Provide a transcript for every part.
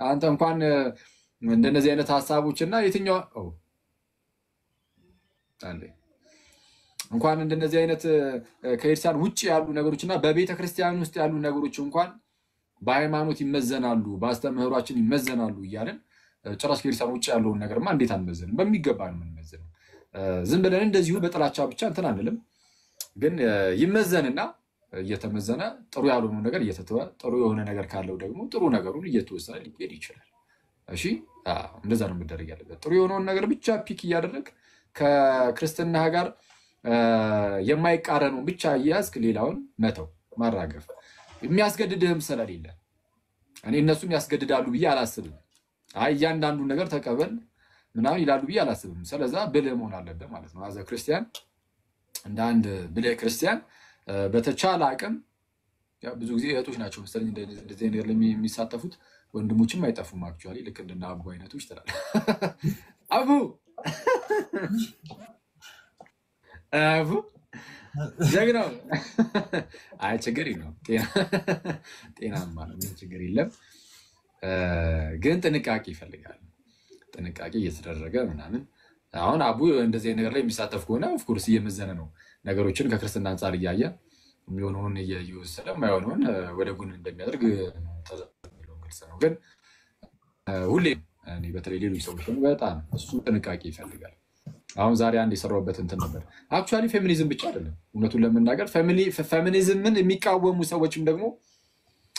አንተ እንኳን እንደነዚህ አይነት ሐሳቦችና የትኛው እንኳን እንደነዚህ አይነት ከክርስቲያን ውጪ ያሉ ነገሮችና በቤተ ክርስቲያን ውስጥ ያሉ ነገሮች እንኳን በሃይማኖት ይመዘናሉ፣ በአስተምህሯችን ይመዘናሉ እያለን ጭራሽ ከክርስቲያን ውጪ ያለውን ነገርማ እንዴት አንመዘንም? በሚገባ ነው የምንመዘነው። ዝም ብለን እንደዚሁ በጥላቻ ብቻ እንትን አንልም። ግን ይመዘንና እየተመዘነ ጥሩ ያልሆነው ነገር እየተተወ ጥሩ የሆነ ነገር ካለው ደግሞ ጥሩ ነገሩን እየተወሰነ ሊሄድ ይችላል። እሺ እንደዛ ነው መደረግ ያለበት። ጥሩ የሆነውን ነገር ብቻ ፒክ እያደረግ ከክርስትና ጋር የማይቃረነውን ብቻ እያዝክ ሌላውን መተው ማራገፍ የሚያስገድድህም ስለሌለ እኔ እነሱም ያስገድዳሉ ብዬ አላስብም። አይ እያንዳንዱ ነገር ተቀበል ምናምን ይላሉ ብዬ አላስብም። ስለዛ ብልህ መሆን አለበት ማለት ነው። አዘ ክርስቲያን እንደ አንድ ብልህ ክርስቲያን በተቻለ አቅም ብዙ ጊዜ እህቶች ናቸው መሰለኝ እንደዚህ ነገር የሚሳተፉት፣ ወንድሞችም አይጠፉም። አክቹዋሊ ልክ እንደና አቡ አይነቶች ትላል አቡ አቡ ጀግናው አይ ችግር የለውም ጤናማ ነው፣ ምን ችግር የለም። ግን ጥንቃቄ ይፈልጋል። ጥንቃቄ እየተደረገ ምናምን አሁን አቡ እንደዚህ ነገር ላይ የሚሳተፍ ከሆነ ኦፍኮርስ እየመዘነ ነው ነገሮችን ከክርስትና አንጻር እያየ የሚሆነውን እየወሰደ የማይሆነውን ወደ ጎን እንደሚያደርግ ግልጽ ነው። ግን ሁሌም በተለይ ሌሎች ሰዎች በጣም እሱ ጥንቃቄ ይፈልጋል። አሁን ዛሬ አንድ የሰራሁበት እንትን ነበር። አክቹዋሊ ፌሚኒዝም ብቻ አይደለም እውነቱን ለመናገር ፌሚኒዝምን የሚቃወሙ ሰዎችም ደግሞ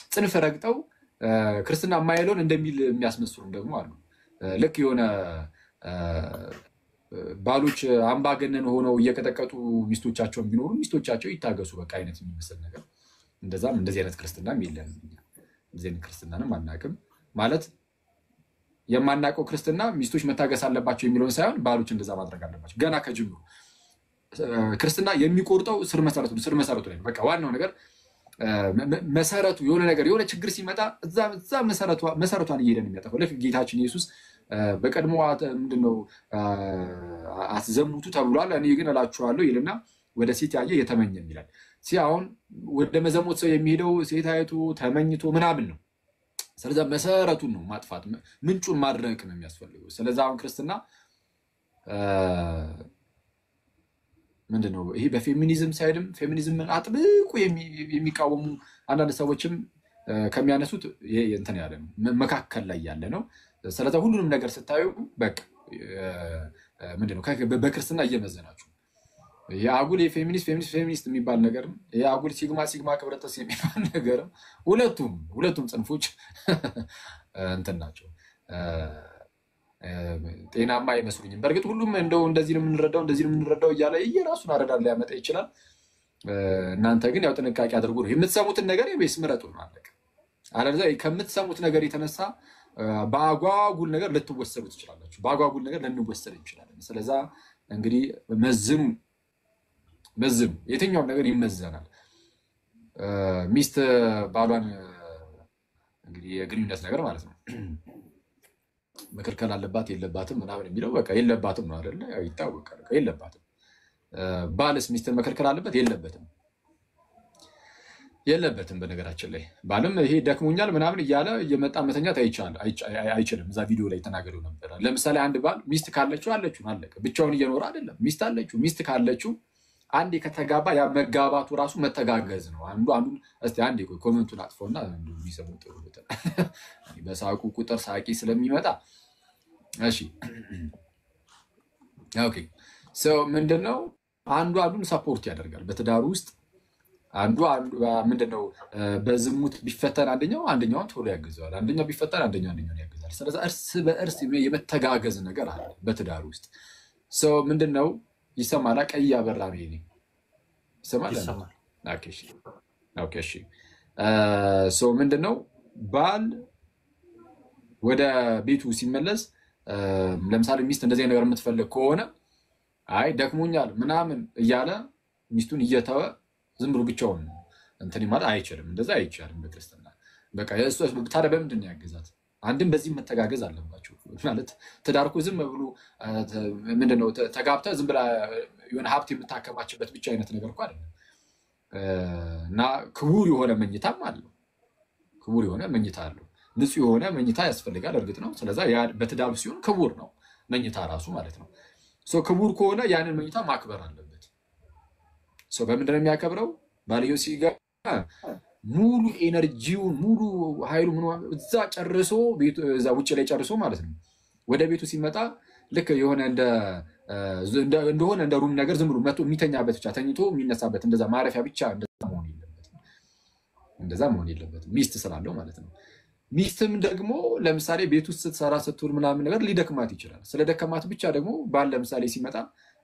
ጽንፍ ረግጠው ክርስትና የማይለውን እንደሚል የሚያስመስሉም ደግሞ አሉ። ልክ የሆነ ባሎች አምባገነን ሆነው እየቀጠቀጡ ሚስቶቻቸውን ቢኖሩ ሚስቶቻቸው ይታገሱ በቃ አይነት የሚመስል ነገር እንደዛም እንደዚህ አይነት ክርስትናም የለም። እንደዚህ አይነት ክርስትናንም አናውቅም ማለት የማናውቀው ክርስትና ሚስቶች መታገስ አለባቸው የሚለውን ሳይሆን ባሎች እንደዛ ማድረግ አለባቸው። ገና ከጅምሩ ክርስትና የሚቆርጠው ስር መሰረቱ ላይ በቃ ዋናው ነገር መሰረቱ የሆነ ነገር የሆነ ችግር ሲመጣ እዛ መሰረቷን እየሄደን የሚያጠፋው ልክ ጌታችን ኢየሱስ በቀድሞ ምንድነው አትዘሙቱ ተብሏል፣ እኔ ግን እላችኋለሁ ይልና ወደ ሴት ያየ የተመኘም ይላል። አሁን ወደ መዘሞት ሰው የሚሄደው ሴት አይቶ ተመኝቶ ምናምን ነው። ስለዛ መሰረቱን ነው ማጥፋት፣ ምንጩን ማድረቅ ነው የሚያስፈልገው። ስለዛ አሁን ክርስትና ምንድነው ይሄ በፌሚኒዝም ሳይድም ፌሚኒዝምን አጥብቆ የሚቃወሙ አንዳንድ ሰዎችም ከሚያነሱት ይሄ እንትን ያለ ነው፣ መካከል ላይ ያለ ነው። ስለዛ ሁሉንም ነገር ስታዩ በቃ ምንድነው በክርስትና እየመዘናችሁ የአጉል የፌሚኒስት የሚባል ነገርም የአጉል ሲግማ ክብረተስ የሚባል ነገርም ሁለቱም ጽንፎች እንትን ናቸው፣ ጤናማ አይመስሉኝም። በእርግጥ ሁሉም እንደው እንደዚህ ነው የምንረዳው እያለ የራሱን አረዳድ ሊያመጣ ይችላል። እናንተ ግን ያው ጥንቃቄ አድርጉ ነው የምትሰሙትን ነገር የቤስ ምረጡ ነው አለቀ። አለበለዚያ ከምትሰሙት ነገር የተነሳ በአጓጉል ነገር ልትወሰዱ ትችላላችሁ፣ በአጓጉል ነገር ልንወሰድ እንችላለን። ስለዛ እንግዲህ መዝኑ፣ የትኛውም ነገር ይመዘናል። ሚስት ባሏን እንግዲህ የግንኙነት ነገር ማለት ነው መከልከል አለባት የለባትም ምናምን የሚለው በቃ የለባትም ነው አይደለ? ይታወቃል። የለባትም። ባልስ ሚስትን መከልከል አለበት የለበትም። በነገራችን ላይ ባልም ይሄ ደክሞኛል ምናምን እያለ እየመጣ መተኛት አይችልም። እዛ ቪዲዮ ላይ ተናገሩ ነበር። ለምሳሌ አንድ ባል ሚስት ካለችው አለችው አለቀ። ብቻውን እየኖረ አይደለም። ሚስት ካለችው አንዴ ከተጋባ ያ መጋባቱ ራሱ መተጋገዝ ነው። አንዱን እስቲ አንዴ ኮሜንቱን አጥፎና ቢሰሙ ጥሩ ነው። በሳቁ ቁጥር ሳቂ ስለሚመጣ እሺ ኦኬ ምንድነው አንዱን ሰፖርት ያደርጋል በትዳሩ ውስጥ አንዱ ምንድነው በዝሙት ቢፈተን አንደኛውን ቶሎ ያግዛል፣ አንደኛው ቢፈተን አንደኛውን ያግዛል። ስለዚህ እርስ በእርስ የመተጋገዝ ነገር አለ በትዳሩ ውስጥ። ምንድነው ይሰማላ? ቀይ አበራ ነው ይሰማል። ኦኬ እሺ ምንድነው ባል ወደ ቤቱ ሲመለስ ለምሳሌ ሚስት እንደዚህ ነገር የምትፈልግ ከሆነ አይ ደክሞኛል ምናምን እያለ ሚስቱን እየተወ ዝም ብሎ ብቻውን እንትን ማለት አይችልም። እንደዛ አይቻልም በክርስትና። በቃ ታዲያ በምንድን ነው ያገዛት? አንድም በዚህ መተጋገዝ አለባቸው ማለት ትዳር እኮ ዝም ብሎ ምንድነው ተጋብተህ ዝም ብላ የሆነ ሀብት የምታከማችበት ብቻ አይነት ነገር እኮ አይደለም። እና ክቡር የሆነ መኝታም አለው፣ ክቡር የሆነ መኝታ አለው። ንጹህ የሆነ መኝታ ያስፈልጋል። እርግጥ ነው። ስለዛ ያ በትዳር ሲሆን ክቡር ነው መኝታ ራሱ ማለት ነው። ክቡር ከሆነ ያንን መኝታ ማክበር አለበት። በምንድን ነው የሚያከብረው? ባልየው ሲገባ ሙሉ ኤነርጂውን ሙሉ ኃይሉ እዛ ጨርሶ እዛ ውጭ ላይ ጨርሶ ማለት ነው ወደ ቤቱ ሲመጣ ልክ የሆነ እንደሆነ እንደ ሩም ነገር ዝም ብሎ መጥቶ የሚተኛበት ብቻ ተኝቶ የሚነሳበት እንደዛ ማረፊያ ብቻ እንደዛ መሆን የለበትም። ሚስት ስላለው ማለት ነው። ሚስትም ደግሞ ለምሳሌ ቤት ውስጥ ስትሰራ ስትውል ምናምን ነገር ሊደክማት ይችላል። ስለደከማት ብቻ ደግሞ ባል ለምሳሌ ሲመጣ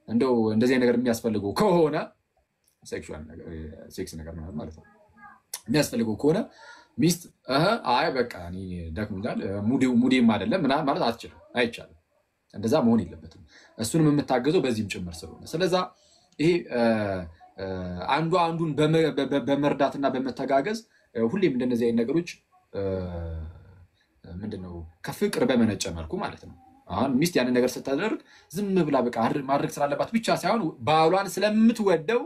እንደው እንደዚህ ነገር የሚያስፈልገው ከሆነ ሴክስ ነገር ማለት ነው የሚያስፈልገው ከሆነ ሚስት አይ በቃ እኔ ደክሞኛል ሙዴም አይደለም ምናምን ማለት አትችልም፣ አይቻልም። እንደዛ መሆን የለበትም። እሱንም የምታገዘው በዚህም ጭምር ስለሆነ ስለዛ ይሄ አንዱ አንዱን በመርዳትና በመተጋገዝ ሁሌም እንደነዚህ አይነት ነገሮች ምንድነው ከፍቅር በመነጨ መልኩ ማለት ነው። አሁን ሚስት ያንን ነገር ስታደርግ ዝም ብላ በቃ ማድረግ ስላለባት ብቻ ሳይሆን ባሏን ስለምትወደው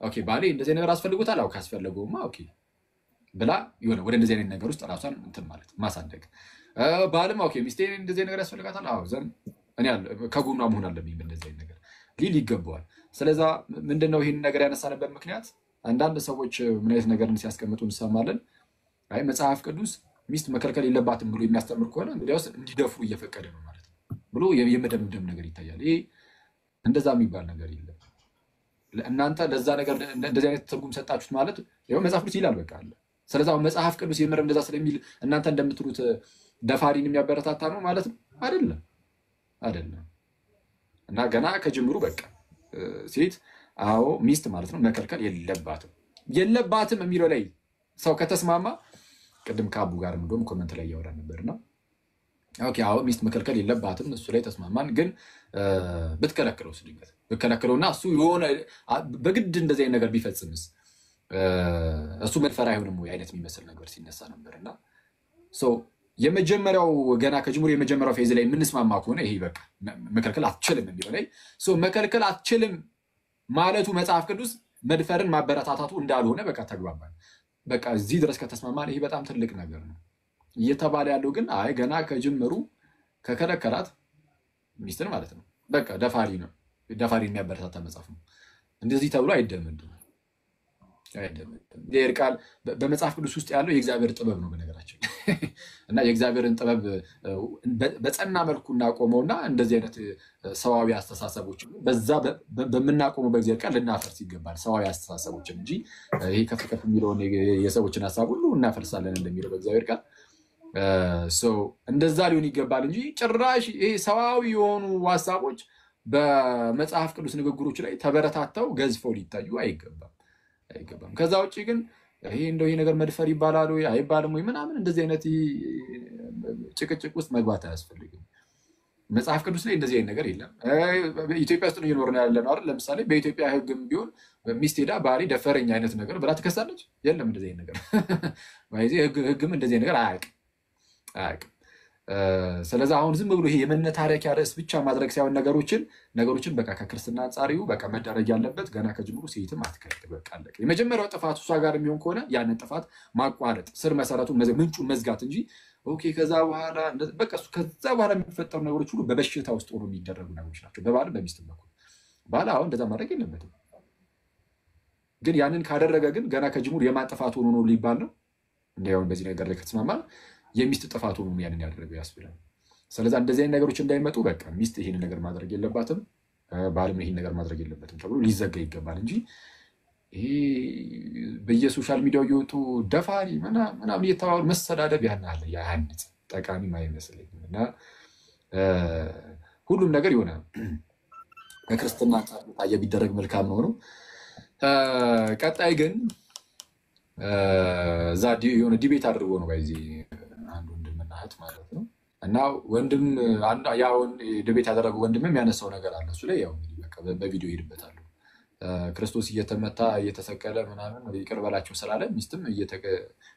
ኦኬ ባሌ እንደዚህ ነገር አስፈልጎታል፣ አው ካስፈልገውማ ኦኬ ብላ ይሆነ ወደ እንደዚህ አይነት ነገር ውስጥ ራሷን እንትን ማለት ማሳደግ። ባልም ኦኬ ሚስቴ እንደዚህ ነገር ያስፈልጋታል፣ አው ዘን እኔ ከጎኗ መሆን አለብኝ እንደዚህ አይነት ነገር ሊል ይገባዋል። ስለዛ ምንድነው ይሄን ነገር ያነሳንበት ምክንያት አንዳንድ ሰዎች ምን አይነት ነገርን ሲያስቀምጡ እንሰማለን። አይ መጽሐፍ ቅዱስ ሚስት መከልከል የለባትም ብሎ የሚያስተምር ከሆነ እንግዲያውስ እንዲደፍሩ እየፈቀደ ነው ማለት ነው ብሎ የመደምደም ነገር ይታያል። ይሄ እንደዛ የሚባል ነገር የለም። እናንተ ለዛ ነገር እንደዚህ አይነት ትርጉም ሰጣችሁት ማለት ይሄው መጽሐፍ ቅዱስ ይላል በቃ አለ። ስለዛ መጽሐፍ ቅዱስ የምር እንደዛ ስለሚል እናንተ እንደምትሉት ደፋሪን የሚያበረታታ ነው ማለት ነው አይደለም። እና ገና ከጅምሩ በቃ ሴት አዎ ሚስት ማለት ነው መከልከል የለባትም የሚለው ላይ ሰው ከተስማማ ቅድም ከአቡ ጋር እንደውም ኮመንት ላይ እያወራ ነበርና ኦኬ አዎ ሚስት መከልከል የለባትም እሱ ላይ ተስማማን። ግን ብትከለክለውስ ድንገት ብትከለክለውና እሱ የሆነ በግድ እንደዚህ አይነት ነገር ቢፈጽምስ እሱ መድፈር አይሆንም ወይ አይነት የሚመስል ነገር ሲነሳ ነበርና የመጀመሪያው ገና ከጅምሩ የመጀመሪያው ፌዝ ላይ የምንስማማ ከሆነ ይሄ በቃ መከልከል አትችልም የሚለው ላይ መከልከል አትችልም ማለቱ መጽሐፍ ቅዱስ መድፈርን ማበረታታቱ እንዳልሆነ በቃ ተግባባን። በቃ እዚህ ድረስ ከተስማማን ይሄ በጣም ትልቅ ነገር ነው። እየተባለ ያለው ግን አይ ገና ከጅምሩ ከከለከላት ሚስትን ማለት ነው በቃ ደፋሪ የሚያበረታታ መጽሐፍ ነው እንደዚህ ተብሎ አይደመድም። ቃል በመጽሐፍ ቅዱስ ውስጥ ያለው የእግዚአብሔር ጥበብ ነው በነገራችን እና የእግዚአብሔርን ጥበብ በጸና መልኩ እናቆመውና እንደዚህ አይነት ሰዋዊ አስተሳሰቦች በዛ በምናቆመው በእግዚአብሔር ቃል ልናፈርስ ይገባል። ሰዋዊ አስተሳሰቦችን እንጂ ይሄ ከፍ የሚለውን የሰዎችን ሀሳብ ሁሉ እናፈርሳለን እንደሚለው በእግዚአብሔር ቃል እንደዛ ሊሆን ይገባል እንጂ ጭራሽ ይሄ ሰዋዊ የሆኑ ሀሳቦች በመጽሐፍ ቅዱስ ንግግሮች ላይ ተበረታተው ገዝፈው ሊታዩ አይገባም። ከዛ ውጭ ግን ይሄ እንደው ይሄ ነገር መድፈር ይባላል ወይ አይባልም ወይ ምናምን እንደዚህ አይነት ጭቅጭቅ ውስጥ መግባት አያስፈልግም። መጽሐፍ ቅዱስ ላይ እንደዚህ አይነት ነገር የለም። ኢትዮጵያ ውስጥ ነው እየኖርን ያለነው አይደል? ለምሳሌ በኢትዮጵያ ሕግም ቢሆን ሚስት ሄዳ ባሌ ደፈረኝ አይነት ነገር ብላ ትከሳለች? የለም እንደዚህ አይነት ነገር ሕግም እንደዚህ አይነት ነገር አያውቅም። ስለዚህ አሁን ዝም ብሎ ይሄ የመነታረኪያ ርዕስ ብቻ ማድረግ ሳይሆን ነገሮችን በቃ ከክርስትና አንጻሪው በቃ መደረግ ያለበት ገና ከጅምሩ ሴትም አትከልክ በቃ አለቀ። የመጀመሪያው ጥፋት እሷ ጋር የሚሆን ከሆነ ያንን ጥፋት ማቋረጥ ስር መሰረቱን ምንጩን መዝጋት እንጂ ኦኬ ከዛ በኋላ የሚፈጠሩ ነገሮች ሁሉ በበሽታ ውስጥ ሆኖ የሚደረጉ ነገሮች ናቸው። በባልም በሚስትም በኩል ባል አሁን እንደዛ ማድረግ የለበትም። ግን ያንን ካደረገ ግን ገና ከጅምሩ የማን ጥፋት ሆኖ ነው ሊባል ነው? እንዲያውም በዚህ ነገር ላይ ከተስማማ የሚስት ጥፋት ሆኖ ያንን ያደረገው ያስብላል። ስለዚህ እንደዚህ አይነት ነገሮች እንዳይመጡ በቃ ሚስት ይሄን ነገር ማድረግ የለባትም ባልም ይሄን ነገር ማድረግ የለበትም ተብሎ ሊዘጋ ይገባል እንጂ ይሄ በየሶሻል ሚዲያው እየወጡ ደፋሪ ምናምን እየተባሉ መሰዳደብ ያህንጽ ጠቃሚ አይመስለኝም። እና ሁሉም ነገር የሆነ ከክርስትና ታየ ቢደረግ መልካም ነው። ቀጣይ ግን እዛ የሆነ ዲቤት አድርጎ ነው በዚህ አንድ ወንድምና እህት ማለት ነው። እና ወንድም ያውን ዲቤት ያደረገው ወንድም የሚያነሳው ነገር አለ። እሱ ላይ ያው እንግዲህ በቃ በቪዲዮ ይሄድበታል። ክርስቶስ እየተመታ እየተሰቀለ ምናምን ይቅር በላቸው ስላለ ሚስትም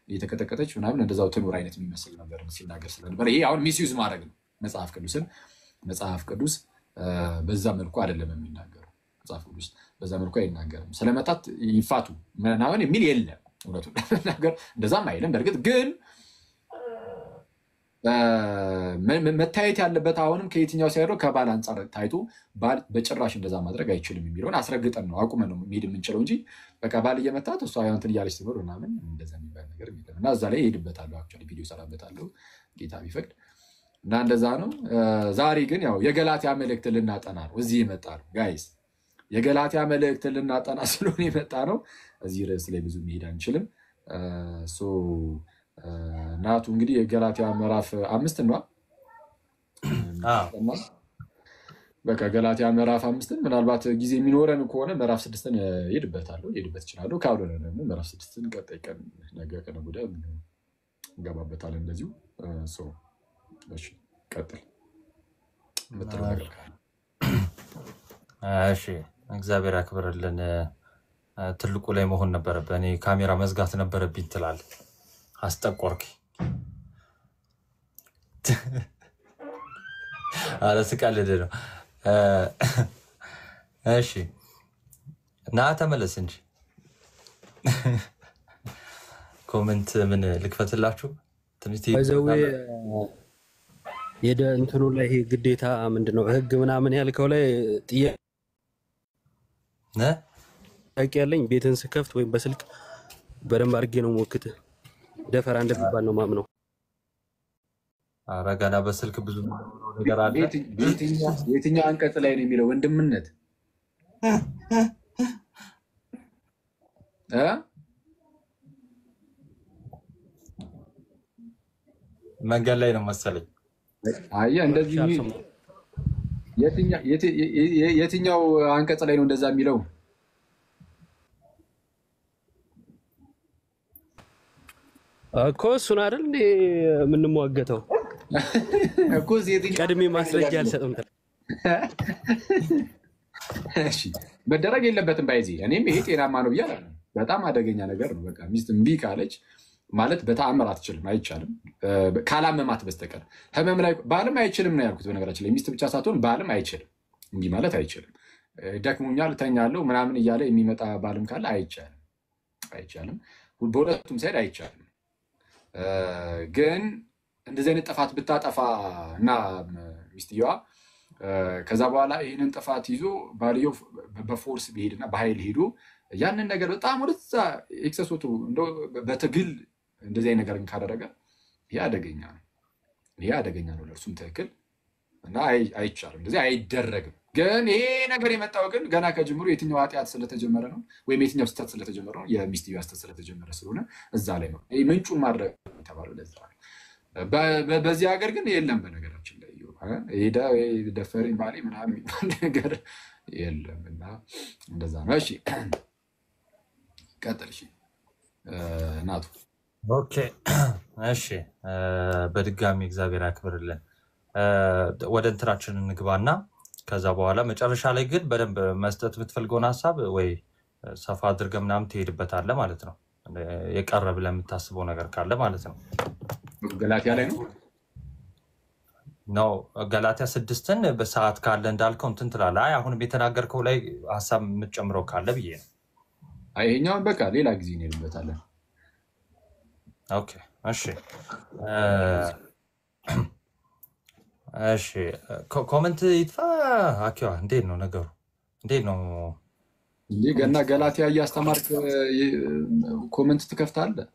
እየተቀጠቀጠች ምናምን እንደዛው ትኑር አይነት የሚመስል ነገር ሲናገር ስለነበር ይሄ አሁን ሚስዩዝ ማድረግ ነው መጽሐፍ ቅዱስ በዛ መልኩ አይደለም የሚናገረው። መጽሐፍ ቅዱስ በዛ መልኩ አይናገርም። ስለመታት ይፋቱ ምናምን የሚል የለም። እውነቱን ነገር እንደዛም አይልም። በእርግጥ ግን መታየት ያለበት አሁንም ከየትኛው ሳይሆን ከባል አንጻር ታይቶ ባል በጭራሽ እንደዛ ማድረግ አይችልም የሚለውን አስረግጠን ነው አቁመን ነው መሄድ የምንችለው እንጂ በቃ ባል እየመታት እሷ እንትን እያለች ትኖር ምናምን እንደዛ የሚባል ነገር የለም። እና እዛ ላይ እሄድበታለሁ፣ አክቹዋሊ ቪዲዮ እሰራበታለሁ ጌታ ቢፈቅድ። እና እንደዛ ነው። ዛሬ ግን ያው የገላትያ መልእክት ልናጠና ነው እዚህ የመጣ ነው ጋይስ። የገላትያ መልእክት ልናጠና ስለሆነ የመጣ ነው። እዚህ ርዕስ ላይ ብዙ መሄድ አንችልም። ናቱ እንግዲህ የገላትያ ምዕራፍ 5 ነው። በቃ ገላትያ ምዕራፍ 5 ምናልባት ጊዜ የሚኖረን ከሆነ ምዕራፍ 6 ሄድበታለሁ እችላለሁ። ካልሆነ ደግሞ ምዕራፍ 6 ቀጣይ ቀን ነገ ቀን ወዲያ እንገባበታለን እንደዚሁ። እሺ ቀጥል የምትለው ነገር ካለ። እሺ እግዚአብሔር ያክብርልን። ትልቁ ላይ መሆን ነበረብህ። እኔ ካሜራ መዝጋት ነበረብኝ ትላለህ። አስጠቆርክ። አረ ስቀልድ ነው። እሺ ና ተመለስ እንጂ ኮሜንት ምን ልክፈትላችሁ? ባይዘዌ እንትኑ ላይ ግዴታ ምንድነው ህግ ምናምን ያልከው ላይ ጥያቄ ያለኝ ቤትን ስከፍት ወይም በስልክ በደንብ አድርጌ ነው ሞክት ደፈራ እንደሚባል ነው ማምነው። ኧረ ገና በስልክ ብዙ ነገር አለ። የትኛው አንቀጽ ላይ ነው የሚለው ወንድምነት? መንገድ ላይ ነው መሰለኝ። አየህ እንደዚህ የትኛው አንቀጽ ላይ ነው እንደዛ የሚለው? እኮ እሱን አይደል እንዴ የምንሟገተው እኮ ቀድሜ ማስረጃ አልሰጥም። እሺ መደረግ የለበትም ባይዚ። እኔም ይሄ ጤናማ ነው ብዬ አላምንም። በጣም አደገኛ ነገር ነው። በቃ ሚስት እምቢ ካለች ማለት በተአምር አትችልም፣ አይቻልም ካላመማት በስተቀር። ህመም ላይ ባልም አይችልም ነው ያልኩት። በነገራችን ላይ ሚስት ብቻ ሳትሆን ባልም አይችልም፣ እምቢ ማለት አይችልም። ደክሞኛል ተኛለሁ ምናምን እያለ የሚመጣ ባልም ካለ አይቻልም። በሁለቱም ሳይድ አይቻልም። ግን እንደዚህ አይነት ጥፋት ብታጠፋ እና ሚስትየዋ ከዛ በኋላ ይህንን ጥፋት ይዞ ባልየው በፎርስ ቢሄድና በኃይል ሄዶ ያንን ነገር በጣም ወደዛ ኤክሰሶቱ በትግል እንደዚህ አይነት ነገር ካደረገ ይሄ አደገኛ ነው፣ ለእርሱም ትክክል እና አይቻልም፣ እንደዚህ አይደረግም። ግን ይሄ ነገር የመጣው ግን ገና ከጅምሩ የትኛው ኃጢአት ስለተጀመረ ነው ወይም የትኛው ስህተት ስለተጀመረ ነው? የሚስትየዋ ስህተት ስለተጀመረ ስለሆነ እዛ ላይ ነው ምንጩን ማድረግ የተባለው። ለዛ በዚህ ሀገር ግን የለም። በነገራችን ላይ ሄዳ ደፈረኝ ባሌ ምናምን የሚባል ነገር የለም እና እንደዛ ነው። እሺ ቀጥል። እሺ ናቱ። ኦኬ እሺ በድጋሚ እግዚአብሔር ያክብርልን። ወደ እንትናችን እንግባና ከዛ በኋላ መጨረሻ ላይ ግን በደንብ መስጠት የምትፈልገውን ሀሳብ ወይ ሰፋ አድርገህ ምናምን ትሄድበታለህ ማለት ነው። የቀረ ብለህ የምታስበው ነገር ካለ ማለት ነው። ገላትያ ላይ ነው ገላትያ 6ን በሰዓት ካለ እንዳልከው እንትን ትላለህ። አይ አሁንም የተናገርከው ላይ ሀሳብ የምትጨምረው ካለ ብዬ ነው። ይሄኛውን በቃ ሌላ ጊዜ እንሄድበታለን። ኦኬ እሺ እሺ ኮሜንት ይጥፋ። አኪዋ እንዴት ነው ነገሩ? እንዴት ነው እንዴ? ገና ገላትያ እያስተማርክ ኮሜንት ትከፍታለህ?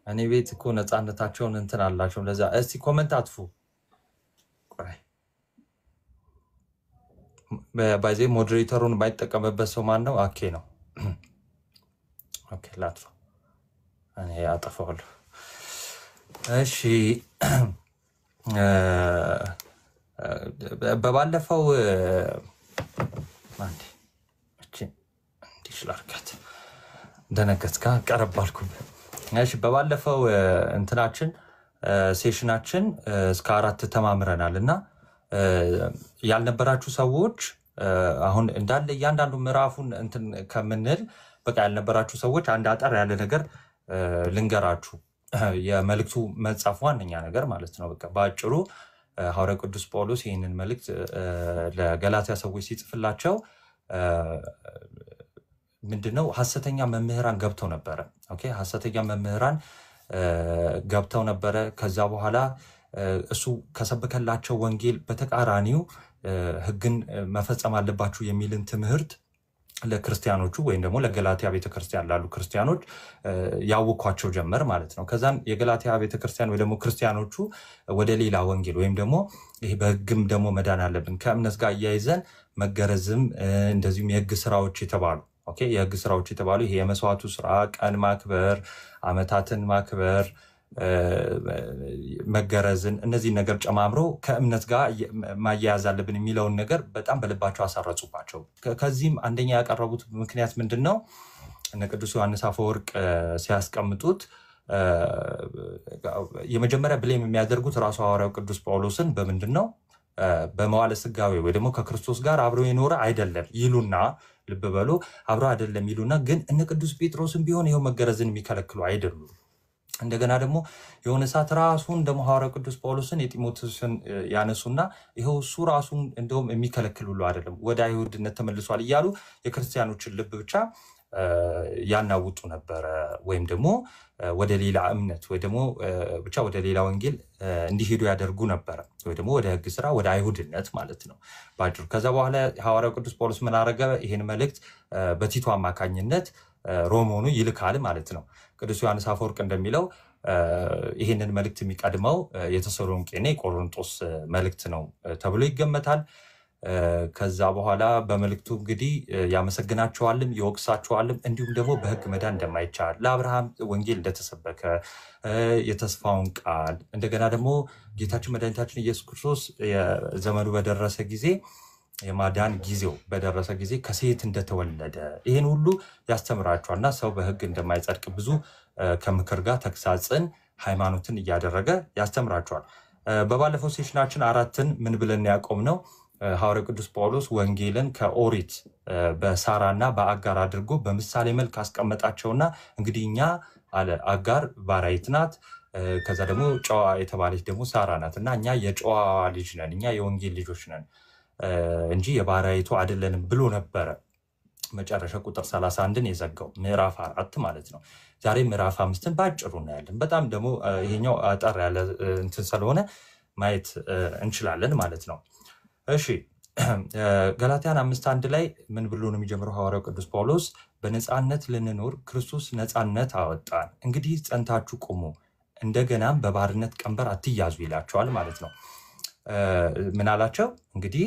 እኔ ቤት እኮ ነፃነታቸውን እንትን አላቸው። ለዛ እስቲ ኮሜንት አጥፉ። ባይዜ ሞዴሬተሩን ባይጠቀምበት ሰው ማን ነው? አኬ ነው። ኦኬ ላጥፋ፣ እኔ አጠፋዋለሁ። እሺ በባለፈው እንዲሽላርካት ደነገጥካ ቀረባልኩ። እሺ በባለፈው እንትናችን ሴሽናችን እስከ 4 ተማምረናል እና ያልነበራችሁ ሰዎች አሁን እንዳለ እያንዳንዱ ምዕራፉን እንትን ከምንል በቃ ያልነበራችሁ ሰዎች አንድ አጠር ያለ ነገር ልንገራችሁ። የመልእክቱ መጻፍ ዋነኛ ነገር ማለት ነው። በቃ በአጭሩ ሐዋርያው ቅዱስ ጳውሎስ ይህንን መልእክት ለገላትያ ሰዎች ሲጽፍላቸው ምንድነው ሐሰተኛ መምህራን ገብተው ነበረ። ኦኬ ሐሰተኛ መምህራን ገብተው ነበረ። ከዛ በኋላ እሱ ከሰበከላቸው ወንጌል በተቃራኒው ሕግን መፈጸም አለባችሁ የሚልን ትምህርት ለክርስቲያኖቹ ወይም ደግሞ ለገላትያ ቤተክርስቲያን ላሉ ክርስቲያኖች ያውኳቸው ጀመር ማለት ነው። ከዛን የገላትያ ቤተክርስቲያን ወይ ደግሞ ክርስቲያኖቹ ወደ ሌላ ወንጌል ወይም ደግሞ ይሄ በሕግም ደግሞ መዳን አለብን ከእምነት ጋር እያይዘን መገረዝም እንደዚሁም የሕግ ስራዎች የተባሉ የሕግ ስራዎች የተባሉ ይሄ የመስዋዕቱ ስራ፣ ቀን ማክበር፣ ዓመታትን ማክበር፣ መገረዝን እነዚህ ነገር ጨማምሮ ከእምነት ጋር ማያያዝ አለብን የሚለውን ነገር በጣም በልባቸው አሳረጹባቸው። ከዚህም አንደኛ ያቀረቡት ምክንያት ምንድነው? እነ ቅዱስ ዮሐንስ አፈወርቅ ሲያስቀምጡት የመጀመሪያ ብሌም የሚያደርጉት ራሱ ሐዋርያው ቅዱስ ጳውሎስን በምንድነው? በመዋዕለ ሥጋዌ ወይ ደግሞ ከክርስቶስ ጋር አብሮ የኖረ አይደለም ይሉና ልብ በሉ አብሮ አይደለም ይሉና ግን እነ ቅዱስ ጴጥሮስን ቢሆን ይሄው መገረዝን የሚከለክሉ አይደሉም። እንደገና ደግሞ የሆነ ሰዓት ራሱን ደግሞ ሐዋርያው ቅዱስ ጳውሎስን የጢሞቴዎስን ያነሱና ይሄው እሱ ራሱን እንደውም የሚከለክል ሁሉ አይደለም ወደ አይሁድነት ተመልሷል እያሉ የክርስቲያኖችን ልብ ብቻ ያናውጡ ነበረ። ወይም ደግሞ ወደ ሌላ እምነት ወይ ደግሞ ብቻ ወደ ሌላ ወንጌል እንዲሄዱ ያደርጉ ነበረ፣ ወይ ደግሞ ወደ ሕግ ስራ ወደ አይሁድነት ማለት ነው ባጭሩ። ከዛ በኋላ ሐዋርያው ቅዱስ ጳውሎስ ምን አደረገ? ይሄን መልእክት በቲቶ አማካኝነት ሮሞኑ ይልካል ማለት ነው። ቅዱስ ዮሐንስ አፈወርቅ እንደሚለው ይሄንን መልእክት የሚቀድመው የተሰሎንቄና የቆሮንቶስ መልእክት ነው ተብሎ ይገመታል። ከዛ በኋላ በመልእክቱ እንግዲህ ያመሰግናቸዋልም ይወቅሳቸዋልም፣ እንዲሁም ደግሞ በሕግ መዳን እንደማይቻል ለአብርሃም ወንጌል እንደተሰበከ የተስፋውን ቃል እንደገና ደግሞ ጌታችን መድኃኒታችን ኢየሱስ ክርስቶስ ዘመኑ በደረሰ ጊዜ የማዳን ጊዜው በደረሰ ጊዜ ከሴት እንደተወለደ ይሄን ሁሉ ያስተምራቸዋልና ሰው በሕግ እንደማይጸድቅ ብዙ ከምክር ጋር ተግሳጽን ሃይማኖትን እያደረገ ያስተምራቸዋል። በባለፈው ሴሽናችን 4ን ምን ብለን ያቆምነው? ሐዋርያው ቅዱስ ጳውሎስ ወንጌልን ከኦሪት በሳራና በአጋር አድርጎ በምሳሌ መልክ አስቀመጣቸውና እንግዲህ እኛ አለ አጋር ባሪያይት ናት፣ ከዛ ደግሞ ጨዋ የተባለች ደግሞ ሳራ ናት እና እኛ የጨዋ ልጅ ነን፣ እኛ የወንጌል ልጆች ነን እንጂ የባሪያይቱ አይደለንም ብሎ ነበረ። መጨረሻ ቁጥር 31ን የዘጋው ምዕራፍ 4 ማለት ነው። ዛሬ ምዕራፍ 5ን ባጭሩ እናያለን። በጣም ደግሞ ይሄኛው አጠር ያለ እንትን ስለሆነ ማየት እንችላለን ማለት ነው። እሺ ገላትያን 5:1 ላይ ምን ብሎ ነው የሚጀምረው ሐዋርያው ቅዱስ ጳውሎስ? በነፃነት ልንኖር ክርስቶስ ነፃነት አወጣን፣ እንግዲህ ጸንታችሁ ቁሙ፣ እንደገናም በባርነት ቀንበር አትያዙ ይላቸዋል ማለት ነው። ምን አላቸው? እንግዲህ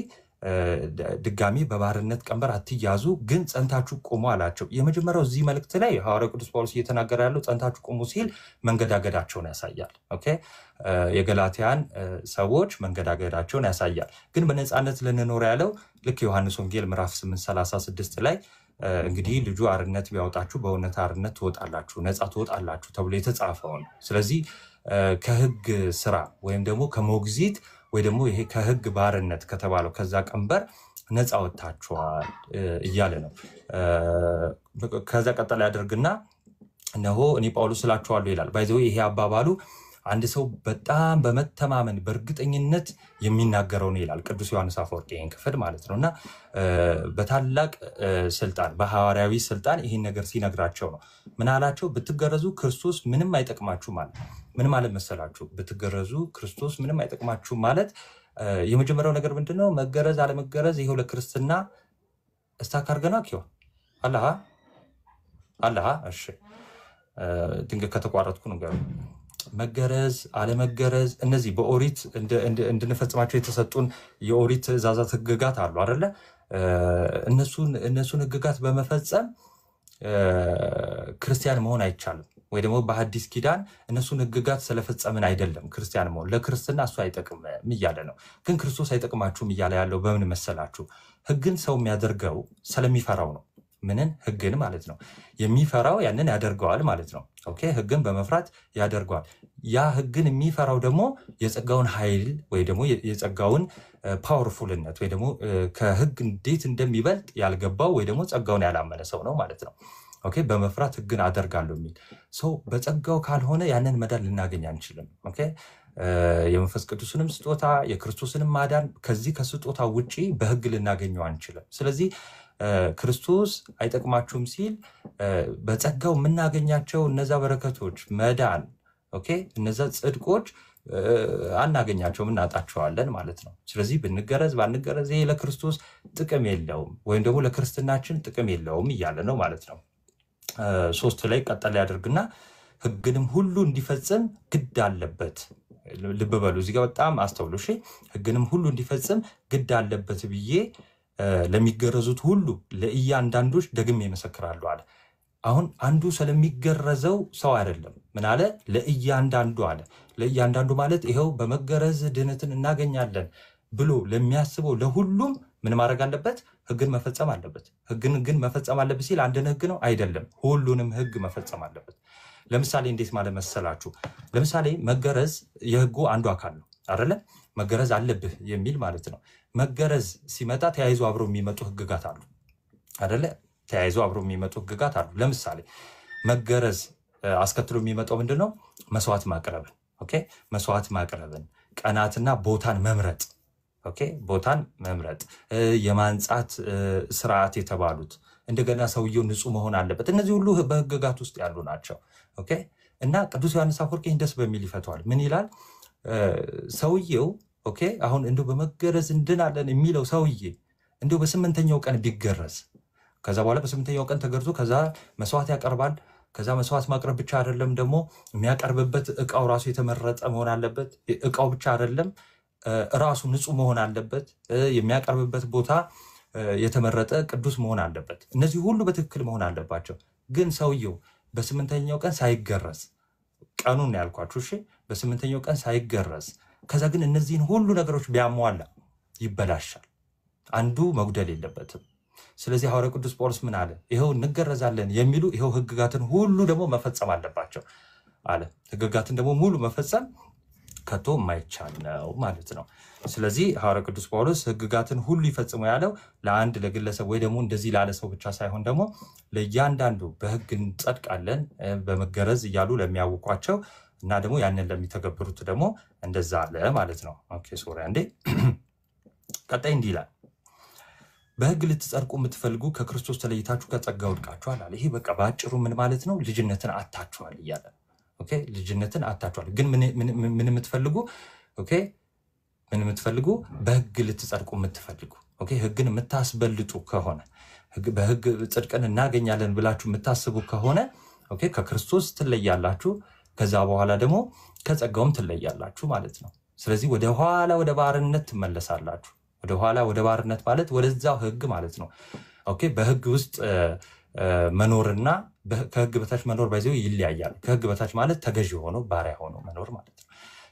ድጋሚ በባርነት ቀንበር አትያዙ፣ ግን ጸንታችሁ ቁሙ አላቸው። የመጀመሪያው እዚህ መልእክት ላይ ሐዋርያው ቅዱስ ጳውሎስ እየተናገረ ያለው ጸንታችሁ ቁሙ ሲል መንገዳገዳቸውን ያሳያል። ኦኬ የገላትያን ሰዎች መንገዳገዳቸውን ያሳያል። ግን በነፃነት ልንኖር ያለው ልክ ዮሐንስ ወንጌል ምዕራፍ 8:36 ላይ እንግዲህ ልጁ አርነት ቢያወጣችሁ በእውነት አርነት ትወጣላችሁ፣ ነፃ ትወጣላችሁ ተብሎ የተጻፈውን። ስለዚህ ከሕግ ስራ ወይም ደግሞ ከሞግዚት ወይ ደግሞ ይሄ ከሕግ ባርነት ከተባለው ከዛ ቀንበር ነፃ ወጥታችኋል እያለ ነው። ከዛ ቀጠል ያደርግና እነሆ እኔ ጳውሎስ እላችኋለሁ ይላል። ባይዘው ይሄ አባባሉ አንድ ሰው በጣም በመተማመን በእርግጠኝነት የሚናገረው ነው ይላል ቅዱስ ዮሐንስ አፈወርቅ ይሄን ክፍል ማለት ነውና በታላቅ ስልጣን በሐዋርያዊ ስልጣን ይሄን ነገር ሲነግራቸው ነው። ምን አላቸው? ብትገረዙ ክርስቶስ ምንም አይጠቅማችሁ ማለት ምን ማለት መሰላችሁ? ብትገረዙ ክርስቶስ ምንም አይጠቅማችሁ ማለት የመጀመሪያው ነገር ምንድነው? መገረዝ አለመገረዝ ይሄው ለክርስትና እስታካርገና ኪዮ አላህ እሺ ድንገት ከተቋረጥኩ ነገር መገረዝ አለመገረዝ እነዚህ በኦሪት እንድንፈጽማቸው የተሰጡን የኦሪት ትእዛዛት ህግጋት አሉ አይደለ? እነሱን ህግጋት በመፈጸም ክርስቲያን መሆን አይቻልም። ወይ ደግሞ በሐዲስ ኪዳን እነሱን ህግጋት ስለፈጸምን አይደለም ክርስቲያን መሆን፣ ለክርስትና እሱ አይጠቅም እያለ ነው። ግን ክርስቶስ አይጠቅማችሁም እያለ ያለው በምን መሰላችሁ? ህግን ሰው የሚያደርገው ስለሚፈራው ነው። ምንን? ህግን ማለት ነው። የሚፈራው ያንን ያደርገዋል ማለት ነው። ኦኬ ህግን በመፍራት ያደርገዋል። ያ ህግን የሚፈራው ደግሞ የጸጋውን ኃይል ወይ ደግሞ የጸጋውን ፓወርፉልነት ወይ ደግሞ ከህግ እንዴት እንደሚበልጥ ያልገባው ወይ ደግሞ ጸጋውን ያላመነ ሰው ነው ማለት ነው። ኦኬ በመፍራት ህግን አደርጋለሁ የሚል ሰው በጸጋው ካልሆነ ያንን መዳን ልናገኝ አንችልም። ኦኬ የመንፈስ ቅዱስንም ስጦታ የክርስቶስንም ማዳን ከዚህ ከስጦታ ውጪ በህግ ልናገኘው አንችልም። ስለዚህ ክርስቶስ አይጠቅማችሁም ሲል በጸጋው የምናገኛቸው እነዛ በረከቶች መዳን፣ ኦኬ እነዛ ጽድቆች አናገኛቸውም እናጣቸዋለን ማለት ነው። ስለዚህ ብንገረዝ ባንገረዝ ይሄ ለክርስቶስ ጥቅም የለውም ወይም ደግሞ ለክርስትናችን ጥቅም የለውም እያለ ነው ማለት ነው። 3 ላይ ቀጠል ያደርግና ሕግንም ሁሉ እንዲፈጽም ግድ አለበት። ልብ በሉ እዚህ ጋር በጣም አስተውሉ እሺ። ሕግንም ሁሉ እንዲፈጽም ግድ አለበት ብዬ ለሚገረዙት ሁሉ ለእያንዳንዶች ደግሜ እመሰክራለሁ አለ። አሁን አንዱ ስለሚገረዘው ሰው አይደለም ምን አለ ለእያንዳንዱ አለ። ለእያንዳንዱ ማለት ይሄው በመገረዝ ድህነትን እናገኛለን ብሎ ለሚያስበው ለሁሉም ምን ማድረግ አለበት? ሕግን መፈጸም አለበት። ሕግን ግን መፈጸም አለበት ሲል አንድን ሕግ ነው አይደለም፣ ሁሉንም ሕግ መፈጸም አለበት። ለምሳሌ እንዴት ማለት መሰላችሁ? ለምሳሌ መገረዝ የሕጉ አንዱ አካል ነው አይደለ? መገረዝ አለብህ የሚል ማለት ነው። መገረዝ ሲመጣ ተያይዞ አብረው የሚመጡ ሕግጋት አሉ አይደለ? ተያይዞ አብረው የሚመጡ ሕግጋት አሉ። ለምሳሌ መገረዝ አስከትሎ የሚመጣው ምንድነው? መስዋዕት ማቅረብን ኦኬ፣ መስዋዕት ማቅረብን፣ ቀናትና ቦታን መምረጥ ኦኬ፣ ቦታን መምረጥ፣ የማንጻት ስርዓት የተባሉት እንደገና ሰውየው ንጹህ መሆን አለበት። እነዚህ ሁሉ በሕግጋት ውስጥ ያሉ ናቸው ኦኬ። እና ቅዱስ ዮሐንስ አፈወርቅ ይህን ደስ በሚል ይፈተዋል። ምን ይላል? ሰውየው ኦኬ አሁን እንደው በመገረዝ እንድናለን የሚለው ሰውዬ እንደው በ8ኛው ቀን ቢገረዝ ከዛ በኋላ በ8ኛው ቀን ተገርዞ ከዛ መስዋዕት ያቀርባል። ከዛ መስዋዕት ማቅረብ ብቻ አይደለም ደግሞ የሚያቀርብበት እቃው ራሱ የተመረጠ መሆን አለበት። እቃው ብቻ አይደለም ራሱ ንጹህ መሆን አለበት። የሚያቀርብበት ቦታ የተመረጠ ቅዱስ መሆን አለበት። እነዚህ ሁሉ በትክክል መሆን አለባቸው። ግን ሰውየው በ8ኛው ቀን ሳይገረዝ ቀኑን ያልኳችሁ እሺ፣ በ8ኛው ቀን ሳይገረዝ ከዛ ግን እነዚህን ሁሉ ነገሮች ቢያሟላ ይበላሻል። አንዱ መጉደል የለበትም። ስለዚህ ሐዋርያው ቅዱስ ጳውሎስ ምን አለ? ይሄው እንገረዛለን የሚሉ ይሄው ሕግጋትን ሁሉ ደግሞ መፈጸም አለባቸው አለ። ሕግጋትን ደግሞ ሙሉ መፈጸም ከቶ የማይቻል ነው ማለት ነው። ስለዚህ ሐዋርያው ቅዱስ ጳውሎስ ሕግጋትን ሁሉ ይፈጽሙ ያለው ለአንድ ለግለሰብ ወይ ደግሞ እንደዚህ ላለ ሰው ብቻ ሳይሆን ደግሞ ለእያንዳንዱ በሕግ እንጸድቃለን በመገረዝ እያሉ ለሚያውቋቸው እና ደግሞ ያንን ለሚተገብሩት ደግሞ እንደዛ አለ ማለት ነው። ኦኬ ሶሪ አንዴ ቀጣይ እንዲህ ይላል በሕግ ልትጸድቁ የምትፈልጉ ከክርስቶስ ተለይታችሁ ከጸጋ ወድቃችኋል አለ። ይሄ በቃ በአጭሩ ምን ማለት ነው? ልጅነትን አጥታችኋል እያለ ኦኬ፣ ልጅነትን አጥታችኋል። ግን ምን የምትፈልጉ ኦኬ፣ ምን የምትፈልጉ በሕግ ልትጸድቁ የምትፈልጉ ኦኬ፣ ሕግን የምታስበልጡ ከሆነ በሕግ ጽድቅን እናገኛለን ብላችሁ የምታስቡ ከሆነ ኦኬ፣ ከክርስቶስ ትለያላችሁ። ከዛ በኋላ ደግሞ ከጸጋውም ትለያላችሁ ማለት ነው። ስለዚህ ወደ ኋላ ወደ ባርነት ትመለሳላችሁ። ወደ ኋላ ወደ ባርነት ማለት ወደዛው ሕግ ማለት ነው ኦኬ። በሕግ ውስጥ መኖርና ከሕግ በታች መኖር ባይዘው ይለያያል። ከሕግ በታች ማለት ተገዥ ሆኖ ባሪያ ሆኖ መኖር ማለት ነው።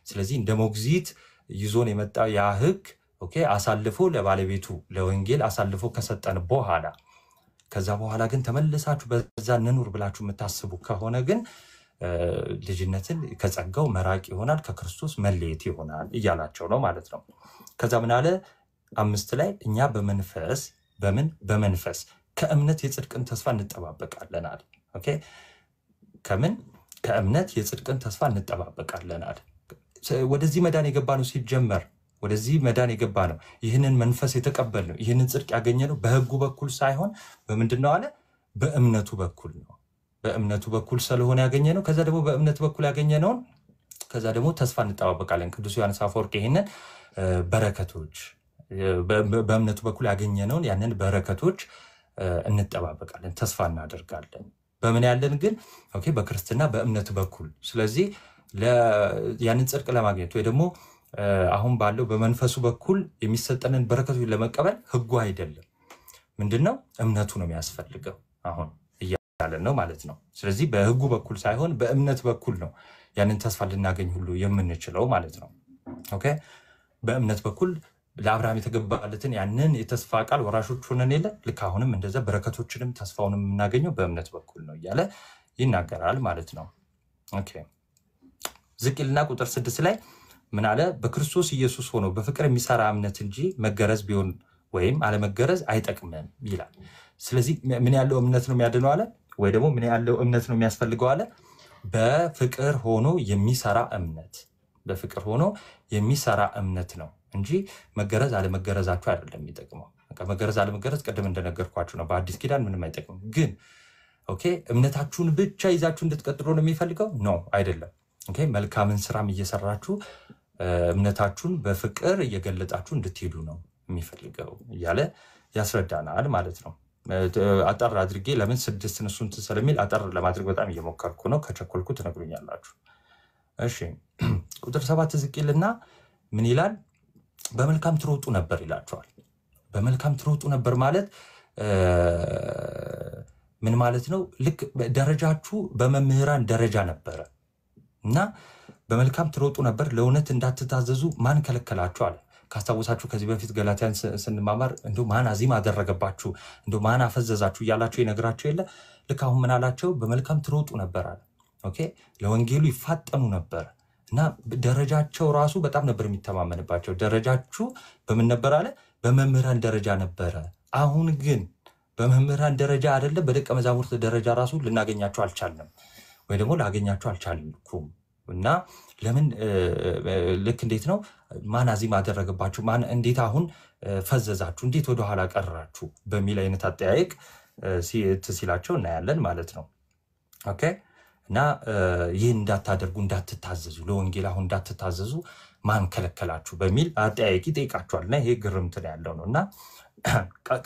ስለዚህ እንደ ሞግዚት ይዞን የመጣው ያ ሕግ ኦኬ አሳልፎ ለባለቤቱ ለወንጌል አሳልፎ ከሰጠን በኋላ ከዛ በኋላ ግን ተመልሳችሁ በዛ እንኑር ብላችሁ የምታስቡ ከሆነ ግን ልጅነትን ከጸጋው መራቅ ይሆናል፣ ከክርስቶስ መለየት ይሆናል እያላቸው ነው ማለት ነው። ከዛ ምን አለ 5 ላይ እኛ በመንፈስ በመንፈስ ከእምነት የጽድቅን ተስፋ እንጠባበቃለን አለ ኦኬ። ከእምነት የጽድቅን ተስፋ እንጠባበቃለን አለ። ወደዚህ መዳን የገባ ነው ሲጀመር ወደዚህ መዳን የገባ ነው። ይህንን መንፈስ የተቀበል ነው ይህንን ጽድቅ ያገኘ ነው በሕጉ በኩል ሳይሆን በምንድነው አለ? በእምነቱ በኩል ነው። በእምነቱ በኩል ስለሆነ ያገኘ ነው። ከዛ ደግሞ በእምነቱ በኩል ያገኘነውን ከዛ ደግሞ ተስፋ እንጠባበቃለን። ቅዱስ ዮሐንስ አፈወርቅ ይህንን በረከቶች በእምነቱ በኩል ያገኘነውን ያንን በረከቶች እንጠባበቃለን፣ ተስፋ እናደርጋለን። በምን ያለን ግን ኦኬ በክርስትና በእምነቱ በኩል። ስለዚህ ያንን ጽድቅ ለማግኘት ወይ ደግሞ አሁን ባለው በመንፈሱ በኩል የሚሰጠንን በረከቶች ለመቀበል ሕጉ አይደለም ምንድነው እምነቱ ነው የሚያስፈልገው አሁን እያለን ነው ማለት ነው። ስለዚህ በሕጉ በኩል ሳይሆን በእምነት በኩል ነው ያንን ተስፋ ልናገኝ ሁሉ የምንችለው ማለት ነው ኦኬ። በእምነት በኩል ለአብርሃም የተገባለትን ያንን የተስፋ ቃል ወራሾች ሆነን የለ ልክ አሁንም እንደዛ በረከቶችንም ተስፋውንም የምናገኘው በእምነት በኩል ነው እያለ ይናገራል ማለት ነው ኦኬ። ዝቅልና ቁጥር 6 ላይ ምን አለ? በክርስቶስ ኢየሱስ ሆኖ በፍቅር የሚሰራ እምነት እንጂ መገረዝ ቢሆን ወይም አለመገረዝ አይጠቅምም ይላል። ስለዚህ ምን ያለው እምነት ነው የሚያድነው አለ? ወይ ደግሞ ምን ያለው እምነት ነው የሚያስፈልገው አለ? በፍቅር ሆኖ የሚሰራ እምነት፣ በፍቅር ሆኖ የሚሰራ እምነት ነው እንጂ መገረዝ አለመገረዛችሁ አይደለም የሚጠቅመው። መገረዝ አለመገረዝ ቀደም እንደነገርኳችሁ ነው። በአዲስ ኪዳን ምንም አይጠቅምም። ግን ኦኬ እምነታችሁን ብቻ ይዛችሁ እንድትቀጥሉ ነው የሚፈልገው? ኖ አይደለም። ኦኬ መልካምን ስራም እየሰራችሁ እምነታችሁን በፍቅር እየገለጣችሁ እንድትሄዱ ነው የሚፈልገው እያለ ያስረዳናል ማለት ነው። አጠር አድርጌ ለምን 6 እሱን ስለሚል አጠር ለማድረግ በጣም እየሞከርኩ ነው። ከቸኮልኩ ትነግሩኛላችሁ። እሺ ቁጥር 7 ዝቅልና ምን ይላል? በመልካም ትሮጡ ነበር ይላችኋል። በመልካም ትሮጡ ነበር ማለት ምን ማለት ነው? ልክ ደረጃችሁ በመምህራን ደረጃ ነበረ እና በመልካም ትሮጡ ነበር፣ ለእውነት እንዳትታዘዙ ማን ከለከላችሁ አለ። ካስታወሳችሁ ከዚህ በፊት ገላትያን ስንማማር እንደው ማን አዚም አደረገባችሁ እንደው ማን አፈዘዛችሁ እያላችሁ ይነግራችሁ የለ። ልክ አሁን ምን አላቸው? በመልካም ትሮጡ ነበር አለ። ኦኬ ለወንጌሉ ይፋጠኑ ነበር እና ደረጃቸው ራሱ በጣም ነበር የሚተማመንባቸው። ደረጃችሁ በምን ነበር አለ? በመምህራን ደረጃ ነበረ። አሁን ግን በመምህራን ደረጃ አይደለም፣ በደቀ መዛሙርት ደረጃ ራሱ ልናገኛቸው አልቻልንም፣ ወይ ደግሞ ላገኛቸው አልቻልኩም። እና ለምን ልክ እንዴት ነው ማን አዚም አደረገባችሁ ማን እንዴት አሁን ፈዘዛችሁ እንዴት ወደ ኋላ ቀራችሁ በሚል አይነት አጠያየቅ ሲላቸው እናያለን ማለት ነው። ኦኬ እና ይህን እንዳታደርጉ እንዳትታዘዙ ለወንጌል አሁን እንዳትታዘዙ ማን ከለከላችሁ በሚል አጠያየቅ ይጠይቃቸዋል። እና ይሄ ግርምት ነው ያለው ነው። እና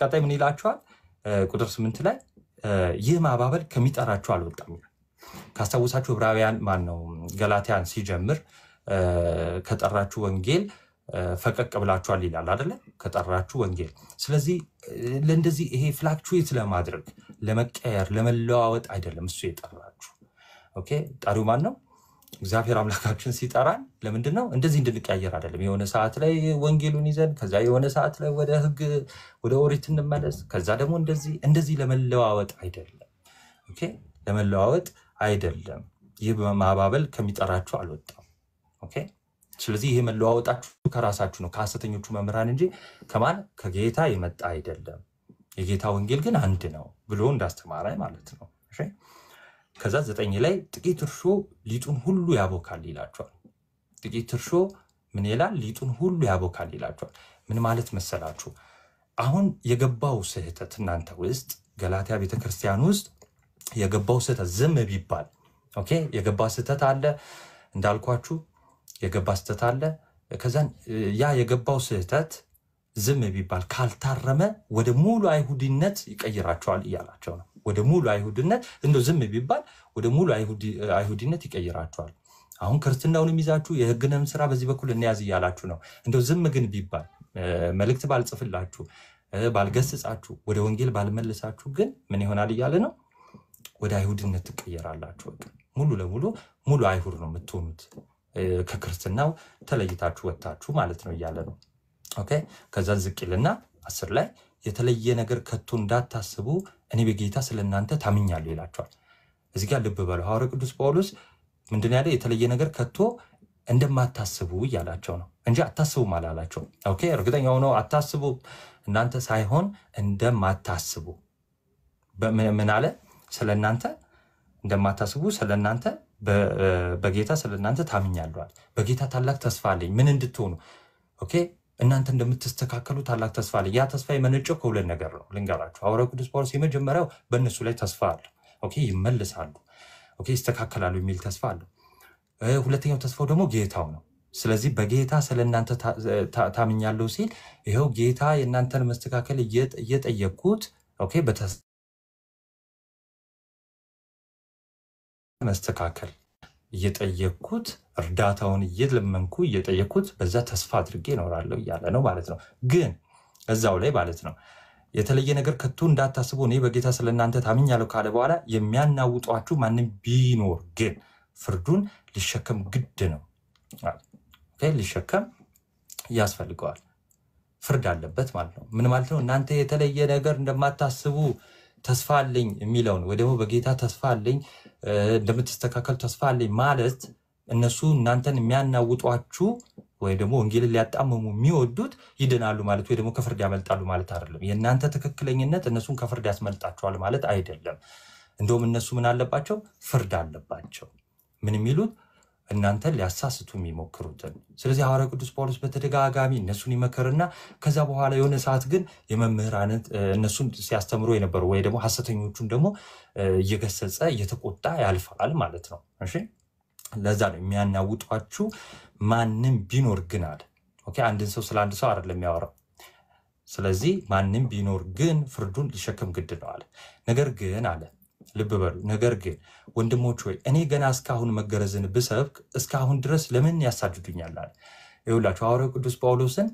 ቀጣይ ምን ይላቸዋል? ቁጥር 8 ላይ ይህ ማባበል ከሚጠራችሁ አልወጣም ይላል። ካስታወሳችሁ ዕብራውያን ማን ነው ገላትያን ሲጀምር ከጠራችሁ ወንጌል ፈቀቅ ብላችኋል ይላል አይደለ? ከጠራችሁ ወንጌል። ስለዚህ ለእንደዚህ ይሄ ፍላክቹዌት ለማድረግ ለመቀየር ለመለዋወጥ አይደለም እሱ የጠራችሁ። ኦኬ ጠሪው ማን ነው? እግዚአብሔር አምላካችን ሲጠራን ለምንድን ነው? እንደዚህ እንድንቀያየር አይደለም። የሆነ ሰዓት ላይ ወንጌሉን ይዘን ከዛ የሆነ ሰዓት ላይ ወደ ሕግ ወደ ኦሪት እንመለስ ከዛ ደግሞ እንደዚህ ለመለዋወጥ አይደለም። ኦኬ ለመለዋወጥ አይደለም። ይህ በማባበል ከሚጠራችሁ አልወጣም። ኦኬ ስለዚህ ይሄ መለዋወጣችሁ ከራሳችሁ ነው ከሐሰተኞቹ መምህራን እንጂ ከማን ከጌታ የመጣ አይደለም። የጌታ ወንጌል ግን አንድ ነው ብሎ እንዳስተማረ ማለት ነው። እሺ ከዛ 9 ላይ ጥቂት እርሾ ሊጡን ሁሉ ያቦካል ይላቸዋል። ጥቂት እርሾ ምን ይላል? ሊጡን ሁሉ ያቦካል ይላቸዋል። ምን ማለት መሰላችሁ? አሁን የገባው ስህተት እናንተ ውስጥ ገላትያ ቤተክርስቲያን ውስጥ የገባው ስህተት ዝም ቢባል ኦኬ የገባ ስህተት አለ እንዳልኳችሁ የገባ ስህተት አለ። ከዛን ያ የገባው ስህተት ዝም ቢባል ካልታረመ ወደ ሙሉ አይሁዲነት ይቀይራቸዋል እያላቸው ነው። ወደ ሙሉ አይሁዲነት እንደው ዝም ቢባል ወደ ሙሉ አይሁዲነት ይቀይራቸዋል። አሁን ክርስትናውንም ይዛችሁ የሕግንም ስራ በዚህ በኩል እንያዝ እያላችሁ ነው። እንደው ዝም ግን ቢባል መልእክት ባልጽፍላችሁ ባልገስጻችሁ ወደ ወንጌል ባልመልሳችሁ ግን ምን ይሆናል እያለ ነው? ወደ አይሁድነት ትቀየራላችሁ። ሙሉ ለሙሉ ሙሉ አይሁድ ነው የምትሆኑት። ከክርስትናው ተለይታችሁ ወጣችሁ ማለት ነው እያለ ነው። ኦኬ ከዛ ዝቅልና 10 ላይ የተለየ ነገር ከቶ እንዳታስቡ እኔ በጌታ ስለናንተ ታምኛለሁ ይላቸዋል። እዚህ ጋር ልብ በሉ። ሐዋርያው ቅዱስ ጳውሎስ ምንድን ያለ የተለየ ነገር ከቶ እንደማታስቡ እያላቸው ነው እንጂ አታስቡም አላላቸው። ኦኬ እርግጠኛ ሆነው አታስቡ እናንተ ሳይሆን እንደማታስቡ ምን አለ? ስለናንተ እንደማታስቡ ስለናንተ በጌታ ስለናንተ ታምኛለሁ። በጌታ ታላቅ ተስፋ አለኝ ምን እንድትሆኑ ኦኬ እናንተ እንደምትስተካከሉ ታላቅ ተስፋ አለኝ። ያ ተስፋ የመነጨው ከሁለት ነገር ነው ልንገራችሁ። ሐዋርያው ቅዱስ ጳውሎስ የመጀመሪያው በእነሱ ላይ ተስፋ አለ። ኦኬ ይመለሳሉ፣ ኦኬ ይስተካከላሉ የሚል ተስፋ አለ። ሁለተኛው ተስፋው ደግሞ ጌታው ነው። ስለዚህ በጌታ ስለናንተ ታምኛለሁ ሲል ይሄው ጌታ የእናንተን መስተካከል እየጠየቁት ኦኬ መስተካከል እየጠየቁት እርዳታውን እየለመንኩ እየጠየቁት በዛ ተስፋ አድርጌ እኖራለሁ እያለ ነው ማለት ነው። ግን እዛው ላይ ማለት ነው የተለየ ነገር ከቶ እንዳታስቡ እኔ በጌታ ስለናንተ ታምኛለሁ ካለ በኋላ የሚያናውጧችሁ ማንም ቢኖር ግን ፍርዱን ሊሸከም ግድ ነው። ኦኬ ሊሸከም ያስፈልገዋል። ፍርድ አለበት ማለት ነው። ምን ማለት ነው? እናንተ የተለየ ነገር እንደማታስቡ ተስፋ አለኝ የሚለውን ወይ ደግሞ በጌታ ተስፋ አለኝ እንደምትስተካከል ተስፋ አለኝ ማለት እነሱ እናንተን የሚያናውጧችሁ ወይ ደግሞ ወንጌልን ሊያጣመሙ የሚወዱት ይድናሉ ማለት ወይ ደግሞ ከፍርድ ያመልጣሉ ማለት አይደለም። የእናንተ ትክክለኝነት እነሱን ከፍርድ ያስመልጣቸዋል ማለት አይደለም። እንደውም እነሱ ምን አለባቸው? ፍርድ አለባቸው። ምን የሚሉት እናንተን ሊያሳስቱ የሚሞክሩትን። ስለዚህ ሐዋርያው ቅዱስ ጳውሎስ በተደጋጋሚ እነሱን ይመክርና ከዛ በኋላ የሆነ ሰዓት ግን የመምህራን እነሱን ሲያስተምሩ የነበሩ ወይ ደግሞ ሐሰተኞቹን ደግሞ እየገሰጸ እየተቆጣ ያልፋል ማለት ነው። እሺ ለዛ ነው የሚያናውጧችሁ ማንም ቢኖር ግን አለ። ኦኬ አንድን ሰው ስለ አንድ ሰው አይደለም የሚያወራው። ስለዚህ ማንም ቢኖር ግን ፍርዱን ሊሸከም ግድ ነው አለ። ነገር ግን አለ ልብ በሉ፣ ነገር ግን ወንድሞች ሆይ እኔ ገና እስካሁን መገረዝን ብሰብክ እስካሁን ድረስ ለምን ያሳድዱኛል አለ። ይኸውላችሁ ሐዋርያው ቅዱስ ጳውሎስን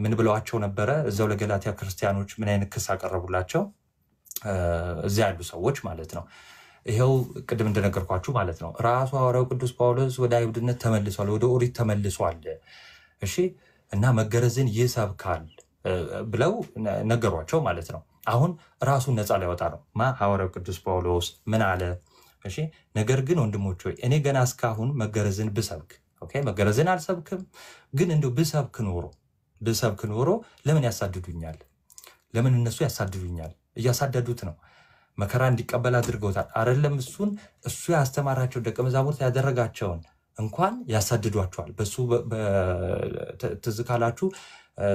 ምን ብለዋቸው ነበረ? እዛው ለገላትያ ክርስቲያኖች ምን አይነት ክስ አቀረቡላቸው? እዚያ ያሉ ሰዎች ማለት ነው። ይሄው ቅድም እንደነገርኳችሁ ማለት ነው። ራሱ ሐዋርያው ቅዱስ ጳውሎስ ወደ አይሁድነት ተመልሷል፣ ወደ ኦሪት ተመልሷል። እሺ እና መገረዝን ይሰብካል ብለው ነገሯቸው ማለት ነው። አሁን ራሱን ነፃ ሊያወጣ ነው። ሐዋርያው ቅዱስ ጳውሎስ ምን አለ? እሺ ነገር ግን ወንድሞች ሆይ እኔ ገና እስካሁን መገረዝን ብሰብክ፣ ኦኬ መገረዝን አልሰብክም፣ ግን እንደው ብሰብክ ኖሮ ለምን ያሳድዱኛል? ለምን እነሱ ያሳድዱኛል? እያሳደዱት ነው። መከራ እንዲቀበል አድርገውታል አይደለም? እሱ ያስተማራቸው ደቀ መዛሙርት ያደረጋቸውን እንኳን ያሳድዷቸዋል። በሱ ትዝ ካላችሁ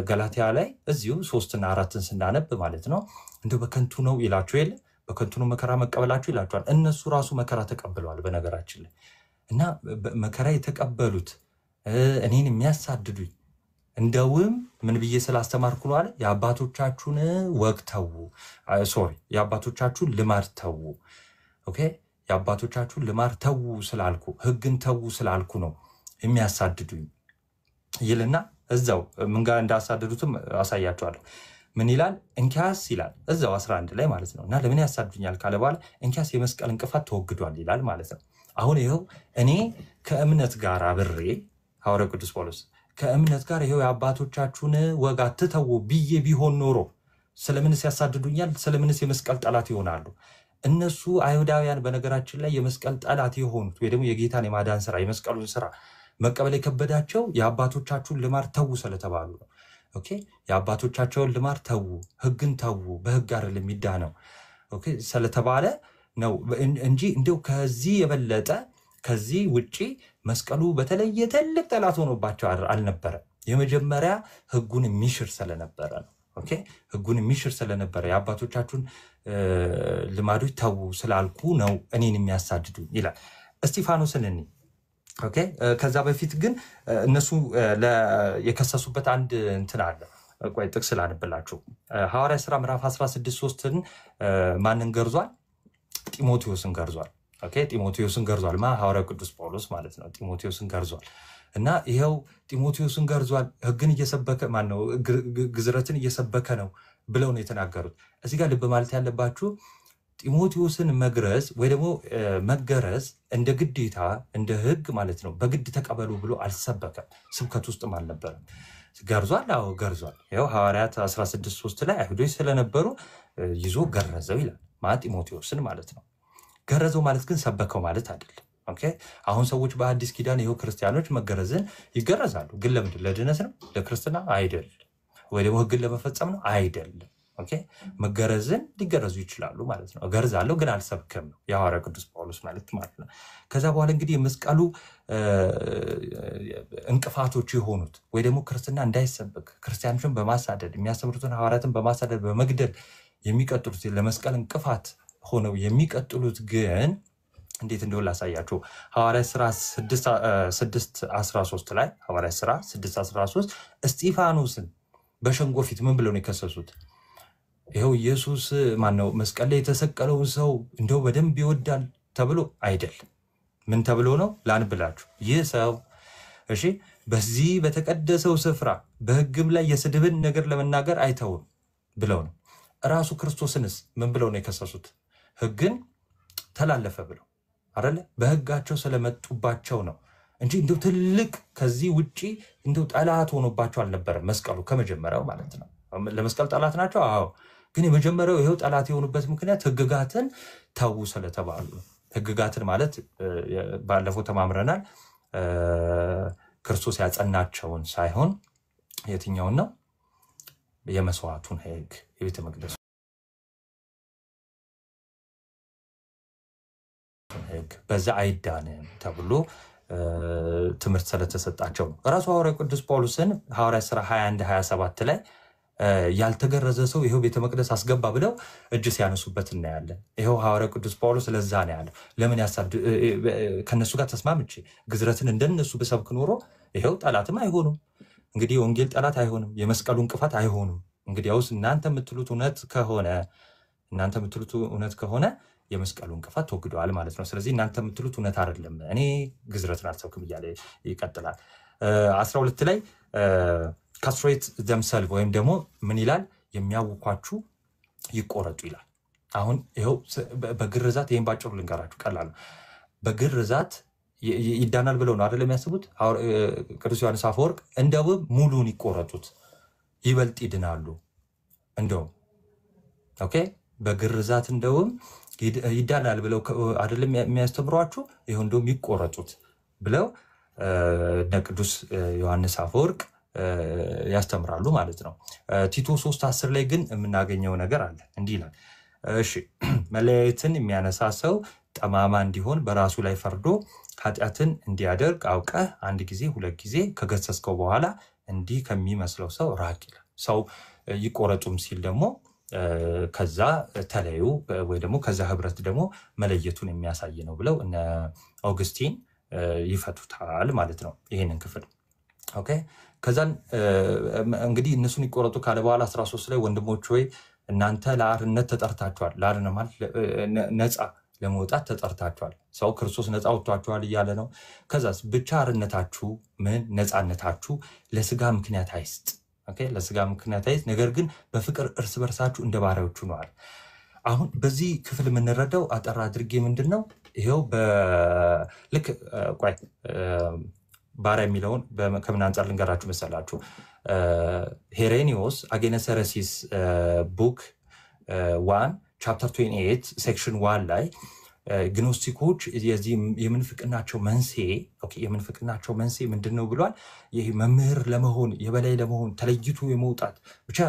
ገላትያ ላይ እዚሁ 3 እና 4 ስናነብ ማለት ነው እንደው በከንቱ ነው ይላችሁ የለ፣ በከንቱ ነው መከራ መቀበላችሁ ይላችኋል። እነሱ ራሱ መከራ ተቀብለዋል በነገራችን ላይ። እና መከራ የተቀበሉት እኔን የሚያሳድዱኝ እንደውም ምን ብዬ ስላስተማርኩ ነው አለ፣ የአባቶቻችሁን ወግ ተዉ፣ የአባቶቻችሁን ልማድ ተዉ። ኦኬ የአባቶቻችሁን ልማድ ተዉ ስላልኩ፣ ህግን ተዉ ስላልኩ ነው የሚያሳድዱኝ ይልና እዛው ምን ጋር እንዳሳደዱትም አሳያቸዋለሁ። ምን ይላል? እንኪያስ ይላል እዛው 11 ላይ ማለት ነው። እና ለምን ያሳድዱኛል ካለ በኋላ እንኪያስ የመስቀል እንቅፋት ተወግዷል ይላል ማለት ነው። አሁን ይኸው እኔ ከእምነት ጋር አብሬ ሐዋርያው ቅዱስ ጳውሎስ ከእምነት ጋር ይኸው የአባቶቻችሁን ወግ አትተዉ ብዬ ቢሆን ኖሮ ስለምንስ ያሳድዱኛል? ስለምንስ የመስቀል ጠላት ይሆናሉ? እነሱ አይሁዳውያን በነገራችን ላይ የመስቀል ጠላት የሆኑት ወይ ደግሞ የጌታን የማዳን ስራ የመስቀሉን ስራ መቀበል የከበዳቸው የአባቶቻችሁን ልማድ ተዉ ስለተባሉ ነው። ኦኬ የአባቶቻቸውን ልማድ ተዉ፣ ህግን ተዉ፣ በህግ አይደለም የሚዳነው ኦኬ ስለተባለ ነው እንጂ እንደው ከዚህ የበለጠ ከዚህ ውጪ መስቀሉ በተለየ ትልቅ ጠላት ሆኖባቸው አልነበረ። የመጀመሪያ ህጉን የሚሽር ስለነበረ ነው። ኦኬ ህጉን የሚሽር ስለነበረ የአባቶቻችሁን ልማዶች ተዉ ስላልኩ ነው እኔን የሚያሳድዱ ይላል። እስጢፋኖስን እኔ ኦኬ ከዛ በፊት ግን እነሱ የከሰሱበት አንድ እንትን አለ። ቆይ ጥቅስ ላንብላችሁ። ሐዋርያ ሥራ ምዕራፍ 16:3ን ማንን ገርዟል? ጢሞቴዎስን ገርዟል። ኦኬ ጢሞቴዎስን ገርዟል። ሐዋርያው ቅዱስ ጳውሎስ ማለት ነው። ጢሞቴዎስን ገርዟል። እና ይሄው ጢሞቴዎስን ገርዟል፣ ህግን እየሰበከ ማነው ግዝረትን እየሰበከ ነው ብለው ነው የተናገሩት። እዚህ ጋር ልብ ማለት ያለባችሁ ጢሞቴዎስን መግረዝ ወይ ደግሞ መገረዝ እንደ ግዴታ እንደ ህግ ማለት ነው በግድ ተቀበሉ ብሎ አልሰበከም። ስብከት ውስጥም አልነበረም። ገርዟል። አዎ ገርዟል። ይኸው ሐዋርያት 16:3 ላይ አይሁዶች ስለነበሩ ይዞ ገረዘው ይላል ጢሞቴዎስን ማለት ነው። ገረዘው ማለት ግን ሰበከው ማለት አይደለም። ኦኬ አሁን ሰዎች በአዲስ ኪዳን ይኸው ክርስቲያኖች መገረዝን ይገረዛሉ። ግን ለምንድን? ለድነት ነው? ለክርስትና አይደለም። ወይ ደግሞ ህግን ለመፈጸም ነው? አይደለም። ኦኬ መገረዝን ሊገረዙ ይችላሉ ማለት ነው። እገርዛለሁ ግን አልሰብክም ነው የሐዋርያው ቅዱስ ጳውሎስ ማለት ነው። ከዛ በኋላ እንግዲህ የመስቀሉ እንቅፋቶች የሆኑት ወይ ደግሞ ክርስትና እንዳይሰበክ ክርስቲያኖችን በማሳደድ የሚያስተምሩትን ሐዋርያትን በማሳደድ በመግደል የሚቀጥሉት ለመስቀል እንቅፋት ሆነው የሚቀጥሉት ግን እንዴት እንደሆነ ላሳያችሁ። ሐዋርያ ሥራ 6:13 ላይ ሐዋርያ ሥራ 6:13 እስጢፋኖስን በሸንጎ ፊት ምን ብለው ነው የከሰሱት? ይኸው ኢየሱስ ማነው መስቀል ላይ የተሰቀለውን ሰው እንደው በደንብ ይወዳል ተብሎ አይደለም። ምን ተብሎ ነው? ላንብላችሁ። ይህ ሰው እሺ በዚህ በተቀደሰው ስፍራ በህግም ላይ የስድብን ነገር ለመናገር አይተውም ብለው ነው። ራሱ ክርስቶስንስ ምን ብለው ነው የከሰሱት? ህግን ተላለፈ ብለው አይደለ? በህጋቸው ስለመጡባቸው ነው እንጂ እንደው ትልቅ ከዚህ ውጪ እንደው ጠላት ሆኖባቸው አልነበረም መስቀሉ ከመጀመሪያው ማለት ነው። ለመስቀል ጠላት ናቸው። አዎ ግን የመጀመሪያው ይሄው ጠላት የሆኑበት ምክንያት ህግጋትን ተዉ ስለተባሉ። ህግጋትን ማለት ባለፈው ተማምረናል። ክርስቶስ ያጸናቸውን ሳይሆን የትኛውን ነው? የመስዋዕቱን ህግ፣ የቤተ መቅደስ ህግ በዛ አይዳንም ተብሎ ትምህርት ስለተሰጣቸው ነው። ራሱ ሐዋርያው ቅዱስ ጳውሎስን ሐዋርያ ሥራ 21:27 ላይ ያልተገረዘ ሰው ይሄው ቤተ መቅደስ አስገባ ብለው እጅ ሲያነሱበት እናያለን። ይሄው ሐዋርያው ቅዱስ ጳውሎስ ለዛ ነው ያለው። ለምን ያሳድ ከነሱ ጋር ተስማምቼ ግዝረትን እንደነሱ በሰብክ ኖሮ ይሄው ጠላትም አይሆኑም። እንግዲህ ወንጌል ጠላት አይሆንም፣ የመስቀሉ እንቅፋት አይሆኑም። እንግዲያውስ እናንተ የምትሉት እውነት ከሆነ የመስቀሉ እንቅፋት ተወግደዋል ማለት ነው። ስለዚህ እናንተ የምትሉት እውነት አይደለም፣ እኔ ግዝረትን አልሰብክም እያለ ይቀጥላል። 12 ላይ ካስትሬት ዘምሰልቭ ወይም ደግሞ ምን ይላል? የሚያውኳችሁ ይቆረጡ ይላል። አሁን ይኸው በግርዛት ይህን ባጭሩ ልንገራችሁ፣ ቀላል ነው። በግርዛት ይዳናል ብለው ነው አይደለም የሚያስቡት። ቅዱስ ዮሐንስ አፈወርቅ እንደውም ሙሉን ይቆረጡት ይበልጥ ይድናሉ። እንደውም ኦኬ በግርዛት እንደውም ይዳናል ብለው አይደለም የሚያስተምሯችሁ፣ ይሄው እንደውም ይቆረጡት ብለው ቅዱስ ዮሐንስ አፈወርቅ ያስተምራሉ ማለት ነው። ቲቶ 3:10 ላይ ግን የምናገኘው ነገር አለ። እንዲህ ይላል፣ እሺ መለያየትን የሚያነሳ ሰው ጠማማ እንዲሆን በራሱ ላይ ፈርዶ ኃጢአትን እንዲያደርግ አውቀህ አንድ ጊዜ 2 ጊዜ ከገሰስከው በኋላ እንዲህ ከሚመስለው ሰው ራቅ ይላል። ሰው ይቆረጡም ሲል ደግሞ ከዛ ተለዩ ወይ ደግሞ ከዛ ህብረት ደግሞ መለየቱን የሚያሳይ ነው ብለው እነ አውግስቲን ይፈቱታል ማለት ነው ይሄንን ክፍል። ኦኬ ከዛን እንግዲህ እነሱን ይቆረጡ ካለ በኋላ 13 ላይ ወንድሞች ሆይ እናንተ ለአርነት ተጠርታችኋል። ለአርነት ማለት ነፃ ለመውጣት ተጠርታችኋል። ሰው ክርስቶስ ነፃ ወጥቷችኋል እያለ ነው። ከዛስ ብቻ አርነታችሁ ምን ነፃነታችሁ ለስጋ ምክንያት አይስጥ። ኦኬ ለስጋ ምክንያት አይስጥ፣ ነገር ግን በፍቅር እርስ በርሳችሁ እንደ ባሪያዎቹ ነዋል። አሁን በዚህ ክፍል የምንረዳው አጠራ አድርጌ ምንድነው ይሄው በልክ ቆይ ባሪያ የሚለውን ከምን አንፃር ልንገራችሁ መሰላችሁ? ሄሬኒዮስ አጌነሰረሲስ ቡክ 1 ቻፕተር 28 ሴክሽን 1 ላይ ግኖስቲኮች የምንፍቅናቸው መንስኤ ምንድነው ብሏል? ይሄ መምህር ለመሆን የበላይ ለመሆን ተለይቶ የመውጣት ብቻ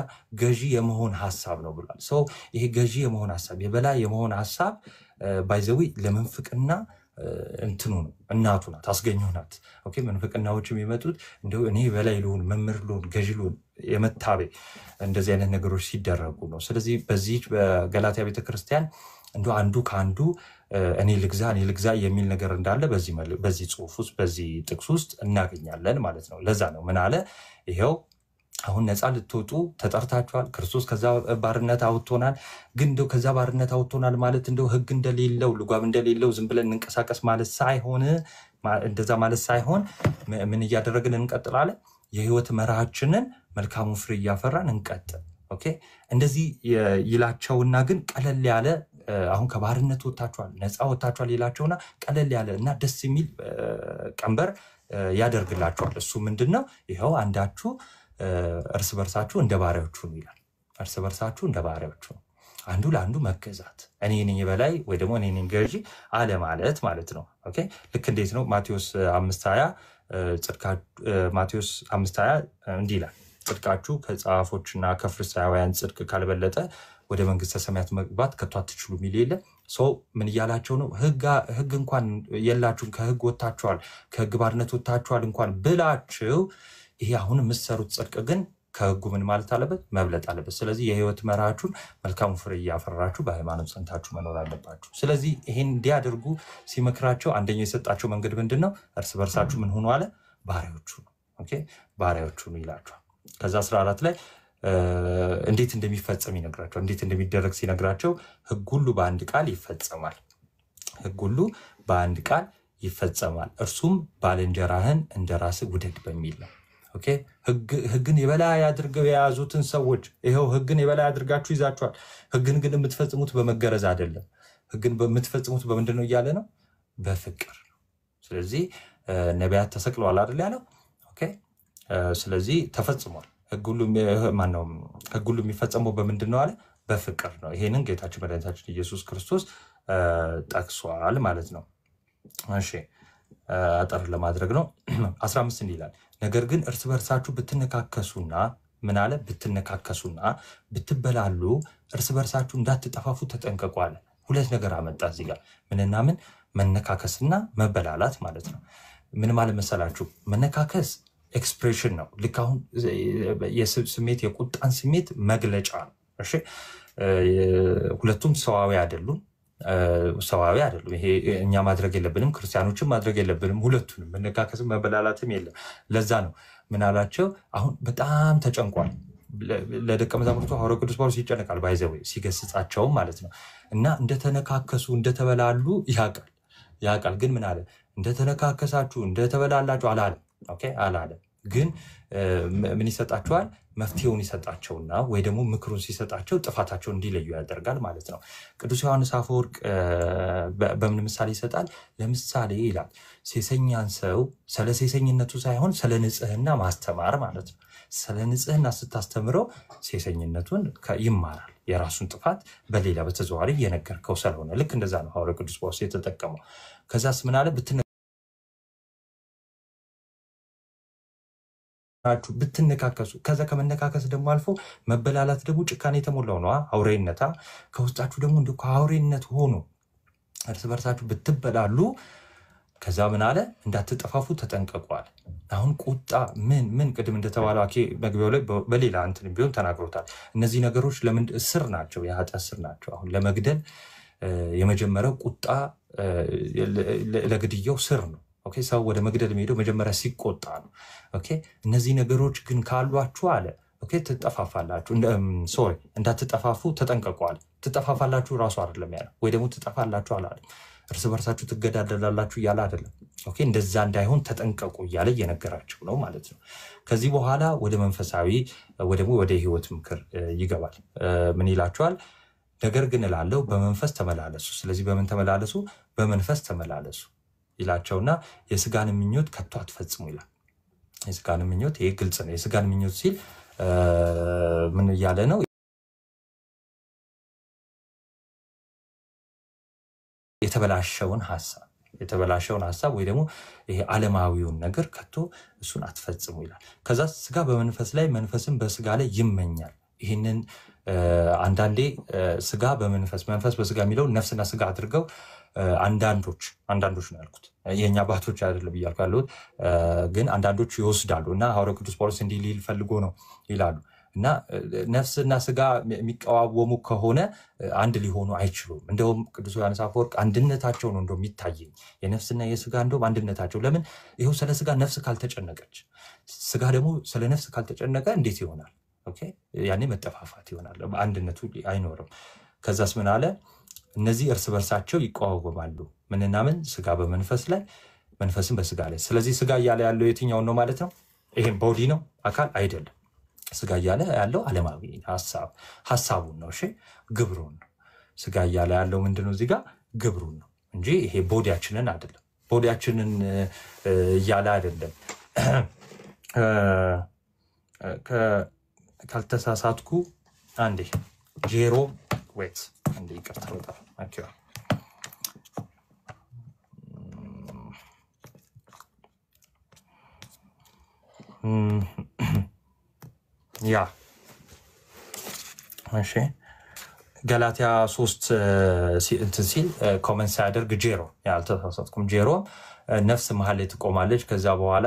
ገዢ የመሆን ሐሳብ ነው ብሏል። ሰው ይሄ ገዢ የመሆን ሐሳብ የበላይ የመሆን ሐሳብ ባይዘዊ ለምንፍቅና እንትኑ ነው፣ እናቱ ናት፣ አስገኘው ናት። ኦኬ ምንፍቅናዎች የሚመጡት እንደው እኔ በላይ ልሁን መምህር ልሁን ገዢ ልሁን የመታበ እንደዚህ አይነት ነገሮች ሲደረጉ ነው። ስለዚህ በዚህ በገላትያ ቤተክርስቲያን እንደው አንዱ ከአንዱ እኔ ልግዛ የሚል ነገር እንዳለ በዚህ ጽሑፍ ውስጥ በዚህ ጥቅስ ውስጥ እናገኛለን ማለት ነው። ለዛ ነው ምን አለ ይሄው አሁን ነፃ ልትወጡ ተጠርታችኋል። ክርስቶስ ከዛ ባርነት አውጥቶናል። ግን እንደው ከዛ ባርነት አውጥቶናል ማለት እንደው ሕግ እንደሌለው ልጓም እንደሌለው ዝም ብለን እንንቀሳቀስ ማለት ሳይሆን እንደዛ ማለት ሳይሆን ምን እያደረግን እንቀጥላለን? የህይወት መርሃችንን መልካሙ ፍሬ እያፈራን እንቀጥል። ኦኬ እንደዚህ ይላቸውና ግን ቀለል ያለ አሁን ከባርነት ወጣችኋል ነፃ ወጣችኋል ይላቸውና ቀለል ያለ እና ደስ የሚል ቀንበር ያደርግላቸዋል። እሱ ምንድነው? ይሄው አንዳችሁ እርስ በርሳችሁ እንደ ባሪያዎቹ ነው ይላል። እርስ በርሳችሁ እንደ ባሪያዎቹ ነው፣ አንዱ ለአንዱ መገዛት፣ እኔ ነኝ በላይ ወይ ደግሞ እኔ ነኝ ገዢ አለ ማለት ነው። ኦኬ ልክ እንዴት ነው? ማቴዎስ 5:20 እንዲህ ይላል፣ ጽድቃችሁ ከጸሐፎችና ከፈሪሳውያን ጽድቅ ካልበለጠ ወደ መንግስተ ሰማያት መግባት ከቶ አትችሉም የሚል የለ። ሰው ምን እያላቸው ነው? ህግ እንኳን የላችሁም፣ ከህግ ወጥታችኋል፣ ከህግ ባርነት ወጥታችኋል እንኳን ብላችሁ ይሄ አሁን የምትሰሩት ጽድቅ ግን ከህጉ ምን ማለት አለበት? መብለጥ አለበት። ስለዚህ የህይወት መርሃችሁን መልካሙ ፍሬ እያፈራችሁ በሃይማኖት ጸንታችሁ መኖር አለባችሁ። ስለዚህ ይሄን እንዲያደርጉ ሲመክራቸው አንደኛው የሰጣቸው መንገድ ምንድነው? እርስ በርሳችሁ ምን ሆኑ አለ? ባሪያዎቹ ነው። ኦኬ ባሪያዎቹ ነው ይላቸዋል። ከዛ 14 ላይ እንዴት እንደሚፈጸም ይነግራቸዋል። እንዴት እንደሚደረግ ሲነግራቸው ህግ ሁሉ በአንድ ቃል ይፈጸማል። ህግ ሁሉ በአንድ ቃል ይፈጸማል፣ እርሱም ባልንጀራህን እንደራስህ ውደድ በሚል ነው። ኦኬ ህግን የበላይ አድርገው የያዙትን ሰዎች ይሄው ህግን የበላይ አድርጋችሁ ይዛችኋል። ህግን ግን የምትፈጽሙት በመገረዝ አይደለም። ህግን በምትፈጽሙት በምንድነው እያለ ነው? በፍቅር። ስለዚህ ነቢያት ተሰቅለዋል አይደል ያለው? ኦኬ ስለዚህ ተፈጽሟል። ህግ ሁሉ የሚፈጸመው በምንድነው አለ? በፍቅር ነው። ይሄንን ጌታችን መድኃኒታችን ኢየሱስ ክርስቶስ ጠቅሷል ማለት ነው። እሺ አጠር ለማድረግ ነው 15 እንዲህ ይላል፣ ነገር ግን እርስ በርሳችሁ ብትነካከሱና ምን አለ? ብትነካከሱና ብትበላሉ እርስ በርሳችሁ እንዳትጠፋፉ ተጠንቀቁ አለ። ሁለት ነገር አመጣ እዚህ ጋር ምንና ምን? መነካከስና መበላላት ማለት ነው። ምን ማለት መሰላችሁ? መነካከስ ኤክስፕሬሽን ነው። ልክ አሁን ስሜት የቁጣን ስሜት መግለጫ ነው። እሺ ሁለቱም ሰዋዊ አይደሉም። ይሄ እኛ ማድረግ የለብንም፣ ክርስቲያኖችን ማድረግ የለብንም። ሁለቱንም መነካከስም መበላላትም የለም። ለዛ ነው ምን አላቸው? አሁን በጣም ተጨንቋል። ለደቀ መዛሙርቱ ሐዋርያው ቅዱስ ጳውሎስ ይጨነቃል፣ ባይዘው ሲገስጻቸው ማለት ነው። እና እንደተነካከሱ እንደተበላሉ ያውቃል። ግን ምን አለ? እንደተነካከሳችሁ እንደተበላላችሁ አላለም። ኦኬ አላለም። ግን ምን ይሰጣቸዋል? መፍትሄውን ይሰጣቸውና ወይ ደግሞ ምክሩን ሲሰጣቸው ጥፋታቸውን እንዲለዩ ያደርጋል ማለት ነው። ቅዱስ ዮሐንስ አፈወርቅ በምን ምሳሌ ይሰጣል? ለምሳሌ ይላል ሴሰኛን ሰው ስለ ሴሰኝነቱ ሳይሆን ስለ ንጽህና ማስተማር ማለት ነው። ስለ ንጽህና ስታስተምረው ሴሰኝነቱን ይማራል። የራሱን ጥፋት በሌላ በተዘዋዋሪ እየነገርከው ስለሆነ ልክ እንደዛ ነው ሐዋርያው ቅዱስ ጳውሎስ የተጠቀመው። ከዛስ ምን አለ? ብትነካከሱ ከዛ ከመነካከስ ደግሞ አልፎ መበላላት ደግሞ ጭካኔ የተሞላው ነው። አውሬነታ ከውስጣችሁ ደግሞ እንደ አውሬነት ሆኖ እርስ በርሳችሁ ብትበላሉ ከዛ ምን አለ? እንዳትጠፋፉ ተጠንቀቋል። አሁን ቁጣ ምን ቅድም እንደተባለው መግቢያው ላይ በሌላ እንትን ቢሆን ተናግሮታል። እነዚህ ነገሮች ለምን ስር ናቸው? የኃጢአት ስር ናቸው። አሁን ለመግደል የመጀመሪያው ቁጣ ለግድያው ስር ነው። ኦኬ ሰው ወደ መግደል የሚሄደው መጀመሪያ ሲቆጣ ነው። ኦኬ እነዚህ ነገሮች ግን ካሏችሁ አለ ኦኬ ትጠፋፋላችሁ። እንዳትጠፋፉ ተጠንቀቋል። ትጠፋፋላችሁ ራሱ አይደለም ያለው፣ ወይ ደግሞ ትጠፋላችሁ አላለም። እርስ በርሳችሁ ትገዳደላላችሁ እያለ አይደለም። ኦኬ እንደዛ እንዳይሆን ተጠንቀቁ እያለ እየነገራችሁ ነው ማለት ነው። ከዚህ በኋላ ወደ መንፈሳዊ ወይ ደግሞ ወደ ህይወት ምክር ይገባል። ምን ይላችኋል? ነገር ግን እላለሁ በመንፈስ ተመላለሱ። ስለዚህ በምን ተመላለሱ? በመንፈስ ተመላለሱ ይላቸውና የስጋን ምኞት ከቶ አትፈጽሙ ይላል። የስጋን ምኞት ይሄ ግልጽ ነው። የስጋን ምኞት ሲል ምን እያለ ነው? የተበላሸውን ሐሳብ ወይ ደግሞ ይሄ ዓለማዊውን ነገር ከቶ እሱን አትፈጽሙ ይላል። ከዛ ስጋ በመንፈስ ላይ መንፈስም በስጋ ላይ ይመኛል። ይሄንን አንዳንዴ ስጋ በመንፈስ መንፈስ በስጋ የሚለው ነፍስና ስጋ አድርገው አንዳንዶች ነው ያልኩት፣ የኛ አባቶች አይደለም እያልኩ ያለሁት ግን አንዳንዶች ይወስዳሉ እና ሐዋርያው ቅዱስ ጳውሎስ እንዲህ ሊል ፈልጎ ነው ይላሉ። እና ነፍስና ስጋ የሚቀዋወሙ ከሆነ አንድ ሊሆኑ አይችሉም። እንደውም ቅዱስ ዮሐንስ አፈወርቅ አንድነታቸው ነው እንደውም የሚታየኝ፣ የነፍስና የስጋ እንደውም አንድነታቸው። ለምን? ይኸው ስለ ስጋ ነፍስ ካልተጨነቀች፣ ስጋ ደግሞ ስለ ነፍስ ካልተጨነቀ እንዴት ይሆናል? ኦኬ ያኔ መጠፋፋት ይሆናል፣ አንድነቱ አይኖርም። ከዛስ ምን አለ? እነዚህ እርስ በርሳቸው ይቀዋወማሉ። ምንና ምን? ስጋ በመንፈስ ላይ መንፈስም በስጋ ላይ። ስለዚህ ስጋ እያለ ያለው የትኛውን ነው ማለት ነው? ይሄም ቦዲ ነው አካል አይደለም። ስጋ እያለ ያለው ዓለማዊ ሐሳቡን ነው። እሺ ግብሩን ነው። ስጋ እያለ ያለው ምንድነው? እዚህ ጋር ግብሩን ነው እንጂ ይሄ ቦዲያችንን አይደለም። ቦዲያችንን እያለ አይደለም። ካልተሳሳትኩ አንዴ ጄሮ ዌት አንዴ ይቅርታ በጣም አኪዋ ያ እሺ ገላትያ 3 እንትን ሲል ኮመንት ሲያደርግ ጄሮ ያልተሳሳትኩም ጄሮ ነፍስ መሀል ላይ ትቆማለች። ከዛ በኋላ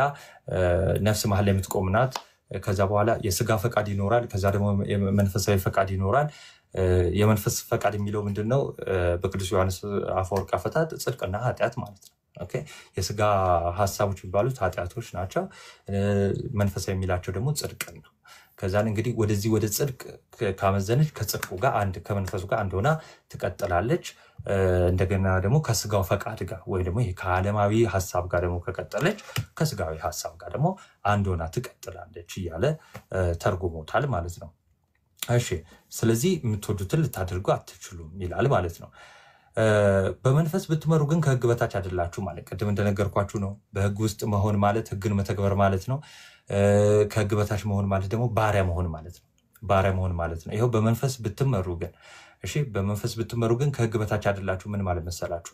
ነፍስ መሀል ላይ የምትቆም ናት። ከዛ በኋላ የስጋ ፈቃድ ይኖራል። ከዛ ደግሞ የመንፈሳዊ ፈቃድ ይኖራል። የመንፈስ ፈቃድ የሚለው ምንድነው? በቅዱስ ዮሐንስ አፈወርቅ አፈታት ጽድቅና ኃጢአት ማለት ነው። ኦኬ የስጋ ሐሳቦች የሚባሉት ኃጢአቶች ናቸው። መንፈሳዊ የሚላቸው ደግሞ ጽድቅ ነው። ከዛን እንግዲህ ወደዚህ ወደ ጽድቅ ካመዘነች ከጽድቁ ጋር አንድ ከመንፈሱ ጋር አንድ ሆና ትቀጥላለች። እንደገና ደግሞ ከስጋው ፈቃድ ጋር ወይ ደግሞ ይሄ ከዓለማዊ ሐሳብ ጋር ደግሞ ከቀጠለች ከስጋዊ ሐሳብ ጋር ደግሞ አንድ ሆና ትቀጥላለች እያለ ተርጉሞታል ማለት ነው። እሺ ስለዚህ የምትወዱትን ልታደርጉ አትችሉም ይላል ማለት ነው። በመንፈስ ብትመሩ ግን ከሕግ በታች አይደላችሁ ማለት ቅድም እንደነገርኳችሁ ነው። በሕግ ውስጥ መሆን ማለት ሕግን መተግበር ማለት ነው። ከሕግ በታች መሆን ማለት ደግሞ ባሪያ መሆን ማለት ነው። ባሪያ መሆን ማለት ነው። ይሄው በመንፈስ ብትመሩ ግን እሺ በመንፈስ ብትመሩ ግን ከሕግ በታች አይደላችሁ ምን ማለት መሰላችሁ?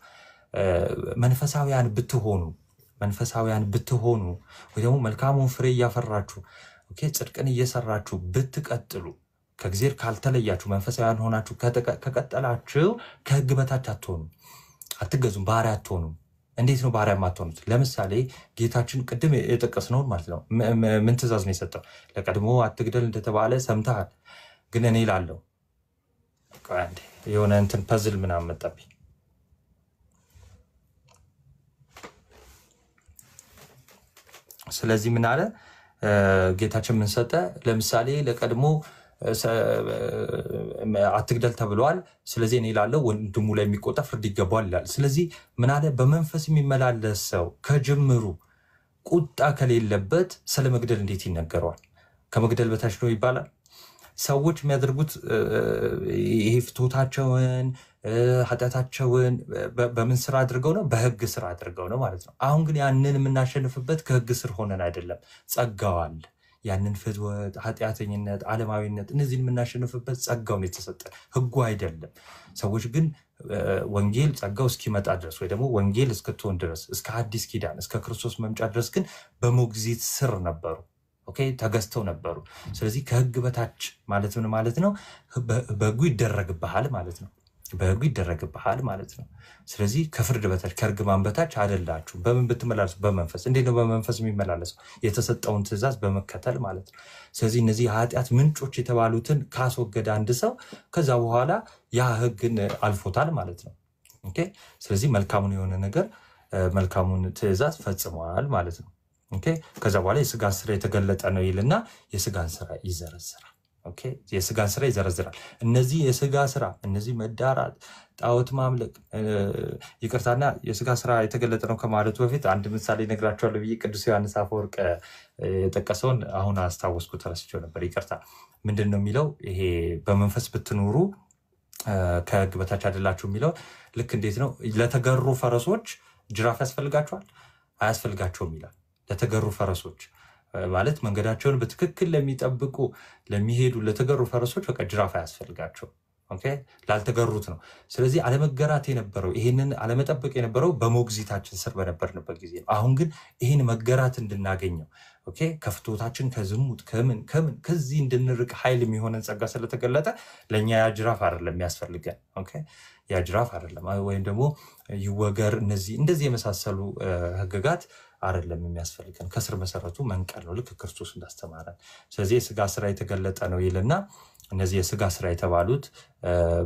መንፈሳውያን ብትሆኑ ወይ ደግሞ መልካሙን ፍሬ እያፈራችሁ ኦኬ ጽድቅን እየሰራችሁ ብትቀጥሉ ከእግዚአብሔር ካልተለያችሁ መንፈሳውያን ሆናችሁ ከቀጠላችሁ ከሕግ በታች አትሆኑም፣ አትገዙም፣ ባሪያ አትሆኑም። እንዴት ነው ባሪያ የማትሆኑት? ለምሳሌ ጌታችን ቅድም የጠቀስነውን ማለት ነው ምን ትእዛዝ ነው የሰጠው? ለቀድሞ አትግደል እንደተባለ ሰምተሃል። ግን እኔ ላለው የሆነ እንትን ፐዝል ምናምን መጣብኝ። ስለዚህ ምን አለ ጌታችን? ምን ሰጠ? ለምሳሌ ለቀድሞ አትግደል ተብሏል። ስለዚህ እኔ ላለው ወንድሙ ላይ የሚቆጣ ፍርድ ይገባዋል ይላል። ስለዚህ ምን አለ? በመንፈስ የሚመላለስ ሰው ከጅምሩ ቁጣ ከሌለበት ስለ መግደል እንዴት ይነገረዋል? ከመግደል በታች ነው ይባላል። ሰዎች የሚያደርጉት ይሄ ፍቶታቸውን ኃጢአታቸውን በምን ስራ አድርገው ነው? በህግ ስራ አድርገው ነው ማለት ነው። አሁን ግን ያንን የምናሸንፍበት ከህግ ስር ሆነን አይደለም። ጸጋዋል ያንን ፍትወት፣ ኃጢአተኝነት፣ ዓለማዊነት እነዚህን የምናሸንፍበት ጸጋውን የተሰጠን ህጉ አይደለም። ሰዎች ግን ወንጌል ጸጋው እስኪመጣ ድረስ ወይ ደግሞ ወንጌል እስክትሆን ድረስ እስከ አዲስ ኪዳን እስከ ክርስቶስ መምጫ ድረስ ግን በሞግዚት ስር ነበሩ። ኦኬ ተገዝተው ነበሩ። ስለዚህ ከህግ በታች ማለት ምን ማለት ነው? በህጉ ይደረግብሃል ማለት ነው። በህጉ ይደረግብሃል ማለት ነው። ስለዚህ ከፍርድ በታች ከእርግማን በታች አይደላችሁ። በምን ብትመላለሱ? በመንፈስ። እንዴት ነው በመንፈስ የሚመላለሰው? የተሰጠውን ትእዛዝ በመከተል ማለት ነው። ስለዚህ እነዚህ የኃጢአት ምንጮች የተባሉትን ካስወገደ አንድ ሰው ከዛ በኋላ ያ ህግን አልፎታል ማለት ነው። ኦኬ ስለዚህ መልካሙን የሆነ ነገር መልካሙን ትእዛዝ ፈጽመዋል ማለት ነው። ኦኬ ከዛ በኋላ የስጋን ስራ የተገለጠ ነው ይልና የስጋን ስራ ይዘረዝራል። ኦኬ የስጋን ስራ ይዘረዝራል። እነዚህ የስጋ ስራ እነዚህ መዳራት፣ ጣዖት ማምለክ፣ ይቅርታና የስጋ ስራ የተገለጠ ነው ከማለቱ በፊት አንድ ምሳሌ ነግራቸዋለሁ ብዬ ቅዱስ ዮሐንስ አፈወርቅ የጠቀሰውን አሁን አስታወስኩት፣ ረስቼው ነበር። ይቅርታ ምንድን ነው የሚለው? ይሄ በመንፈስ ብትኖሩ ከህግ በታች አይደላችሁ የሚለው ልክ እንዴት ነው? ለተገሩ ፈረሶች ጅራፍ ያስፈልጋቸዋል? አያስፈልጋቸውም ይላል። ለተገሩ ፈረሶች ማለት መንገዳቸውን በትክክል ለሚጠብቁ ለሚሄዱ ለተገሩ ፈረሶች በቃ ጅራፍ አያስፈልጋቸው። ኦኬ ላልተገሩት ነው። ስለዚህ አለመገራት የነበረው ይሄንን አለመጠበቅ የነበረው በሞግዚታችን ስር በነበርንበት ጊዜ ነው። አሁን ግን ይሄን መገራት እንድናገኘው ኦኬ ከፍቶታችን ከዝሙት ከምን ከዚህ እንድንርቅ ኃይል የሚሆነን ጸጋ ስለተገለጠ ለኛ ያ ጅራፍ አይደለም የሚያስፈልገን። ኦኬ ያ ጅራፍ አይደለም ወይም ደግሞ ይወገር እነዚህ እንደዚህ የመሳሰሉ ህግጋት አይደለም የሚያስፈልገን። ከስር መሰረቱ መንቀል ነው ልክ ክርስቶስ እንዳስተማረን። ስለዚህ የስጋ ስራ የተገለጠ ነው ይልና እነዚህ የስጋ ስራ የተባሉት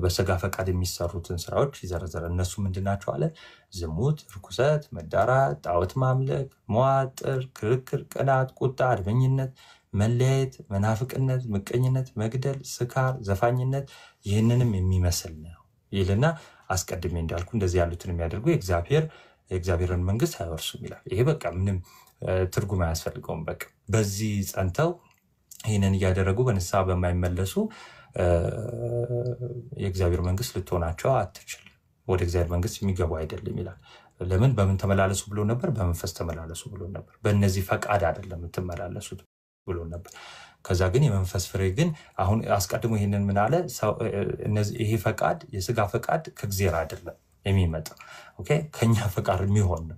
በስጋ ፈቃድ የሚሰሩትን ስራዎች ይዘረዘራል። እነሱ ምንድናቸው አለ? ዝሙት፣ ርኩሰት፣ መዳራት፣ ጣዖት ማምለክ፣ መዋጥር፣ ክርክር፣ ቅናት፣ ቁጣ፣ አድመኝነት፣ መለያየት፣ መናፍቅነት፣ ምቀኝነት፣ መግደል፣ ስካር፣ ዘፋኝነት ይህንንም የሚመስል ነው ይልና አስቀድሜ እንዳልኩ እንደዚህ ያሉትን የሚያደርጉ የእግዚአብሔርን መንግስት አይወርሱም ይላል። ይሄ በቃ ምንም ትርጉም አያስፈልገውም። በቃ በዚህ ጸንተው ይህንን እያደረጉ በንስሐ በማይመለሱ የእግዚአብሔር መንግስት ልትሆናቸው አትችልም። ወደ እግዚአብሔር መንግስት የሚገቡ አይደለም ይላል። ለምን? በምን ተመላለሱ ብሎ ነበር? በመንፈስ ተመላለሱ ብሎ ነበር። በእነዚህ ፈቃድ አይደለም የምትመላለሱት ብሎ ነበር። ከዛ ግን የመንፈስ ፍሬ ግን አሁን አስቀድሞ ይህንን ምን አለ? ይሄ ፈቃድ የስጋ ፈቃድ ከእግዚአብሔር አይደለም የሚመጣው ኦኬ ከኛ ፈቃድ የሚሆን ነው።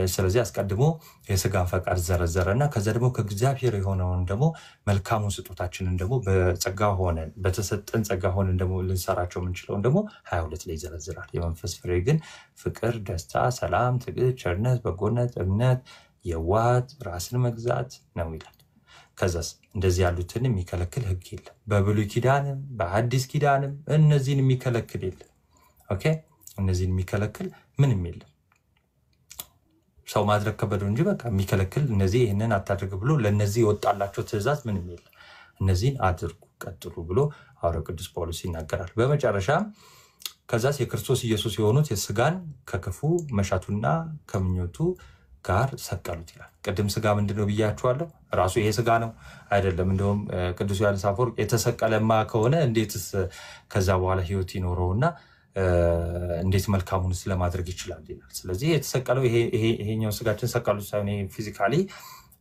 ስለዚህ አስቀድሞ የስጋን ፈቃድ ዘረዘረና ከዛ ደግሞ ከእግዚአብሔር የሆነውን ደግሞ መልካሙን ስጦታችንን ደግሞ በጸጋ ሆነን በተሰጠን ጸጋ ሆነን ደግሞ ልንሰራቸው የምንችለውን ደግሞ 22 ላይ ይዘረዝራል። የመንፈስ ፍሬ ግን ፍቅር፣ ደስታ፣ ሰላም፣ ትዕግስት፣ ቸርነት፣ በጎነት፣ እምነት፣ የዋሃት፣ ራስን መግዛት ነው ይላል። ከዛስ እንደዚህ ያሉትን የሚከለክል ህግ የለም። በብሉይ ኪዳንም በአዲስ ኪዳንም እነዚህን የሚከለክል የለም። ኦኬ እነዚህን የሚከለክል ምንም የለም። ሰው ማድረግ ከበደው እንጂ በቃ የሚከለክል እነዚህ ይህንን አታድርግ ብሎ ለነዚህ የወጣላቸው ትእዛዝ ምንም የለም። እነዚህን አድርጉ ቀጥሉ ብሎ ሐዋርያው ቅዱስ ጳውሎስ ይናገራል። በመጨረሻ ከዛስ የክርስቶስ ኢየሱስ የሆኑት የስጋን ከክፉ መሻቱና ከምኞቱ ጋር ሰቀሉት ይላል። ቅድም ስጋ ምንድነው ብያችኋለሁ? ራሱ ይሄ ስጋ ነው አይደለም። እንደውም ቅዱስ ዮሐንስ አፈወርቅ የተሰቀለማ ከሆነ እንዴትስ ከዛ በኋላ ህይወት ይኖረውና እንዴት መልካሙን ስለማድረግ ይችላል ይላል። ስለዚህ የተሰቀለው ይሄኛው ስጋችን ሰቀሉት ሳይሆን ፊዚካሊ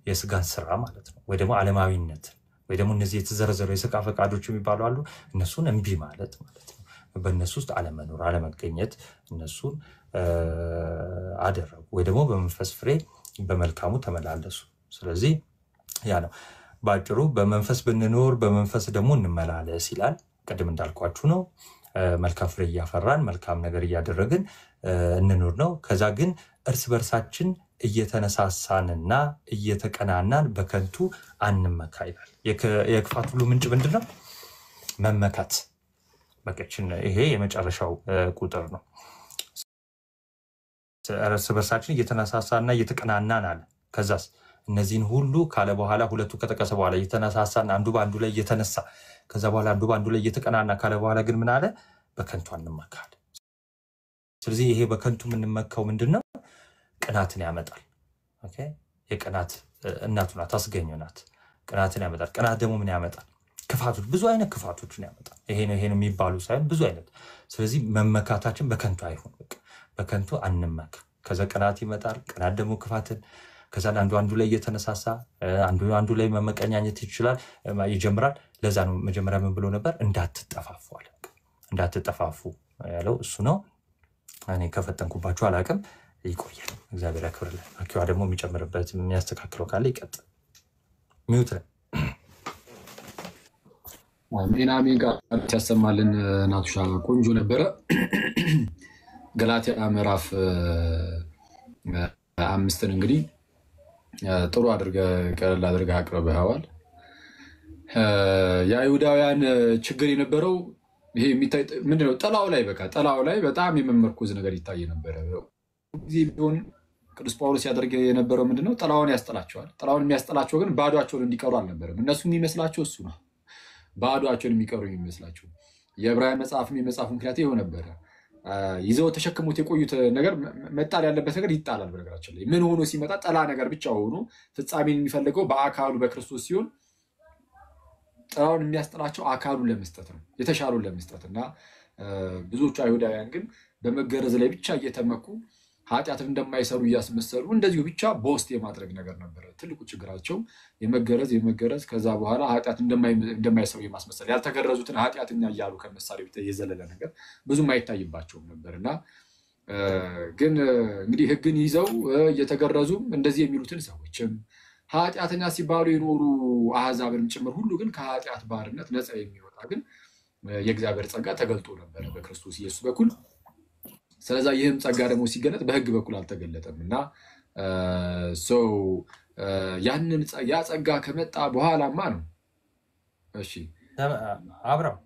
የስጋን ስራ ማለት ነው። ወይ ደግሞ ዓለማዊነት ወይ ደግሞ እነዚህ የተዘረዘሩ የስጋ ፈቃዶች የሚባሉ አሉ። እነሱን እምቢ ማለት ነው። በእነሱ ውስጥ አለመኖር አለመገኘት እነሱን አደረጉ። ወይ ደግሞ በመንፈስ ፍሬ በመልካሙ ተመላለሱ። ስለዚህ ያ ነው ባጭሩ። በመንፈስ ብንኖር በመንፈስ ደግሞ እንመላለስ ይላል። ቅድም እንዳልኳችሁ ነው። መልካም ፍሬ እያፈራን መልካም ነገር እያደረግን እንኖር ነው። ከዛ ግን እርስ በርሳችን እየተነሳሳንና እየተቀናናን በከንቱ አንመካ ይላል። የክፋት ሁሉ ምንጭ ምንድነው? መመካት። በቀችን ይሄ የመጨረሻው ቁጥር ነው። እርስ በርሳችን እየተነሳሳንና እየተቀናናን አለ። ከዛስ እነዚህን ሁሉ ካለ በኋላ ሁለቱ ከተቀሰ በኋላ እየተነሳሳን አንዱ በአንዱ ላይ እየተነሳ ከዛ በኋላ አንዱ በአንዱ ላይ እየተቀናና ካለ በኋላ ግን ምን አለ? በከንቱ አንመካል። ስለዚህ ይሄ በከንቱ የምንመካው ምንድነው? ቅናትን ያመጣል። ኦኬ የቅናት እናቱ ናት፣ አስገኘው ናት። ቅናትን ያመጣል። ቅናት ደግሞ ምን ያመጣል? ክፋቶች፣ ብዙ አይነት ክፋቶችን ያመጣል። ይሄ ነው የሚባሉ ሳይሆን ብዙ አይነት። ስለዚህ መመካታችን በከንቱ አይሁን። በከንቱ አንመካ። ከዛ ቅናት ይመጣል። ቅናት ደግሞ ክፋትን ከዛ አንዱ ላይ እየተነሳሳ አንዱ ላይ መመቀኛኘት ይጀምራል። ለዛ ነው መጀመሪያ ምን ብሎ ነበር? እንዳትጠፋፉ አለ። እንዳትጠፋፉ ያለው እሱ ነው። እኔ ከፈተንኩባችሁ አላቅም። ይቆያል። እግዚአብሔር ያክብርልን። አኪዋ ደግሞ የሚጨምርበት የሚያስተካክለው ካለ ይቀጥል። ሚውት ላይ አሜን ጋር ያሰማልን። ናቱሻ ቆንጆ ነበረ። ገላትያ ምዕራፍ 5 እንግዲህ ጥሩ ቀለል አድርገህ አቅርበኸዋል። የአይሁዳውያን ችግር የነበረው ይሄ የሚታይ ምንድነው? ጠላው ላይ በጣም የመመርኮዝ ነገር ይታይ ነበረ። ጊዜ ቢሆን ቅዱስ ጳውሎስ ያደርግ የነበረው ምንድነው? ጠላውን ያስጠላቸዋል። ጠላውን የሚያስጠላቸው ግን ባዶአቸውን እንዲቀሩ አልነበረም። እነሱ የሚመስላቸው እሱ ነው። ባዶአቸውን የሚቀሩ የሚመስላቸው የዕብራውያን መጽሐፍም የመጽሐፉ ምክንያት ይኸው ነበረ። ይዘው ተሸክሙት የቆዩት ነገር መጣል ያለበት ነገር ይጣላል። በነገራችን ላይ ምን ሆኖ ሲመጣ ጠላ ነገር ብቻ ሆኖ ፍጻሜን የሚፈልገው በአካሉ በክርስቶስ ሲሆን ጠላውን የሚያስጠላቸው አካሉን ለመስጠት ነው፣ የተሻሉን ለመስጠት እና ብዙዎቹ አይሁዳውያን ግን በመገረዝ ላይ ብቻ እየተመኩ ኃጢአትን እንደማይሰሩ እያስመሰሉ እንደዚሁ ብቻ ቦስት የማድረግ ነገር ነበረ ትልቁ ችግራቸው። የመገረዝ ከዛ በኋላ ኃጢአት እንደማይሰሩ የማስመሰል ያልተገረዙትን ኃጢአተኛ እያሉ ከመሳሪያ የዘለለ ነገር ብዙም አይታይባቸውም ነበር እና ግን እንግዲህ ሕግን ይዘው እየተገረዙም እንደዚህ የሚሉትን ሰዎችም ኃጢአተኛ ሲባሉ የኖሩ አሕዛብንም ጭምር ሁሉ ግን ከኃጢአት ባርነት ነፃ የሚወጣ ግን የእግዚአብሔር ጸጋ ተገልጦ ነበረ በክርስቶስ ኢየሱስ በኩል። ስለዛ ይህም ጸጋ ደግሞ ሲገለጥ በሕግ በኩል አልተገለጠም እና ያ ጸጋ ከመጣ በኋላማ ነው። እሺ አብራው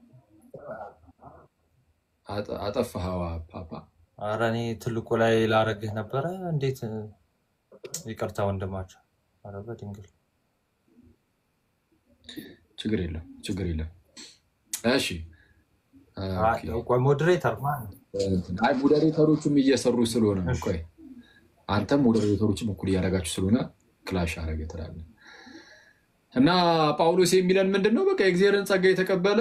አጠፋኸዋ ፓፓ። ኧረ እኔ ትልቁ ላይ ላረግህ ነበረ። እንዴት ይቅርታ ወንድማቸው። ኧረ በድንግል ችግር የለም። እሺ ሞዴሬተር ማን? አይ ሞዴሬተሮቹም እየሰሩ ስለሆነ ነው። አንተም ሞዴሬተሮችም እኩል እያደረጋችሁ ስለሆነ ክላሽ አረገ ትላለህ እና ጳውሎስ የሚለን ምንድነው? በቃ የእግዚአብሔርን ጸጋ የተቀበለ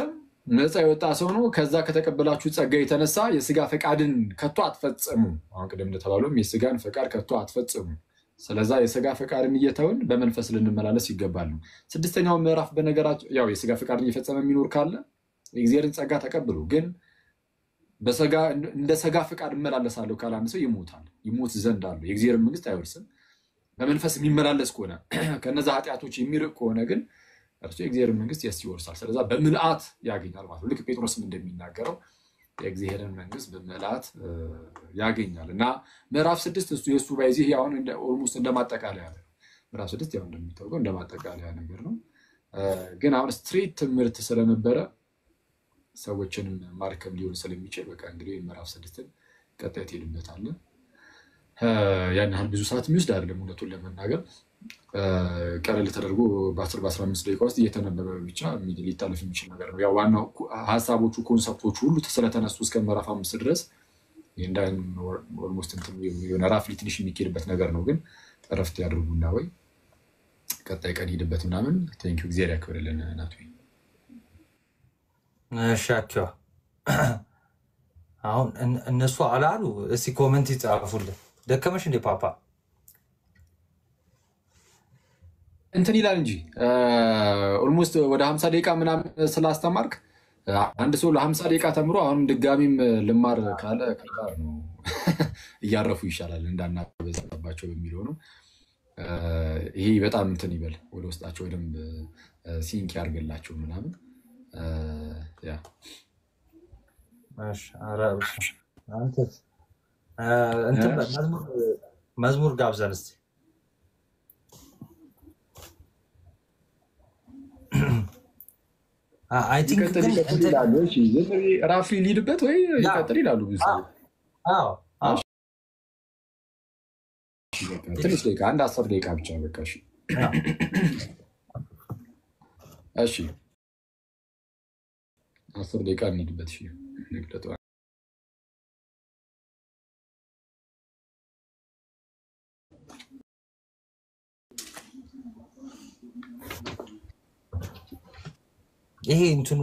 ነፃ የወጣ ሰው ነው። ከዛ ከተቀበላችሁ ጸጋ የተነሳ የስጋ ፈቃድን ከቶ አትፈጽሙ። አሁን ቅድም እንደተባለውም የስጋን ፈቃድ ከቶ አትፈጽሙ። ስለዛ የስጋ ፈቃድን እየተውን በመንፈስ ልንመላለስ ይገባል። 6ኛው ምዕራፍ በነገራቸው ያው የስጋ ፈቃድን እየፈጸመ የሚኖር ካለ የእግዚአብሔርን ጸጋ ተቀብሉ፣ ግን እንደ ስጋ ፈቃድ እመላለሳለሁ ካለ አንድ ሰው ይሞት ዘንድ አለው፣ የእግዚአብሔር መንግስት አይወርስም። በመንፈስ የሚመላለስ ከሆነ ከነዛ ኃጢአቶች የሚርቅ ከሆነ ግን እርሱ የእግዚአብሔር መንግስት ይወርሳል። ስለዛ በምልአት ያገኛል ማለት ነው። ልክ ጴጥሮስም እንደሚናገረው የእግዚአብሔርን መንግስት በምልአት ያገኛል እና ምዕራፍ 6 የሱ ባይዚህ አሁን ኦልሞስት እንደማጠቃለያ ነው። ምዕራፍ 6 ያው እንደሚታወቀው እንደማጠቃለያ ነገር ነው። ግን አሁን ስትሬት ትምህርት ስለነበረ ሰዎችንም ማርከም ሊሆን ስለሚችል በቃ እንግዲህ ምዕራፍ 6ን ቀጣይ ትሄድበታለህ። ያን ያህል ብዙ ሰዓት የሚወስድ አይደለም እውነቱን ለመናገር። ቀለል ተደርጎ በ10-15 ደቂቃ ውስጥ እየተነበበ ብቻ ሊታለፍ የሚችል ነገር ነው። ያው ዋናው ሀሳቦቹ ኮንሰፕቶቹ ሁሉ ስለተነሱ እስከ ምዕራፍ 5 ድረስ እንዳን ኦልሞስት የሆነ ራፍሊ ትንሽ የሚኬድበት ነገር ነው። ግን እረፍት ያድርጉና ወይ ቀጣይ ቀን ሄድበት ምናምን። ቴንኪው እግዚአብሔር ያክብርልን ናቱ። ሻኪዋ አሁን እነሱ አላሉ። እስቲ ኮሜንት ይጻፉልን። ደከመሽ እንደ ፓፓ እንትን ይላል እንጂ ኦልሞስት ወደ 50 ደቂቃ ምናምን ስላስተማርክ አንድ ሰው ለ50 ደቂቃ ተምሮ አሁን ድጋሚም ልማር ካለ ከባድ ነው። እያረፉ ይሻላል እንዳናበዛባቸው በሚለው ነው። ይሄ በጣም እንትን ይበል ወደ ውስጣቸው በደንብ ሲንክ ያርገላቸው ምናምን ያ ማሽ አራብሽ አንተ እንትን መዝሙር ጋብዘን እስቲ። አይ ቲንክ ግን ራፍሊ ሊድበት ወይ ይቀጥል ይላሉ ብዙ ሰዎች። አዎ አዎ ትንሽ ደቂቃ 10 ደቂቃ ብቻ በቃ። እሺ 10 ደቂቃ እንሂድበት። እሺ ንግደቱ ይሄ እንትኑ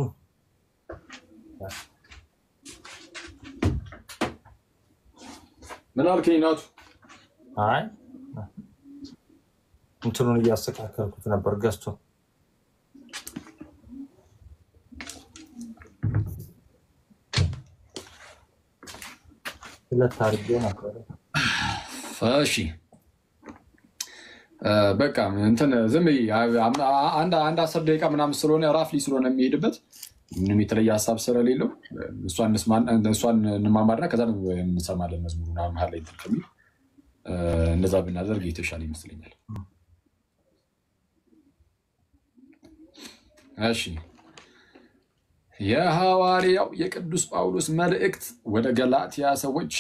ምን አልከኝ ናቱ? አይ እንትኑን እያስተካከልኩት ነበር ገዝቶ ለታርጌ ነበር። እሺ በቃ እንትን ዝም አንድ 10 ደቂቃ ምናምን ስለሆነ ራፍሊ ስለሆነ የሚሄድበት ምንም የተለየ ሀሳብ ስለሌለው እሷን እንማማርና ከዛ እንሰማለን መዝሙሩን መሀል ላይ ከሚል እንደዛ ብናደርግ የተሻለ ይመስለኛል። እሺ የሐዋርያው የቅዱስ ጳውሎስ መልእክት ወደ ገላትያ ሰዎች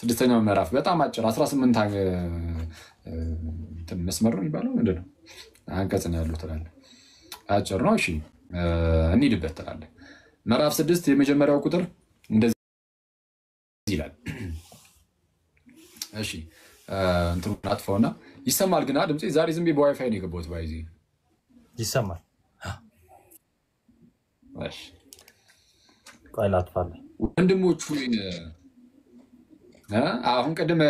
6ኛው ምዕራፍ በጣም አጭር 18 መስመር ነው የሚባለው ምንድነው አንቀጽ ነው ያለው ትላለህ። አጭር ነው። እሺ እንሂድበት ትላለህ። ምዕራፍ 6 የመጀመሪያው ቁጥር እንደዚህ ይላል። እሺ እንትኑ አጥፋውና ይሰማል ግን ድምጼ ዛሬ ዝም ብዬ በዋይፋይ ነው የገባሁት። ባይዚ ይሰማል። እሺ ቆይ ላጥፋለሁ። ወንድሞቹ አሁን ቀደም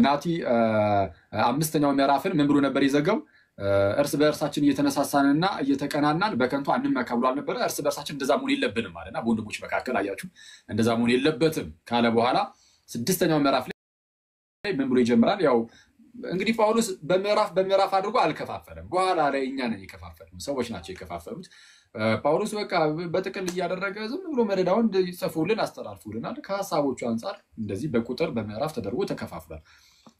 ናቲ 5ኛው ምዕራፍን ምን ብሎ ነበር የዘጋው? እርስ በእርሳችን እየተነሳሳንና እየተቀናናን በከንቱ አንመካ ብሎ አልነበረ? እርስ በእርሳችን እንደዛ መሆን የለብንም አለና በወንድሞች መካከል አያችሁ እንደዛ መሆን የለበትም ካለ በኋላ 6ኛው ምዕራፍ ላይ ምን ብሎ ይጀምራል? ያው እንግዲህ ጳውሎስ በምዕራፍ አድርጎ አልከፋፈለም። በኋላ ላይ እኛ ነን የከፋፈልነው፣ ሰዎች ናቸው የከፋፈሉት። ጳውሎስ በቃ በጥቅል እያደረገ ዝም ብሎ መደዳውን ይጽፉልን አስተላልፉልናል። ከሀሳቦቹ አንጻር እንደዚህ በቁጥር በምዕራፍ ተደርጎ ተከፋፍሏል።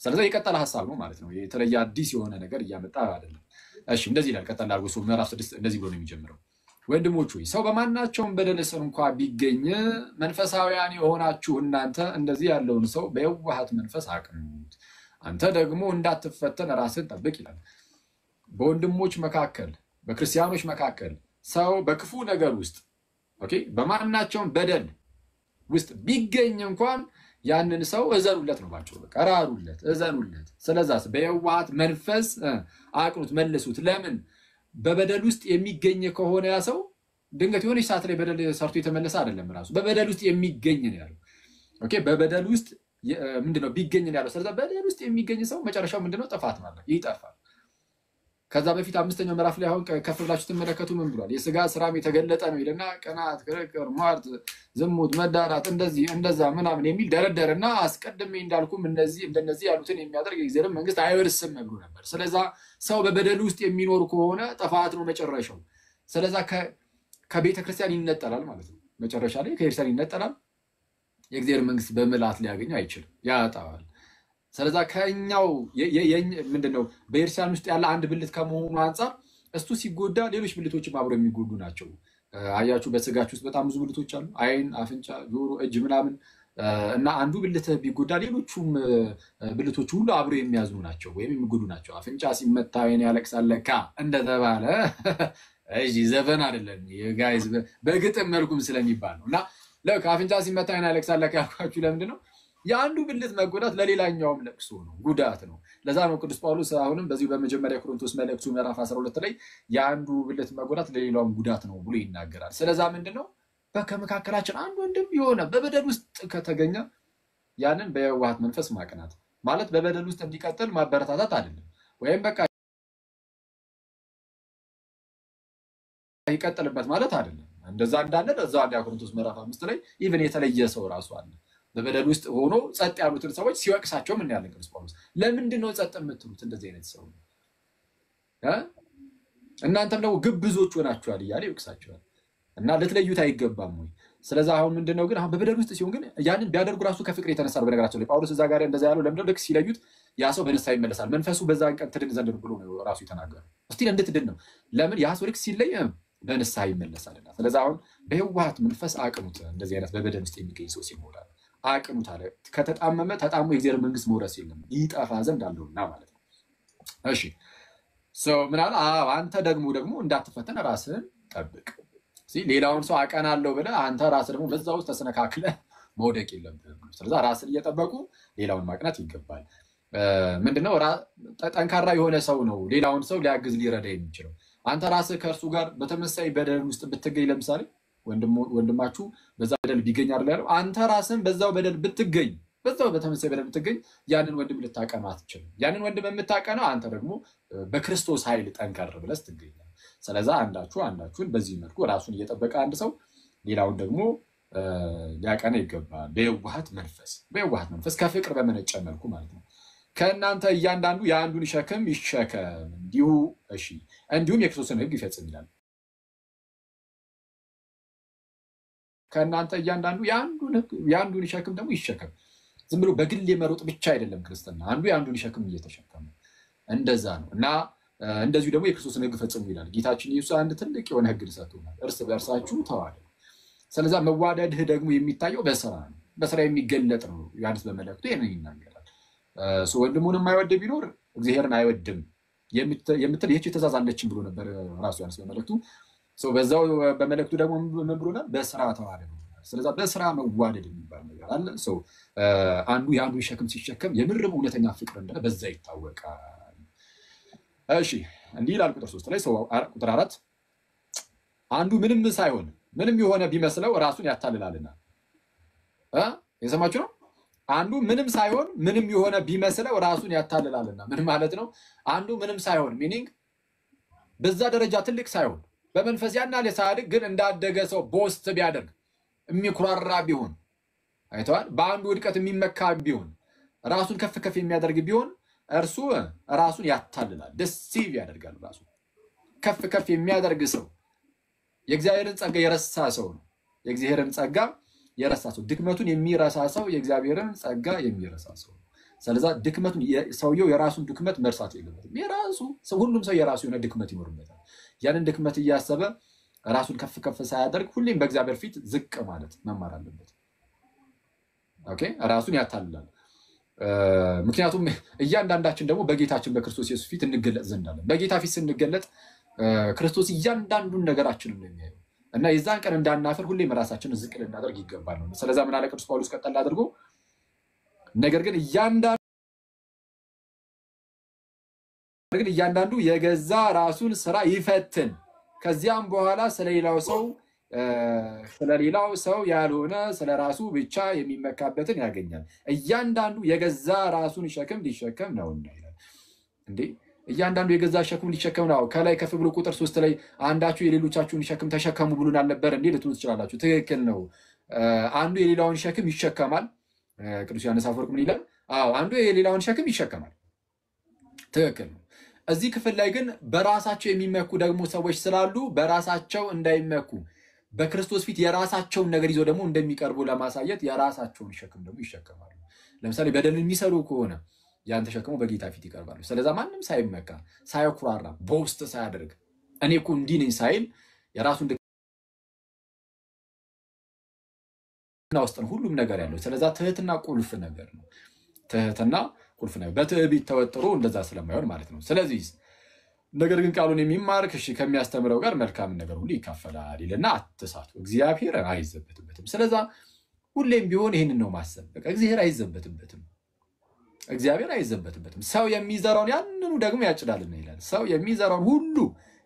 ስለዚህ የቀጠለ ሀሳብ ነው ማለት ነው። የተለየ አዲስ የሆነ ነገር እያመጣ አይደለም። እሺ እንደዚህ ይላል። ቀጠል አድርጎ ሰው ምዕራፍ 6 እንደዚህ ብሎ ነው የሚጀምረው። ወንድሞች ሆይ ሰው በማናቸውም በደል ስር እንኳ ቢገኝ መንፈሳውያን የሆናችሁ እናንተ እንደዚህ ያለውን ሰው በየዋሃት መንፈስ አቅኑት፣ አንተ ደግሞ እንዳትፈተን ራስን ጠብቅ ይላል። በወንድሞች መካከል በክርስቲያኖች መካከል ሰው በክፉ ነገር ውስጥ በማናቸውም በደል ውስጥ ቢገኝ እንኳን ያንን ሰው እዘኑለት ነው ባቸው። በቃ ራሩለት፣ እዘኑለት። ስለዛስ በየዋሃት መንፈስ አቅኑት፣ መልሱት። ለምን በበደል ውስጥ የሚገኝ ከሆነ ያ ሰው ድንገት የሆነች ሰዓት ላይ በደል ሰርቶ የተመለሰ አይደለም። ራሱ በበደል ውስጥ የሚገኝ ነው ያለው። በበደል ውስጥ ምንድነው ቢገኝ ነው ያለው። ስለዛ በበደል ውስጥ የሚገኝ ሰው መጨረሻው ምንድነው? ጥፋት ማለት ይጠፋል። ከዛ በፊት 5ኛው ምዕራፍ ላይ አሁን ከፍ ብላችሁ ትመለከቱ ምን ብሏል? የስጋ ስራም የተገለጠ ነው ይልና ቅናት፣ ክርክር፣ ሟርት፣ ዝሙት፣ መዳራት እንደዚህ እንደዛ ምናምን የሚል ደረደርና አስቀድሜ እንዳልኩም እንደነዚህ ያሉትን የሚያደርግ የእግዚአብሔር መንግስት አይወርስም ብሎ ነበር። ስለዛ ሰው በበደል ውስጥ የሚኖር ከሆነ ጥፋት ነው መጨረሻው። ስለዛ ከቤተክርስቲያን ይነጠላል ማለት ነው። መጨረሻ ላይ ከቤተክርስቲያን ይነጠላል። የእግዚአብሔር መንግስት በምልአት ሊያገኝ አይችልም፣ ያጣዋል። ስለዛ ከኛው ምንድነው በኤርሲያን ውስጥ ያለ አንድ ብልት ከመሆኑ አንጻር እሱ ሲጎዳ ሌሎች ብልቶችም አብረው የሚጎዱ ናቸው። አያችሁ በስጋችሁ ውስጥ በጣም ብዙ ብልቶች አሉ። አይን፣ አፍንጫ፣ ጆሮ፣ እጅ ምናምን እና አንዱ ብልት ቢጎዳ ሌሎቹም ብልቶች ሁሉ አብረው የሚያዝኑ ናቸው ወይም የሚጎዱ ናቸው። አፍንጫ ሲመታ አይን ያለቅሳል ለካ እንደተባለ እሺ ዘፈን አይደለም ጋይዝ፣ በግጥም መልኩም ስለሚባል ነው። እና ለካ አፍንጫ ሲመታ አይን ያለቅሳል ለካ ያልኳችሁ ለምንድን ነው? የአንዱ ብልት መጎዳት ለሌላኛውም ለቅሶ ነው፣ ጉዳት ነው። ለዛ ነው ቅዱስ ጳውሎስ አሁንም በዚሁ በመጀመሪያ ቆሮንቶስ መልእክቱ ምዕራፍ 12 ላይ የአንዱ ብልት መጎዳት ለሌላውም ጉዳት ነው ብሎ ይናገራል። ስለዛ ምንድነው ከመካከላችን አንዱ ወንድም የሆነ በበደል ውስጥ ከተገኘ ያንን በየዋሃት መንፈስ ማቅናት ማለት በበደል ውስጥ እንዲቀጥል ማበረታታት አይደለም፣ ወይም በቃ ይቀጥልበት ማለት አይደለም። እንደዛ እንዳለ እዛው አንደኛ ቆሮንቶስ ምዕራፍ 5 ላይ ኢቭን የተለየ ሰው ራሱ አለ በበደል ውስጥ ሆኖ ጸጥ ያሉትን ሰዎች ሲወቅሳቸው ምን ያለ ቅዱስ ጳውሎስ ለምንድን ነው ጸጥ የምትሉት? እንደዚህ አይነት ሰው እናንተም ደግሞ ግብዞች ሆናችኋል እያለ ይወቅሳቸዋል። እና ልትለዩት አይገባም ወይ? ስለዚህ አሁን ምንድነው ግን አሁን በበደል ውስጥ ሲሆን ግን ያንን ቢያደርጉ ራሱ ከፍቅር የተነሳ ነው። በነገራችን ላይ ጳውሎስ እዛ ጋር እንደዛ ያለው ለምንድነው? ልክ ሲለዩት ያ ሰው በንስሐ ይመለሳል፣ መንፈሱ በዛን ቀን ትድን ዘንድ ብሎ ነው ራሱ የተናገረው። እስቲ እንድትድን ነው። ለምን? ያ ሰው ልክ ሲለይ በንስሐ ይመለሳልና። ስለዚህ አሁን በየዋሃት መንፈስ አቅኑት። እንደዚህ አይነት በበደል ውስጥ የሚገኝ ሰው ሲሞላ አቅኑት አለ። ከተጣመመ ተጣሞ የእግዚአብሔር መንግስት መውረስ የለም ይጠፋ ዘንድ አለውና ማለት ነው። እሺ ምን አለ? አንተ ደግሞ እንዳትፈተን ራስህን ጠብቅ። ሌላውን ሰው አቀናለሁ ብለህ አንተ ራስህ ደግሞ በዛ ውስጥ ተሰነካክለህ መውደቅ የለብህም። ስለዚህ ራስን እየጠበቁ ሌላውን ማቅናት ይገባል። ምንድነው? ጠንካራ የሆነ ሰው ነው ሌላውን ሰው ሊያግዝ ሊረዳ የሚችለው። አንተ ራስህ ከእርሱ ጋር በተመሳሳይ በደል ውስጥ ብትገኝ፣ ለምሳሌ ወንድማችሁ በዛ በደል ቢገኝ አይደል ያለው፣ አንተ ራስህን በዛው በደል ብትገኝ፣ በዛው በተመሳሳይ በደል ብትገኝ ያንን ወንድም ልታቀናው አትችልም። ያንን ወንድም የምታቀናው አንተ ደግሞ በክርስቶስ ኃይል ጠንከር ብለህ ስትገኝ። ስለዚህ አንዳችሁን በዚህ መልኩ ራሱን እየጠበቀ አንድ ሰው ሌላውን ደግሞ ሊያቀና ይገባል። በየዋሃት መንፈስ ከፍቅር በመነጨ መልኩ ማለት ነው። ከእናንተ እያንዳንዱ የአንዱን ሸክም ይሸከም እንዲሁም የክርስቶስን ሕግ ይፈጽም ይላል። ከእናንተ እያንዳንዱ የአንዱን ሸክም ደግሞ ይሸከም። ዝም ብሎ በግል የመሮጥ ብቻ አይደለም ክርስትና፣ አንዱ የአንዱን ሸክም እየተሸከመ እንደዛ ነው። እና እንደዚሁ ደግሞ የክርስቶስን ሕግ ፈጽሙ ይላል ጌታችን ኢየሱስ። አንድ ትልቅ የሆነ ሕግ ሰጥቶናል፣ እርስ በእርሳችሁ ተዋደዱ። ስለዛ መዋደድህ ደግሞ የሚታየው በስራ ነው፣ በስራ የሚገለጥ ነው። ዮሐንስ በመልእክቱ ይሄንን ይናገራል። ወንድሙን የማይወድ ቢኖር እግዚአብሔርን አይወድም የምትል ይህች ትእዛዝ አለችን ብሎ ነበር ራሱ ዮሐንስ በመልእክቱ። በዛው በመልእክቱ ደግሞ ምን ብሎናል? በስራ ተዋደዱ። ስለዛ በስራ መዋደድ የሚባል ነገር አለ። አንዱ የአንዱን ሸክም ሲሸከም የምርም እውነተኛ ፍቅር እንደሆነ በዛ ይታወቃል። እሺ እንዲህ ይላል ቁጥር 3 ላይ ቁጥር 4 አንዱ ምንም ሳይሆን ምንም የሆነ ቢመስለው ራሱን ያታልላልና። የሰማችሁ ነው? አንዱ ምንም ሳይሆን ምንም የሆነ ቢመስለው ራሱን ያታልላልና። ምን ማለት ነው? አንዱ ምንም ሳይሆን ሚኒንግ በዛ ደረጃ ትልቅ ሳይሆን በመንፈስ ያናለ ሳያድግ ግን እንዳደገ ሰው ቦስት ቢያደርግ የሚኩራራ ቢሆን አይተዋል። በአንዱ ውድቀት የሚመካ ቢሆን ራሱን ከፍ ከፍ የሚያደርግ ቢሆን እርሱ ራሱን ያታልላል፣ ደሲቭ ያደርጋል። ራሱ ከፍ ከፍ የሚያደርግ ሰው የእግዚአብሔርን ጸጋ የረሳ ሰው ነው። የእግዚአብሔርን ጸጋ የረሳ ሰው፣ ድክመቱን የሚረሳ ሰው የእግዚአብሔርን ጸጋ የሚረሳ ሰው ነው። ስለዚህ ድክመቱን ሰውየው የራሱን ድክመት መርሳት የለበትም። ሁሉም ሰው የራሱ የሆነ ድክመት ይኖርበታል። ያንን ድክመት እያሰበ ራሱን ከፍ ከፍ ሳያደርግ ሁሌም በእግዚአብሔር ፊት ዝቅ ማለት መማር አለበት። ኦኬ፣ ራሱን ያታልላል። ምክንያቱም እያንዳንዳችን ደግሞ በጌታችን በክርስቶስ ኢየሱስ ፊት እንገለጥ ዘንድ አለን። በጌታ ፊት ስንገለጥ ክርስቶስ እያንዳንዱን ነገራችንን ነው የሚያየው እና የዛን ቀን እንዳናፈር ሁሌም ራሳችንን ዝቅ ልናደርግ ይገባል ነው። ስለዛ ምን አለ ቅዱስ ጳውሎስ ቀጠል አድርጎ፣ ነገር ግን እያንዳንዱ የገዛ ራሱን ስራ ይፈትን፣ ከዚያም በኋላ ስለሌላው ሰው ያልሆነ ስለራሱ ብቻ የሚመካበትን ያገኛል። እያንዳንዱ የገዛ ራሱን ሸክም ሊሸከም ነውና ይላል። እንዴ እያንዳንዱ የገዛ ሸክም ሊሸከም ነው። ከላይ ከፍ ብሎ ቁጥር 3 ላይ አንዳችሁ የሌሎቻችሁን ሸክም ተሸከሙ ብሎን አልነበር እንዴ ልትሉ ትችላላችሁ። ትክክል ነው። አንዱ የሌላውን ሸክም ይሸከማል። ቅዱስ ዮሐንስ አፈወርቅ ምን ይላል? አንዱ የሌላውን ሸክም ይሸከማል። ትክክል ነው። እዚህ ክፍል ላይ ግን በራሳቸው የሚመኩ ደግሞ ሰዎች ስላሉ በራሳቸው እንዳይመኩ በክርስቶስ ፊት የራሳቸውን ነገር ይዘው ደግሞ እንደሚቀርቡ ለማሳየት የራሳቸውን ሸክም ደግሞ ይሸከማሉ። ለምሳሌ በደል የሚሰሩ ከሆነ ያን ተሸክመው በጌታ ፊት ይቀርባሉ። ስለዛ ማንም ሳይመካ ሳይኩራራ ቦስት ሳያደርግ እኔ እኮ እንዲህ ነኝ ሳይል የራሱን ድክመትና ውስጥ ነው ሁሉም ነገር ያለው። ስለዛ ትህትና ቁልፍ ነገር ነው። በትዕቢት ተወጥሮ እንደዛ ስለማይሆን ማለት ነው። ስለዚህ ነገር ግን ቃሉን የሚማር ከሚያስተምረው ጋር መልካም ነገር ሁሉ ይካፈላል ይልና አትሳቱ፣ እግዚአብሔር አይዘበትበትም። ስለዛ ሁሌም ቢሆን ይህንን ነው ማሰብ። በቃ እግዚአብሔር አይዘበትበትም። ሰው የሚዘራውን ያንኑ ደግሞ ያጭዳልና ይላል። ሰው የሚዘራውን ሁሉ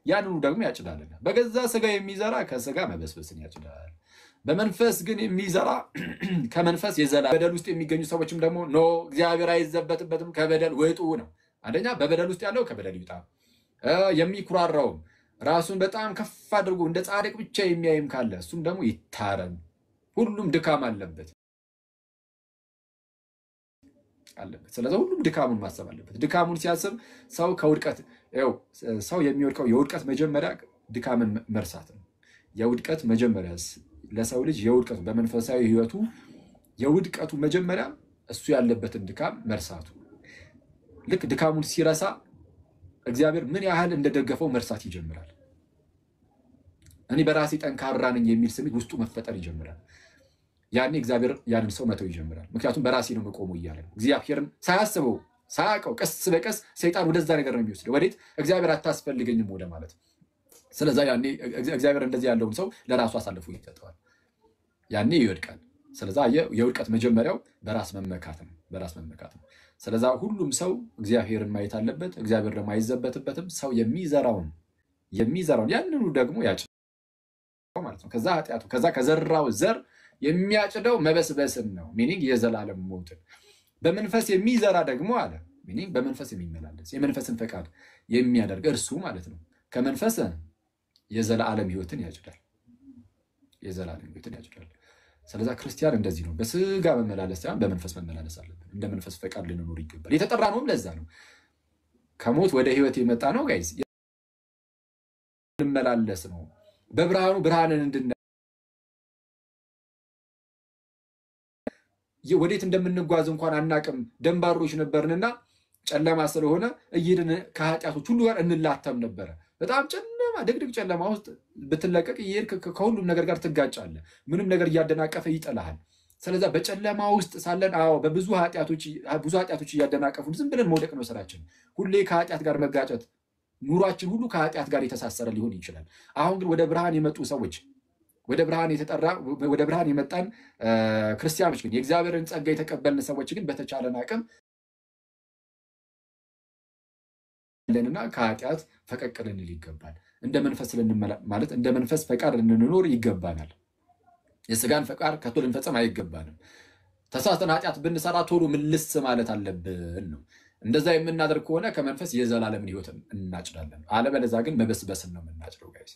ያንኑ ደግሞ ያጭዳልና። በገዛ ስጋ የሚዘራ ከስጋ መበስበስን ያጭዳል። በመንፈስ ግን የሚዘራ ከመንፈስ የዘላለም በደል ውስጥ የሚገኙ ሰዎችም ደግሞ ኖ እግዚአብሔር አይዘበትበትም ከበደል ውጡ ነው። አንደኛ በበደል ውስጥ ያለው ከበደል ይውጣ። የሚኩራራውም ራሱን በጣም ከፍ አድርጎ እንደ ጻድቅ ብቻ የሚያይም ካለ እሱም ደግሞ ይታረም። ሁሉም ድካም አለበት። ስለዚህ ሁሉም ድካሙን ማሰብ አለበት። ድካሙን ሲያስብ ሰው የሚወድቀው የውድቀት መጀመሪያ ድካምን መርሳት ነው። የውድቀት መጀመሪያ ለሰው ልጅ የውድቀቱ በመንፈሳዊ ህይወቱ የውድቀቱ መጀመሪያ እሱ ያለበትን ድካም መርሳቱ ልክ ድካሙን ሲረሳ እግዚአብሔር ምን ያህል እንደደገፈው መርሳት ይጀምራል እኔ በራሴ ጠንካራ ነኝ የሚል ስሜት ውስጡ መፈጠር ይጀምራል ያኔ እግዚአብሔር ያንን ሰው መተው ይጀምራል ምክንያቱም በራሴ ነው መቆሙ ይያለ እግዚአብሔርን ሳያስበው ሳያቀው ቀስ በቀስ ሰይጣን ወደዛ ነገር ነው የሚወስደው ወዴት እግዚአብሔር አታስፈልገኝም ወደ ማለት ስለዚህ ያኔ እግዚአብሔር እንደዚህ ያለውን ሰው ለራሱ አሳልፎ ይሰጠዋል ያኔ ይወድቃል ስለዚህ የውድቀት መጀመሪያው በራስ መመካት ነው ስለዚህ ሁሉም ሰው እግዚአብሔርን ማየት አለበት እግዚአብሔር ደግሞ አይዘበትበትም ሰው የሚዘራውን ያንኑ ደግሞ ያጭዳል ማለት ነው ከዛ ኃጢአቱ ከዛ ከዘራው ዘር የሚያጭደው መበስበስን ነው ሚኒንግ የዘላለም ሞትን በመንፈስ የሚዘራ ደግሞ አለ ሚኒንግ በመንፈስ የሚመላለስ የመንፈስን ፈቃድ የሚያደርግ እርሱ ማለት ነው ከመንፈስ የዘላለም ህይወትን ያጭዳል ስለዚህ ክርስቲያን እንደዚህ ነው በስጋ መመላለስ ሳይሆን በመንፈስ መመላለስ አለበት እንደ መንፈስ ፈቃድ ልንኖር ይገባል የተጠራ ነው ለዛ ነው ከሞት ወደ ህይወት የመጣ ነው ጋይስ እንመላለስ ነው በብርሃኑ ብርሃንን እንድና ወዴት እንደምንጓዝ እንኳን አናቅም ደንባሮች ነበርንና ጨለማ ስለሆነ እየድን ከኃጢያቶች ሁሉ ጋር እንላተም ነበር በጣም ጨለማ ድቅድቅ ጨለማ ውስጥ ብትለቀቅ ይሄድ ከሁሉም ነገር ጋር ትጋጫለህ ምንም ነገር ያደናቀፈ ይጠላሃል ስለዚህ በጨለማ ውስጥ ሳለን በብዙ ኃጢያቶች ያደናቀፉን ዝም ብለን መውደቅ ነው ስራችን ሁሌ ከኃጢያት ጋር መጋጨት ኑሯችን ሁሉ ከኃጢያት ጋር የተሳሰረ ሊሆን ይችላል አሁን ግን ወደ ብርሃን የመጡ ሰዎች ወደ ብርሃን የመጣን ክርስቲያኖች ግን የእግዚአብሔርን ጸጋ የተቀበልን ሰዎች ግን በተቻለን አቅም ለነና ከኃጢያት ፈቀቅ ልንል ይገባል እንደ መንፈስ ማለት እንደ መንፈስ ፈቃድ ልንኖር ይገባናል የሥጋን ፈቃድ ከቶ ልንፈጽም አይገባንም ተሳስተን ኃጢያት ብንሰራ ቶሎ ምልስ ማለት አለብን ነው እንደዛ የምናደርግ ከሆነ ከመንፈስ የዘላለምን ህይወት እናጭዳለን አለበለዚያ ግን መበስበስን ነው የምናጭደው ጋይስ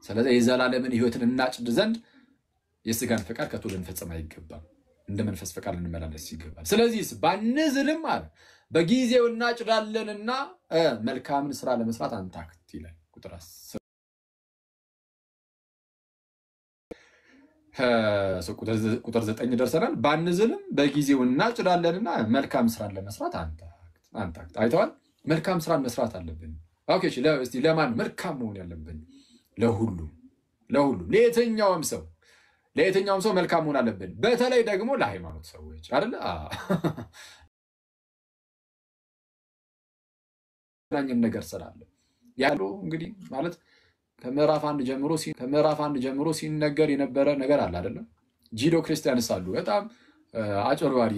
ስለዚህ የዘላለምን ህይወትን እናጭድ ዘንድ የሥጋን ፈቃድ ከቶ ልንፈጽም አይገባም እንደ መንፈስ ፈቃድ ልንመላለስ ይገባል ስለዚህ ባንዝልም አለ በጊዜው እናጭዳለንና መልካምን ስራ ለመስራት አንታክት ይላል ቁጥር 10 ቁጥር 9 ደርሰናል ባንዝልም በጊዜው እናጭዳለንና መልካም ስራ ለመስራት አንታክት አይተዋል መልካም ስራ መስራት አለብን ኦኬ እስቲ ለማን መልካም መሆን ያለብን ለሁሉም ለየትኛውም ሰው መልካም መሆን አለብን በተለይ ደግሞ ለሃይማኖት ሰዎች አይደል ራኝን ነገር ስላለ ያለው እንግዲህ ማለት ከምዕራፍ 1 ጀምሮ ሲነገር የነበረ ነገር አለ አይደል ጂዶ ክርስቲያንስ አሉ በጣም አጭርዋሪ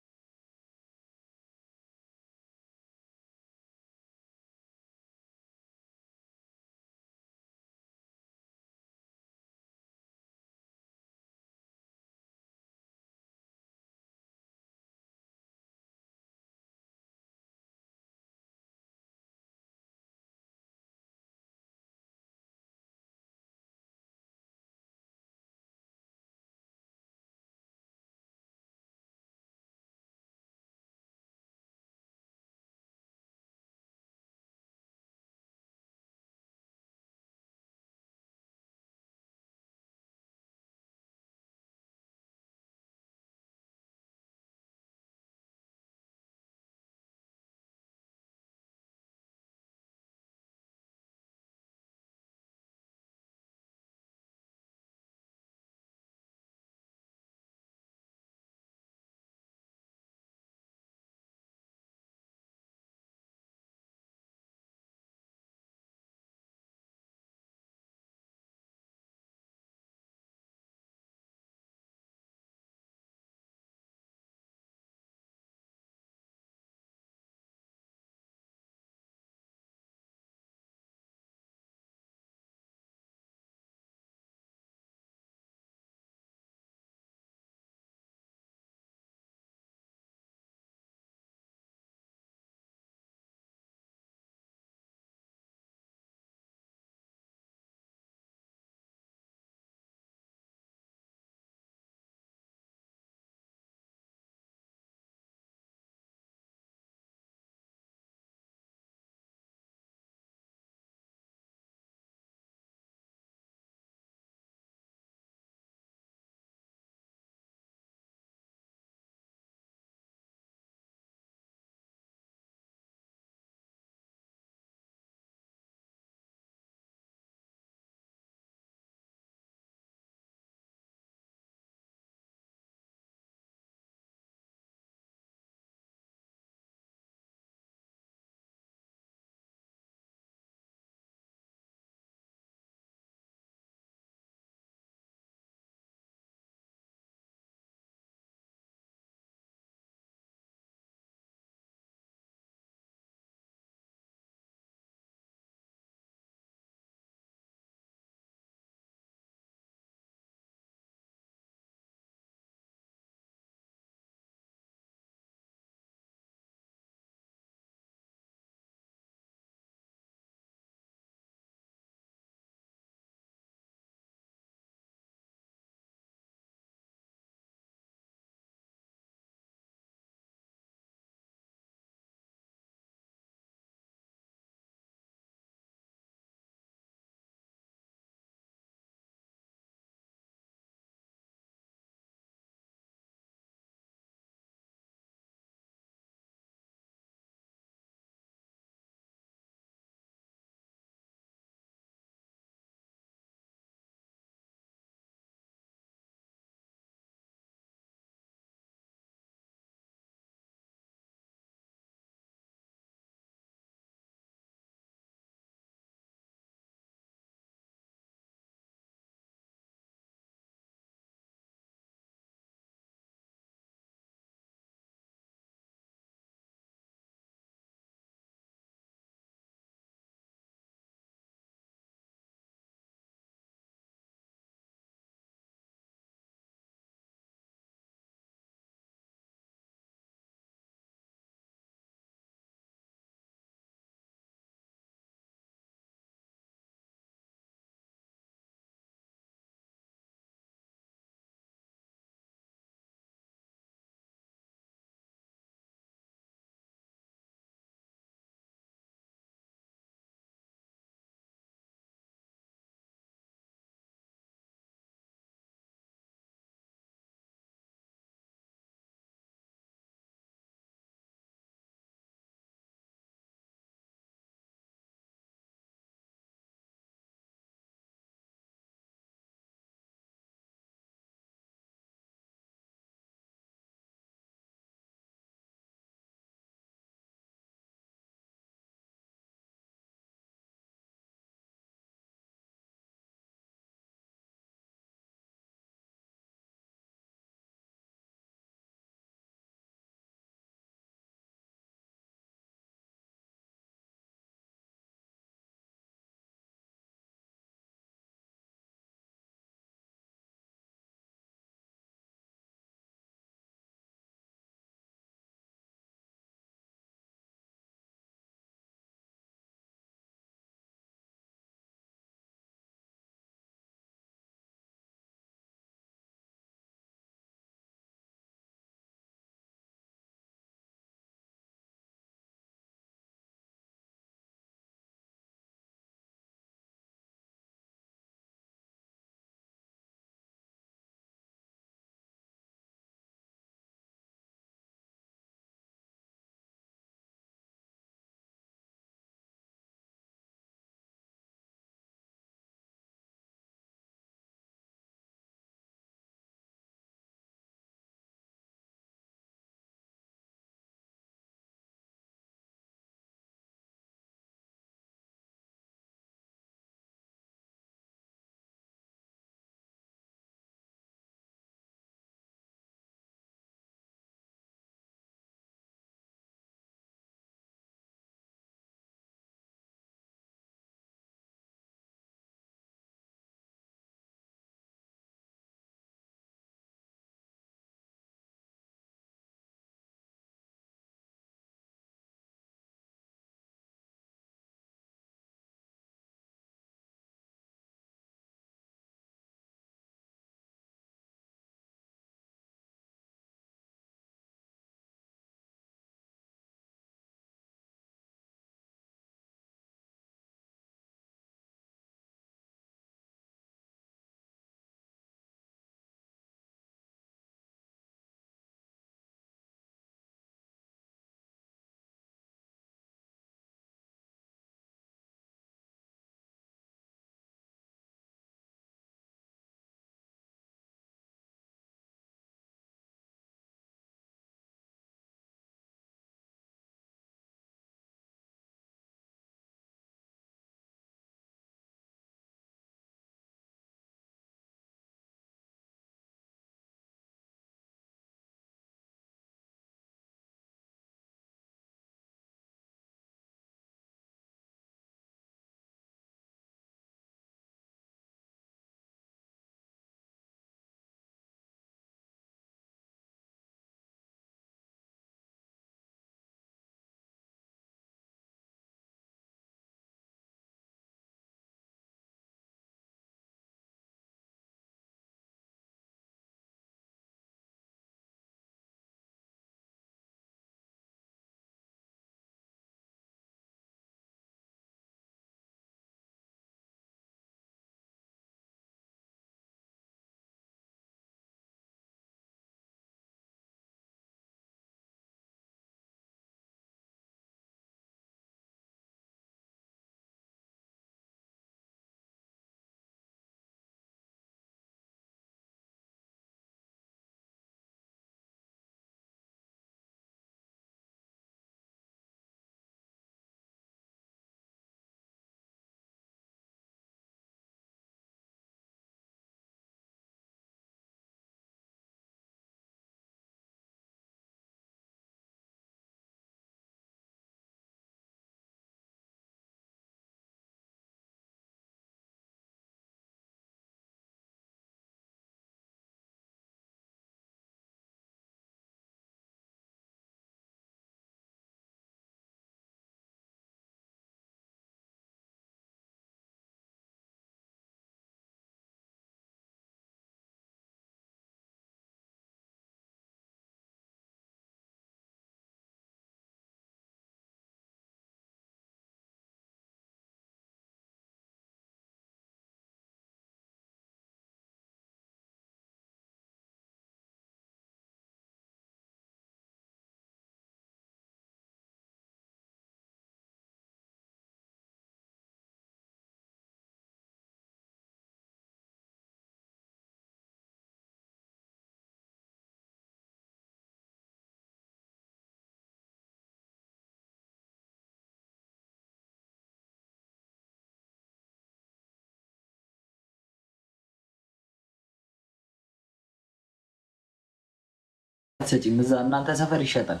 አትሰጪም? እዛ እናንተ ሰፈር ይሸጣል።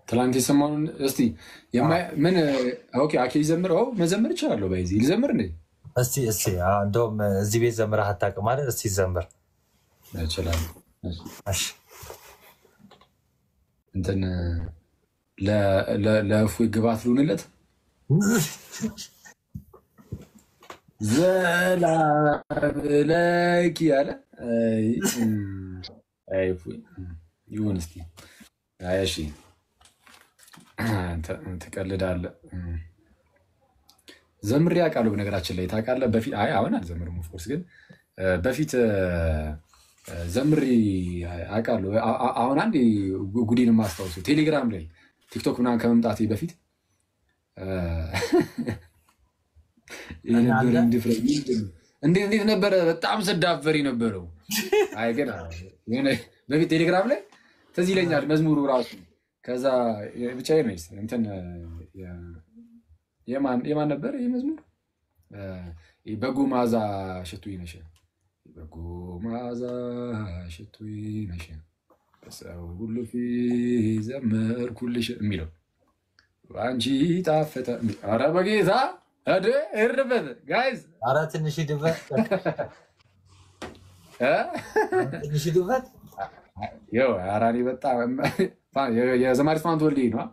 ትላንት የሰማውን እስቲ ምን ኦኬ አኬ ይዘምረው መዘመር ይችላል። በዚህ ልዘምር እንዴ? እስቲ እንደውም እዚህ ቤት ዘምረህ አታውቅም አይደል? እስቲ ዘምር። እችላለሁ። እሺ እንትን ለእፎይ ግባት ልሁንለት ዘላብለኪ ያለ እፎይ ይሁን። እስቲ እሺ ትቀልዳለህ። ዘምሬ አውቃለሁ በነገራችን ላይ ታውቃለህ። በፊት አሁን አልዘምርም ኦፍኮርስ፣ ግን በፊት ዘምሬ አውቃለሁ። አሁን አንዴ ጉዴን የማስታውሰው ቴሌግራም ላይ ቲክቶክ ምናምን ከመምጣቴ በፊት እንዴት ነበረ በጣም ስዳፈር ነበረው። አይ ግን በፊት ቴሌግራም ላይ ትዝ ይለኛል መዝሙሩ ራሱ። ከዛ ብቻ ነስ እንትን የማን ነበር ይህ መዝሙር? በጎ መዓዛ ሽቱኝ ነሽ፣ በጎ መዓዛ ሽቱኝ ነሽ፣ በሰው ሁሉ ፊት ዘመርኩልሽ የሚለው አንቺ ጣፈጠ። ኧረ በጌታ እርበት ጋይዝ፣ ኧረ ትንሽ ድበት፣ ትንሽ ድበት። አራኔ በጣም የዘማሪት ፋንት ወልዴ ነው።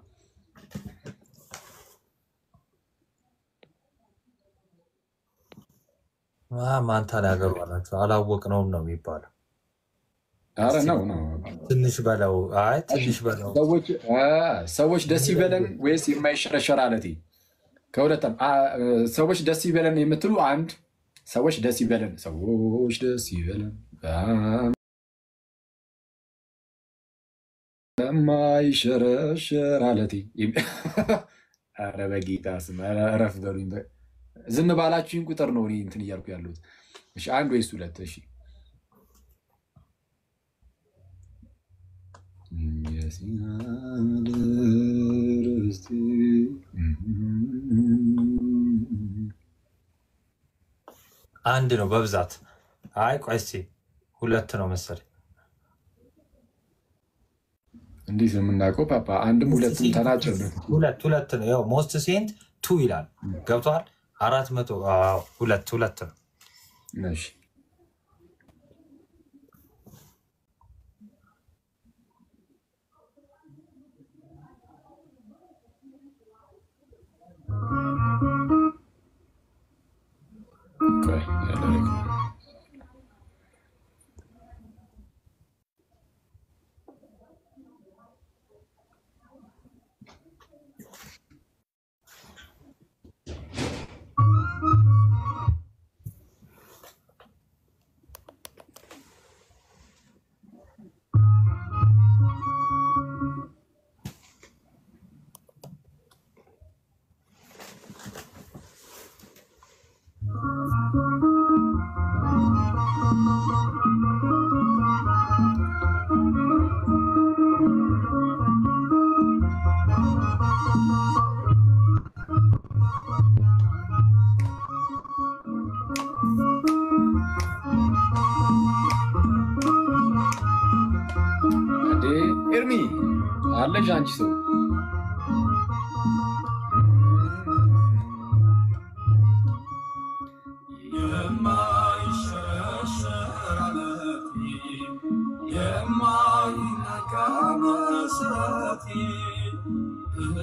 ማንታ ላይ ሀገሩ አላቸው አላወቅነውም ነው የሚባለው። ኧረ ነው ትንሽ በለው። አይ ትንሽ በለው። ሰዎች ደስ ይበለን ወይስ የማይሸረሸር አለቴ? ከሁለቱም ሰዎች ደስ ይበለን የምትሉ አንድ፣ ሰዎች ደስ ይበለን፣ ሰዎች ደስ ይበለን የማይሸረሸር አለቴ። ኧረ በጌታ ስም እረፍ በሉኝ። ዝም ባላችሁኝ ቁጥር ነው እኔ እንትን እያልኩ ያሉት። እሺ አንድ ወይስ ሁለት? እሺ አንድ ነው በብዛት። አይ ቆይ እስኪ ሁለት ነው መሰለኝ። እንዴት ነው የምናውቀው? ፓፓ አንድም ሁለትም ተናጨው። ሁለት ነው። ያው ሞስት ሴንት ቱ ይላል። ገብቷል። 400 ሁለት ነው። እሺ ኤርሚ አለሽ አንቺ ሰው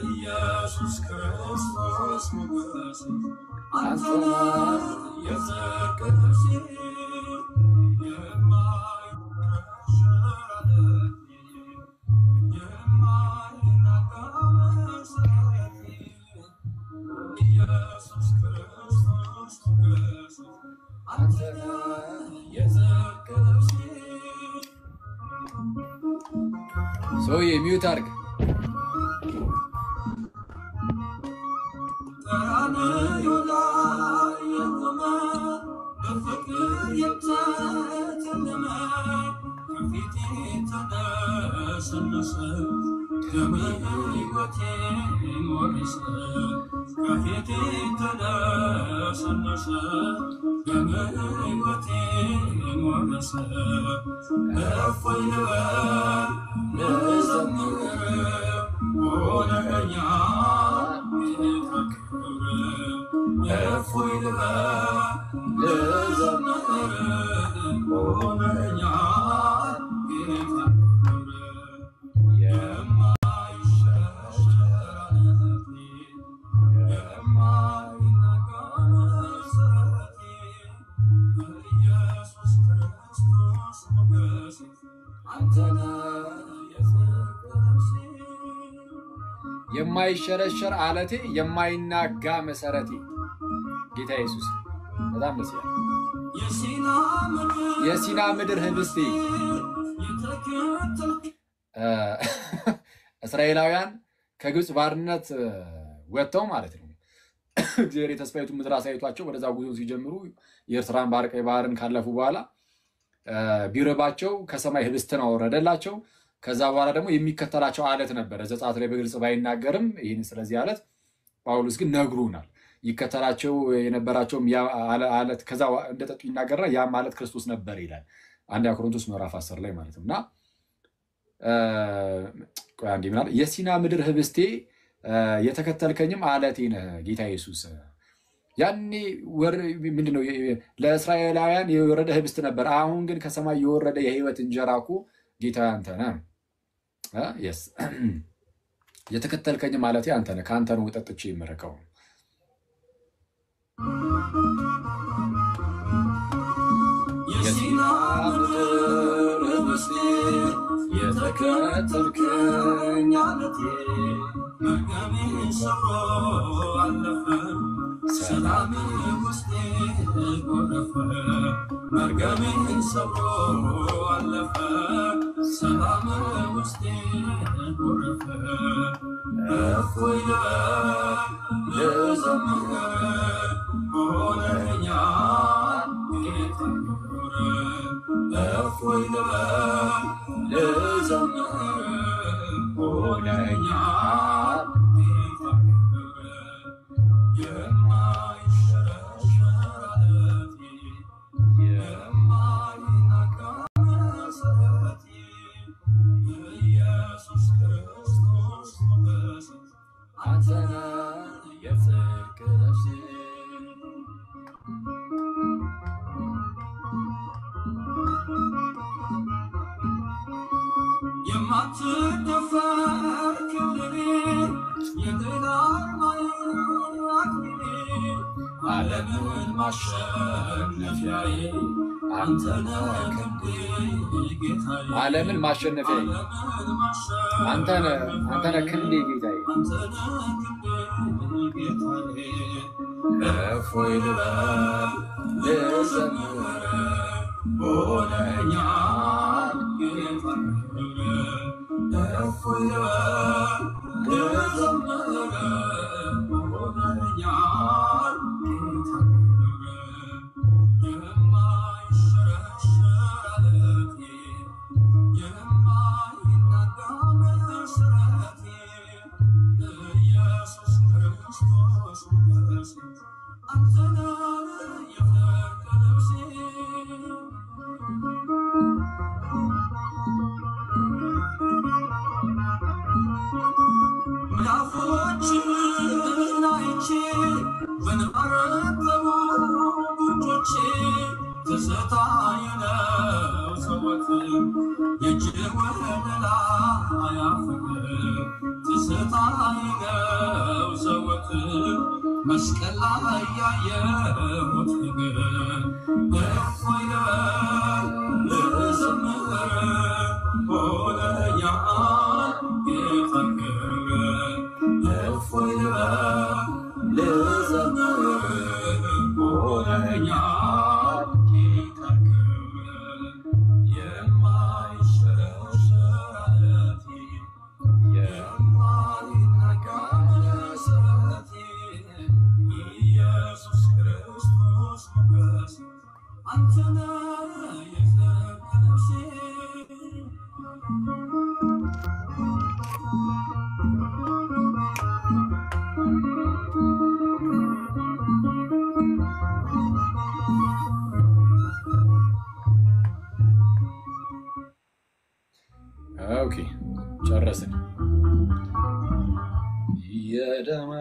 ኢየሱስ ክርስቶስ ሞገስ አንተ የዘቀሲ So you mute arg. የማይሸረሸር አለቴ የማይናጋ መሰረቴ ጌታ ኢየሱስ በጣም ደስ ይላል። የሲና ምድር ህብስቴ እስራኤላውያን ከግብጽ ባርነት ወጥተው ማለት ነው እግዚአብሔር የተስፋይቱ ምድር አሳይቷቸው ወደዛ ጉዞ ሲጀምሩ የኤርትራን ባህር ቀይ ባህርን ካለፉ በኋላ ቢረባቸው ከሰማይ ህብስትን አወረደላቸው። ከዛ በኋላ ደግሞ የሚከተላቸው አለት ነበር። ዘጸአት ላይ በግልጽ ባይናገርም ይሄን ስለዚህ አለት ጳውሎስ ግን ነግሩናል። ይከተላቸው የነበራቸው ያ አለት ከዛ እንደጠጡ ይናገርና ያ ማለት ክርስቶስ ነበር ይላል አንደኛ ቆሮንቶስ ምዕራፍ 10 ላይ ማለት ነውና ቆይ አንዴ ምናል የሲና ምድር ህብስቴ የተከተልከኝም አለቴ ነህ ጌታ ኢየሱስ። ያኔ ምንድነው ለእስራኤላውያን የወረደ ህብስት ነበር። አሁን ግን ከሰማይ የወረደ የህይወት እንጀራኩ ጌታ አንተ ነህ። yes የተከተልከኝ ማለቴ አንተ ነህ። ካንተ ነው ወጥጥቼ የመረከው። የሲና ምድር ህብስቴ የተከተልከኝ አለቴ መርገሜ ሰብሮ አለፈ ሰላም ውስጤ ጎረፈ መርገሜ ሰብሮ አለፈ ሰላም ውስጤ ጎረፈ እፎይ ልዘምር ሆነኛል ጌታ ክብር እፎይ ልዘምር ሆነኛል ጌታ ክብር የማይሸረሸር አለቴ የማይናጋ መሰረቴ ኢየሱስ ክርስቶስ ሞገሴ አንተ ነህ የጽድቅ ልብሴ የማትደፈር ክብሬ የድል አርማዬ አክሊሌ ዓለምን ማሸነፊያዬ አንተ ነህ ክንዴ ጌታዬ ዓለምን ማሸነፊያዬ አንተ ነህ ክንዴ ጌታዬ አንተ ነህ ክንዴ ጌታዬ እፎይ ልበል ልዘምር ሆነኛል ጌታ ክብር እፎይ ልበል ልዘምር ሆነኛል ጌታ ክብር የማይሸረሸር አለቴ የማይናጋ መሰረቴ ኢየሱስ ክርስቶስ ሞገሴ አንተ ነህ የጽድቅ ልብሴ ምዕራፎችህን አይቼ በእንባ ረጠቡ ጉንጮቼ ትዝታዬ ነው ዘወትር የእጅህ ወለላ አያፍቅር ትዝታዬ ነው ዘወትር መስቀል ላይ ያየሁት ፍቅር እፎይ ልበል ልዘምር ሆነኛል ጌታ ክብር እፎይ ልበል ልዘምር ሆነኛል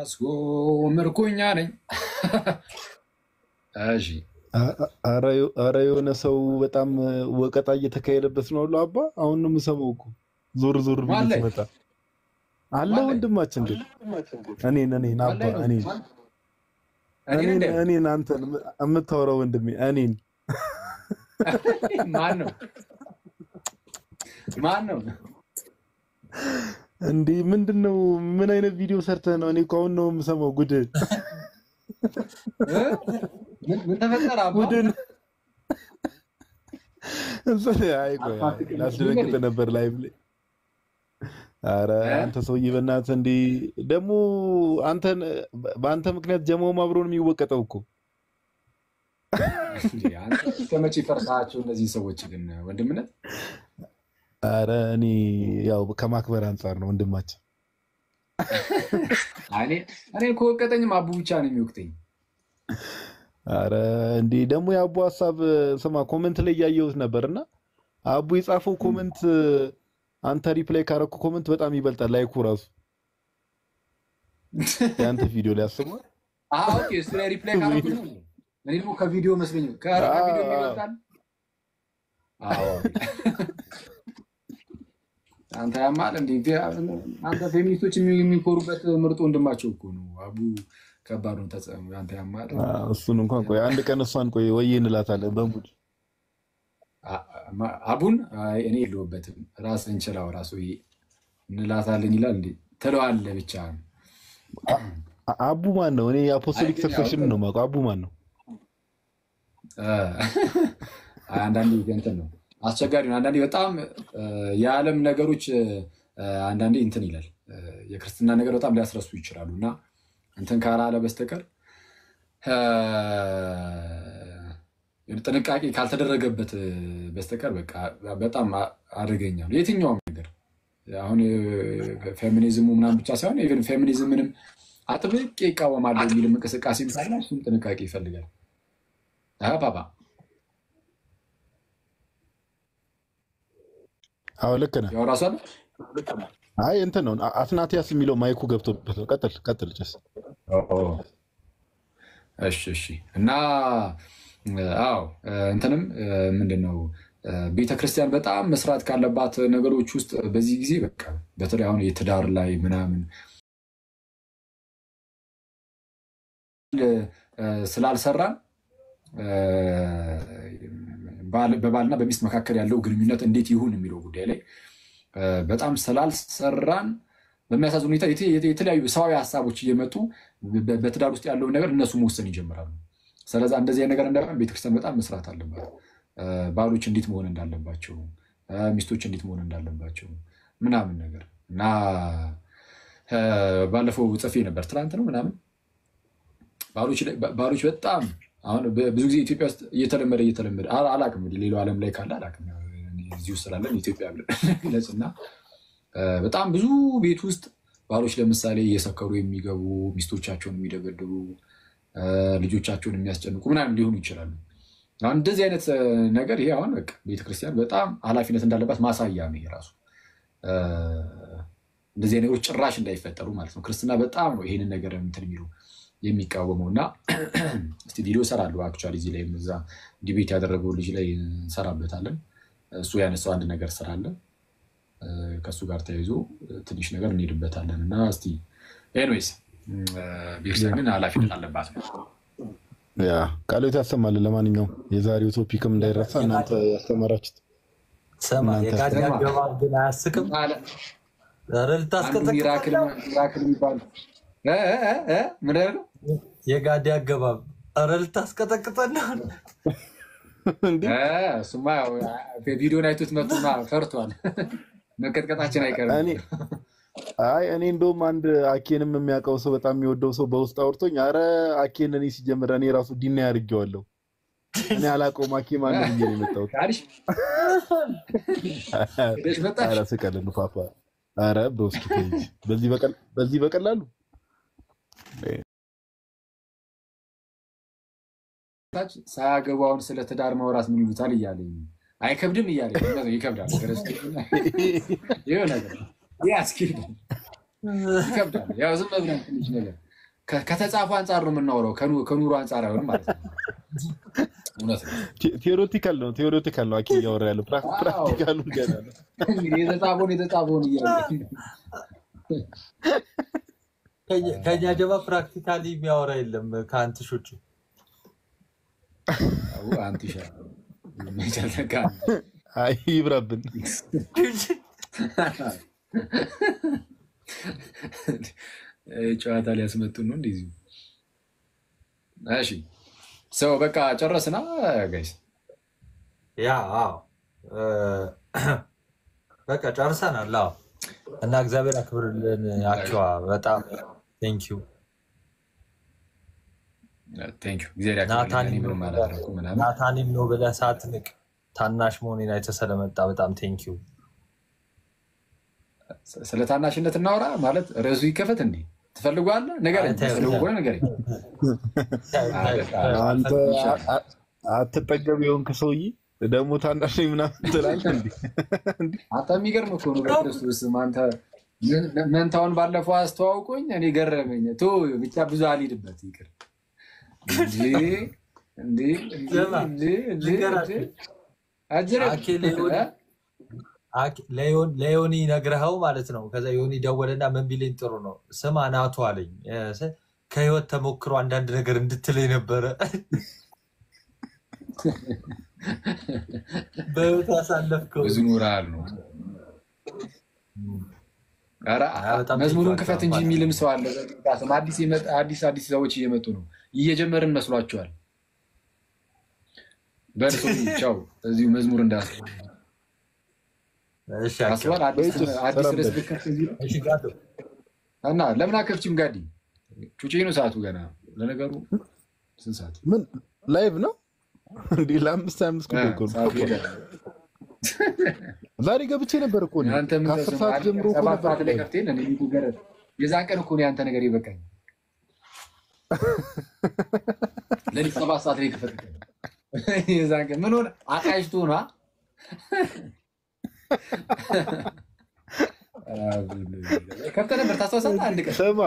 ያስጎ ምርኮኛ ነኝ። እሺ አረ የሆነ ሰው በጣም ወቀጣ እየተካሄደበት ነው አሉ አባ። አሁን ነው የምሰማው እኮ ዞር ዞር ብዬ ስመጣ አለ ወንድማችን ግን እኔን አባ እኔን አንተን የምታወራው ወንድሜ እኔን ማን ነው እንዴ? ምንድነው? ምን አይነት ቪዲዮ ሰርተህ ነው? እኔ እኮ አሁን ነው የምሰማው ጉድ። ምን ተፈጠረ አባ? ጉድን አይ ቆይ ላስደነግጥ ነበር ላይቭ ላይ። አረ አንተ ሰውዬ በእናትህ እንዴ! ደግሞ አንተን በአንተ ምክንያት ጀማውም አብሮ ነው የሚወቀጠው እኮ። አንተ ከመቼ ፈርሳቸው እነዚህ ሰዎች ግን ወንድምነት? አረ እኔ ያው ከማክበር አንጻር ነው ወንድማችን። እኔ ከወቀጠኝም አቡ ብቻ ነው የሚወቅተኝ። አረ እንዴ ደግሞ የአቡ ሀሳብ ስማ፣ ኮሜንት ላይ ያየሁት ነበርና አቡ የጻፈው ኮሜንት አንተ ሪፕላይ ካረኩ ኮሜንት በጣም ይበልጣል ላይኩ ራሱ ያንተ ቪዲዮ ላይ አስበው። ኦኬ እሱ ላይ ሪፕላይ ካረኩ ነው። እኔ ደግሞ ከቪዲዮ መስለኝ ከቪዲዮ ይበልጣል። አንተ ያማል እንዴ? አንተ ፌሚኒስቶች የሚኮሩበት ምርጥ ወንድማቸው እኮ ነው አቡ። ከባዱን ተጽዕኖ አንተ ያማል። እሱን እንኳን ቆይ አንድ ቀን እሷን ቆይ ወይ እንላታለን በሙድ አቡን። እኔ የለሁበትም ራስን ችላው ራሱ እንላታለን ይላል እንዴ? ትለዋለህ ብቻ። አቡ ማን ነው? እኔ የአፖስቶሊክ ሰክሴሽን ነው የማውቀው። አቡ ማን ነው? አንዳንዴ እንትን ነው አስቸጋሪ ነው። አንዳንዴ በጣም የዓለም ነገሮች አንዳንዴ እንትን ይላል። የክርስትና ነገር በጣም ሊያስረሱ ይችላሉ እና እንትን ካላለ በስተቀር ጥንቃቄ ካልተደረገበት በስተቀር በቃ በጣም አደገኛ ነው የትኛውም ነገር። አሁን ፌሚኒዝሙ ምናምን ብቻ ሳይሆን ኢቨን ፌሚኒዝምንም አጥብቄ ይቃወማለሁ የሚል እንቅስቃሴ ካለ እሱም ጥንቃቄ ይፈልጋል። ባባ አዎ ልክ ነህ። ያው ራሱ አለ። አይ እንትን ነው አትናቲያስ የሚለው ማይኩ ገብቶበት ነው። ቀጥል ጭስ። እሺ እና አዎ እንትንም ምንድነው ቤተክርስቲያን በጣም መስራት ካለባት ነገሮች ውስጥ በዚህ ጊዜ በቃ በተለይ አሁን የትዳር ላይ ምናምን ስላልሰራን በባልና በሚስት መካከል ያለው ግንኙነት እንዴት ይሁን የሚለው ጉዳይ ላይ በጣም ስላልሰራን በሚያሳዝን ሁኔታ የተለያዩ ሰዋዊ ሀሳቦች እየመጡ በትዳር ውስጥ ያለውን ነገር እነሱ መወሰን ይጀምራሉ። ስለዚህ እንደዚህ ነገር እንዳይሆን ቤተክርስቲያን በጣም መስራት አለባት። ባሎች እንዴት መሆን እንዳለባቸው፣ ሚስቶች እንዴት መሆን እንዳለባቸው ምናምን ነገር እና ባለፈው ጽፌ ነበር ትናንት ነው ምናምን ባሎች በጣም አሁን ብዙ ጊዜ ኢትዮጵያ ውስጥ እየተለመደ አላቅም ሌላው ዓለም ላይ ካለ አላቅም እዚሁ ስላለን ኢትዮጵያ ብለጽ እና በጣም ብዙ ቤት ውስጥ ባሎች ለምሳሌ እየሰከሩ የሚገቡ ሚስቶቻቸውን የሚደበድቡ ልጆቻቸውን የሚያስጨንቁ ምናምን ሊሆኑ ይችላሉ። አሁን እንደዚህ አይነት ነገር ይሄ አሁን በቃ ቤተክርስቲያን በጣም ኃላፊነት እንዳለባት ማሳያ ነው። ይሄ ራሱ እንደዚህ ነገሮች ጭራሽ እንዳይፈጠሩ ማለት ነው። ክርስትና በጣም ነው ይሄንን ነገር እንትን የሚሉ የሚቃወመው እና እስቲ ቪዲዮ እሰራለሁ አክቹዋሊ እዚህ ላይ እዛ ዲቤት ያደረገው ልጅ ላይ እንሰራበታለን። እሱ ያነሳው አንድ ነገር ስላለ ከሱ ጋር ተያይዞ ትንሽ ነገር እንሄድበታለን እና እስቲ ኤኒዌይስ ቤተክርስቲያን ኃላፊነት አለባት ነው። ያ ቃሎት ያሰማል። ለማንኛውም የዛሬው ቶፒክም እንዳይረሳ እናንተ ያስተማራችሁት ሰማ የጋዲ አገባብ ግን አያስቅም። ኧረ ልታስቀጥቅ ሚራክል የሚባል ምን ያለው የጋዲ አገባብ ኧረ ልታስቀጠቅጠና እንዴ? እሱማ ቪዲዮን አይቶት መጡና ፈርቷል። መቀጥቀጣችን አይቀርም። እኔ እንደውም አንድ አኬንም የሚያውቀው ሰው በጣም የሚወደው ሰው በውስጥ አውርቶኝ፣ አረ አኬን እኔ ሲጀምር እኔ ራሱ ዲና ያድርጌዋለሁ እኔ አላውቀውም አኬ ማን ነው ብዬ ነው የመጣሁት። ኧረ ስቀልን ፋፋ። ኧረ በውስጥ በዚህ በቀላሉ ሳያገባውን ስለ ትዳር ማውራት ምን ይሉታል እያለኝ አይከብድም እያለኝ ይከብዳል። ይኸው ነገር ያስኬዳል ይከብዳል። ያው ዝም ብለን ትንሽ ነገር ከተጻፈ አንጻር ነው የምናወራው፣ ከኑሮ አንጻር አይሆንም ማለት ነው። እውነት ነው። ቴዎሬቲካል ነው አኪ እያወራ ያለው ፕራክቲካሉ ገና ነው። የተጻፈውን ከኛ ጀባ ፕራክቲካሊ የሚያወራ የለም ከአንትሾቹ አንቲሻ አይ ይብራብን ጨዋታ ሊያስመጡን ነው እንደዚህ። እሺ ሰው በቃ ጨረስና ጋይስ ያ በቃ ጨርሰናል። እና እግዚአብሔር አክብርልን። አኪዋ በጣም ቴንኪው ናታኒም ነው ብለህ ሳትንቅ ታናሽ መሆኔን አይተህ ስለመጣ በጣም ቴንኪው። ስለ ታናሽነት እናውራ ማለት ርዕሱ ይከፈት እንዴ? ትፈልጓለህ? ንገረኝ። አንተ አትጠገብ የሆንክ ሰውዬ ደግሞ ታናሽ ምናምን ትላለህ እንዴ? አንተ የሚገርም እኮ ነው በክርስቶስ ስም። አንተ መንታውን ባለፈው አስተዋውቆኝ እኔ ገረመኝ። ብቻ ብዙ አልሄድበት ይቅር ለዮኒ ነግረኸው ማለት ነው። ከዛ ዮኒ ደወለና ምን ቢለኝ ጥሩ ነው ስማ ናቱ አለኝ። ከህይወት ተሞክሮ አንዳንድ ነገር እንድትለኝ ነበረ። በህይወት ያሳለፍከው ብዙ ኖራል ነው። መዝሙሩን ክፈት እንጂ የሚልም ሰው አለ። አዲስ ሰዎች እየመጡ ነው። እየጀመርን መስሏቸዋል። በርሶ ቻው። እዚሁ መዝሙር እንዳስ አስዋል አዲስ ርዕስ ብከፍት እና ለምን አከፍቺም? ጋዲ ጩጬ ነው ሰዓቱ ገና። ለነገሩ ስንት ሰዓት ምን ላይቭ ነው እንዴ? ለ5 ዛሬ ገብቼ ነበር እኮ ነው። ከ10 ሰዓት ጀምሮ እኮ ነበር ላይ ከፍቴን እኔ ገረድ የዛን ቀን እኮ ነው ያንተ ነገር ይበቃኝ። ለሊት 7 ሰዓት ላይ ከፈትከ የዛን ቀን ምን ሆነ? አቃይሽቱ ነው ከፍተህ ነበር ታስታውሳለህ? አንድ ቀን ስማ፣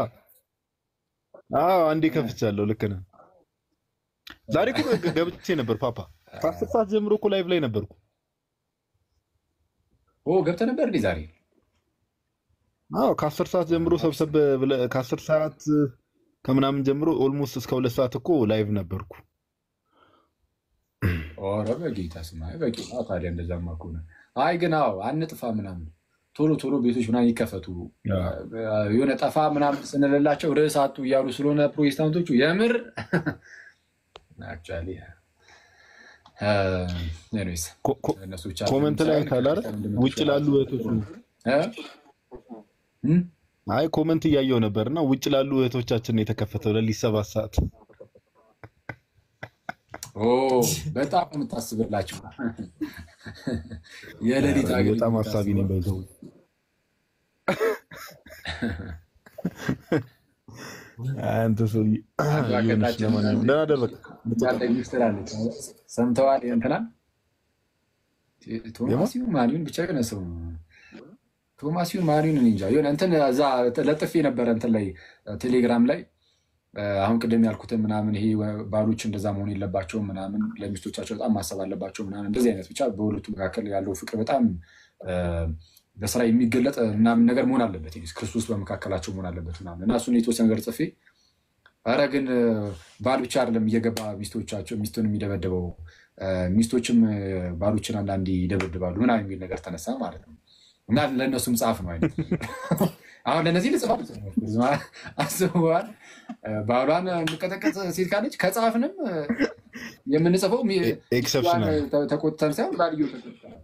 አንዴ ከፍቻለሁ። ልክ ነህ። ዛሬ እኮ ገብቼ ነበር ፓፓ። ከ10 ሰዓት ጀምሮ እኮ ላይቭ ላይ ነበርኩ። ገብተህ ነበር እንዴ ዛሬ? ከ10 ሰዓት ጀምሮ ሰብሰብ ብለህ ከ10 ሰዓት ከምናምን ጀምሮ ኦልሞስት እስከ 2 ሰዓት እኮ ላይቭ ነበርኩ። ኦረ በጌታ ስማ፣ በጌታ ታዲያ እንደዛማ ከሆነ አይ ግን አንጥፋ ምናምን ቶሎ ቤቶች ምናምን ይከፈቱ። የሆነ ጠፋ ምናምን ስንልላቸው ርዕስ አጡ እያሉ ስለሆነ ፕሮቴስታንቶቹ የምር አክቹዋሊ ኮመንት ላይ ካላረ ውጭ ላሉ እህቶች ኮመንት እያየው ነበርና ውጭ ላሉ እህቶቻችን የተከፈተው ለሊት 7 ሰዓት። በጣም የምታስብላችሁ የሌሊት በጣም ሀሳቢ ነኝ ባይዘው። አንተ ሰውዬ ደህና አደረክ። ሰምተዋል? እንትና ቶማሲውን ማሪውን ብቻ የሆነ ሰው ቶማሲውን ማሪውን እንጃ የሆነ እንትን እዛ ለጥፌ ነበረ እንትን ላይ ቴሌግራም ላይ አሁን ቅድም ያልኩትን ምናምን ይሄ ባሎች እንደዛ መሆን የለባቸውም ምናምን ለሚስቶቻቸው በጣም ማሰብ አለባቸው ምናምን እንደዚህ አይነት ብቻ በሁለቱ መካከል ያለው ፍቅር በጣም በስራ የሚገለጥ ምናምን ነገር መሆን አለበት። ክርስቶስ በመካከላቸው መሆን አለበት ምናምን እና እሱን የተወሰነ ነገር ጽፌ ኧረ ግን ባል ብቻ አይደለም እየገባ ሚስቱን የሚደበደበው ሚስቶችም ባሎችን አንዳንዴ ይደበድባሉ ምናምን የሚል ነገር ተነሳ ማለት ነው። እና ለእነሱም ጻፍ ነው አይነት አሁን ለነዚህ ልጽፋል አስበዋል። ባሏን የምቀጠቀጥ ሴት ካለች ከጻፍንም የምንጽፈው ተቆጥተን ሳይሆን ባልየው ተቆጥተን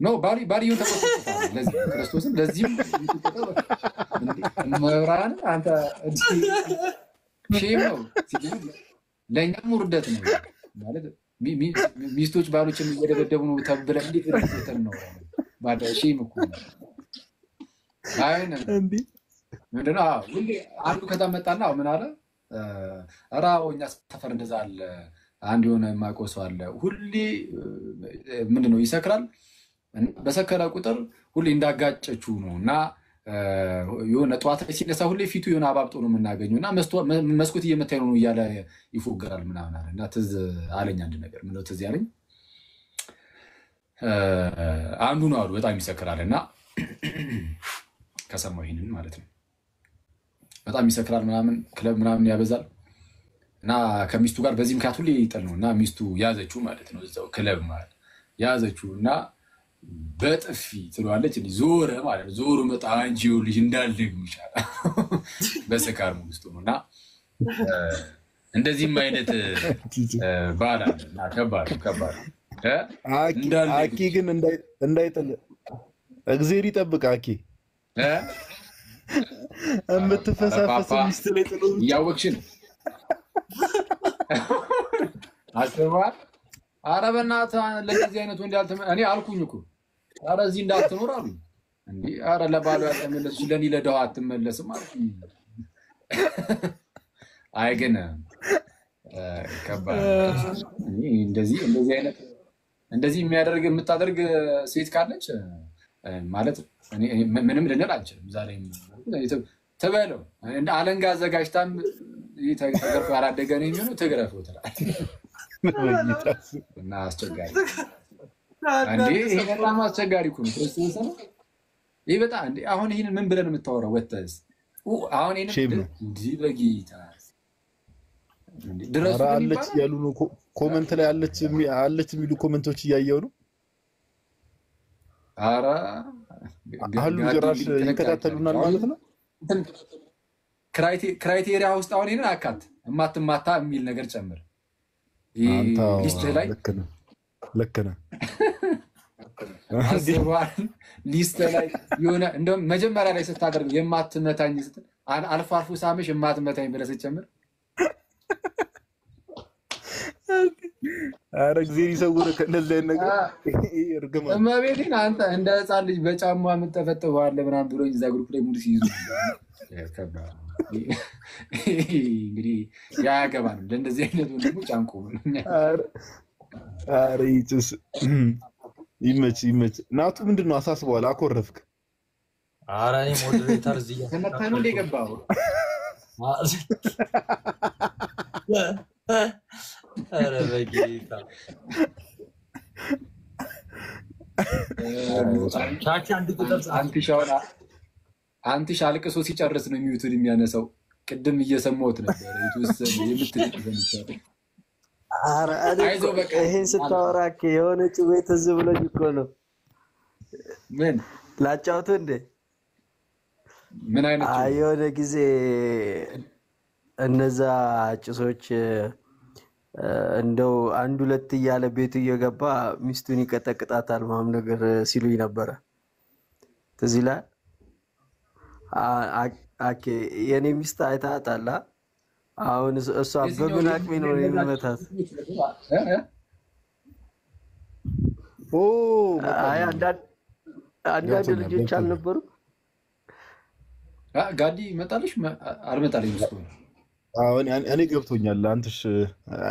ነው። ባልየው ተቆጥተን ለዚህ ክርስቶስን ለዚህም መብራን አንተ ሼም ነው ለእኛም ውርደት ነው ማለት ሚስቶች ባሎችን እየደበደቡ ነው ተብለን እንዴት ተቆጥተን ነው ባዳ ሼም እኮ አይነ ምንድነው? ሁሌ አንዱ ከተመጣና ምን አለ እኛ ሰፈር እንደዛ አለ። አንድ የሆነ የማውቀው ሰው አለ። ሁሌ ምንድነው ይሰክራል። በሰከረ ቁጥር ሁሌ እንዳጋጨችው ነው እና የሆነ ጠዋት ላይ ሲነሳ ሁሌ ፊቱ የሆነ አባብጦ ነው የምናገኘው እና መስኮት እየመታኝ ነው እያለ ይፎገራል ምናምን አለ እና ትዝ አለኝ አንድ ነገር ምነው ትዝ ያለኝ አንዱ ነው አሉ በጣም ይሰክራል እና ከሰማሁ ይሄንን ማለት ነው በጣም ይሰክራል ምናምን ክለብ ምናምን ያበዛል እና ከሚስቱ ጋር በዚህ ምክንያት ሁሌ ይጠል ነው እና ሚስቱ ያዘችው ማለት ነው እዛው ክለብ ማለት ያዘችው እና በጥፊ ትለዋለች እንዴ ዞረ ማለት ነው ዞሩ መጣ አንቺ ልጅ እንዳልደግም ይሻላል በሰካር ውስጥ ነውና እንደዚህም አይነት ባላ እና ከባድ አኪ ግን እንዳይጥል እግዚአብሔር ይጠብቅ አኪ እምትፈሳፈስ ሚስት ላይ ጥሎ ያወቅሽ ነው አስበዋል ኧረ በእናትህ ለዚህ አይነት ወንድ እኔ አልኩኝ እኮ ኧረ እዚህ እንዳትኖር አሉኝ እንዴ ኧረ ለባሏ ያልተመለስሽ ለእኔ ለደሃ አትመለስም አልኩኝ አይ ግን ከባድ እንደዚህ አይነት እንደዚህ የሚያደርግ የምታደርግ ሴት ካለች ማለት ምንም ልንል አንችልም ዛሬ ተበለው እንደ አለንጋ አዘጋጅታም ተገርፎ ያላደገ ነው የሚሆነው ተገረፈው ትላለች እና አስቸጋሪ አንዴ ይሄ በጣም አስቸጋሪ እኮ ነው ክርስቶስ ነው ይሄ በጣም እንዴ አሁን ይሄን ምን ብለን የምታወራው ወተስ አሁን ይሄን እንዲህ በጌታ እንዴ ድረሱ አለች ያሉ ነው ኮሜንት ላይ አለች የሚሉ ኮሜንቶች እያየው ነው አራ አሉ ጅራሽ ይከታተሉናል ማለት ነው ክራይቴሪያ ውስጥ አሁን ይሄን አካት እማትማታ የሚል ነገር ጨምር ሊስት ላይ ልክ ነህ ሊስት ላይ የሆነ እንደውም መጀመሪያ ላይ ስታደርግ የማትመታኝ ስትል አልፎ አልፎ ሳምሽ የማትመታኝ ብለህ ስትጨምር ኧረ እግዚአብሔር ይሰውርህ ከእንደዚህ አይነት ነገር እርግማ እመቤቴን አንተ እንደ ህፃን ልጅ በጫማ የምትጠፈጥፈዋለህ ምናምን ብሎኝ እዛ ግሩፕ ላይ ሙሉ ሲይዙ እንግዲህ ያገባንም ለእንደዚህ አይነት ወንድሞች አንቆም ኧረ ይጭስ ይመች ናቱ ምንድን ነው አሳስበዋል አኮረፍክ ኧረ እኔ ሞዴሬተር እዚህ ተመታህ ነው እንደ ገባሁ ኧረ በጌታ ቻቻ አንድ ቁጥር አንቲሽ አልቅሶ ሲጨርስ ነው የሚዩትን የሚያነሳው ቅድም እየሰማሁት ነበር የተወሰነ የምትልቅ አይዞህ በቃ ይሄን ስታወራ የሆነ ጭቤ ትዝ ብሎኝ እኮ ነው ምን ላጫውትህ እንደ ምን አይነት የሆነ ጊዜ እነዛ ጭሶች እንደው አንድ ሁለት እያለ ቤቱ እየገባ ሚስቱን ይቀጠቅጣታል ምናምን ነገር ሲሉኝ ነበረ ትዝ ይላል አኬ የኔ ሚስት አይታታላ አሁን እሷ በምን አቅሜ ነው የሚመታት አይ አንዳንድ ልጆች አልነበሩ ጋዲ መጣልሽ አልመጣልኝ እሱ አሁን እኔ ገብቶኛል አንተሽ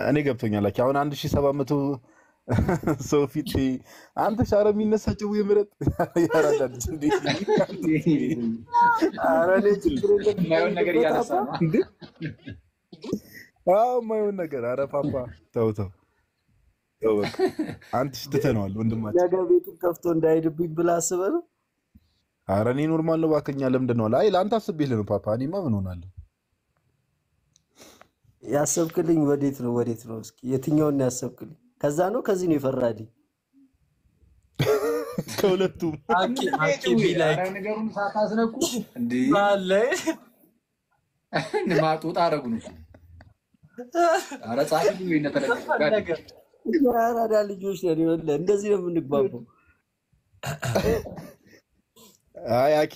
እኔ ገብቶኛል አሁን 1700 ሰው ፊት አንተ ሻረ የሚነሳቸው የምረጥ ያራዳል እንዴ አራኔ ችግር የማይሆን ነገር ያነሳ ነው እንዴ የማይሆን ነገር አረ ፓፓ ተው በቃ አንተሽ ትተነዋል ወንድማችን ነገ ቤቱን ከፍቶ እንዳይሄድብኝ ብላ አስበህ ነው አረ እኔ ኖርማል ነው ባከኛ ለምንድን ነው አይ ለአንተ አስቤልህ ነው ፓፓ እኔማ ምን ሆናለሁ ያሰብክልኝ ወዴት ነው እስኪ የትኛውን ነው ያሰብክልኝ ከዛ ነው ከዚህ ነው ይፈራልኝ ከሁለቱም አኪ ቢላይ ነገሩን ሳታስነኩ እንዴ አለ ማጥውጣ አረጉን አረ ጻፊ ነው ነገር ያራዳ ልጆች ነው እንደዚህ ነው የምንግባባው አይ አኪ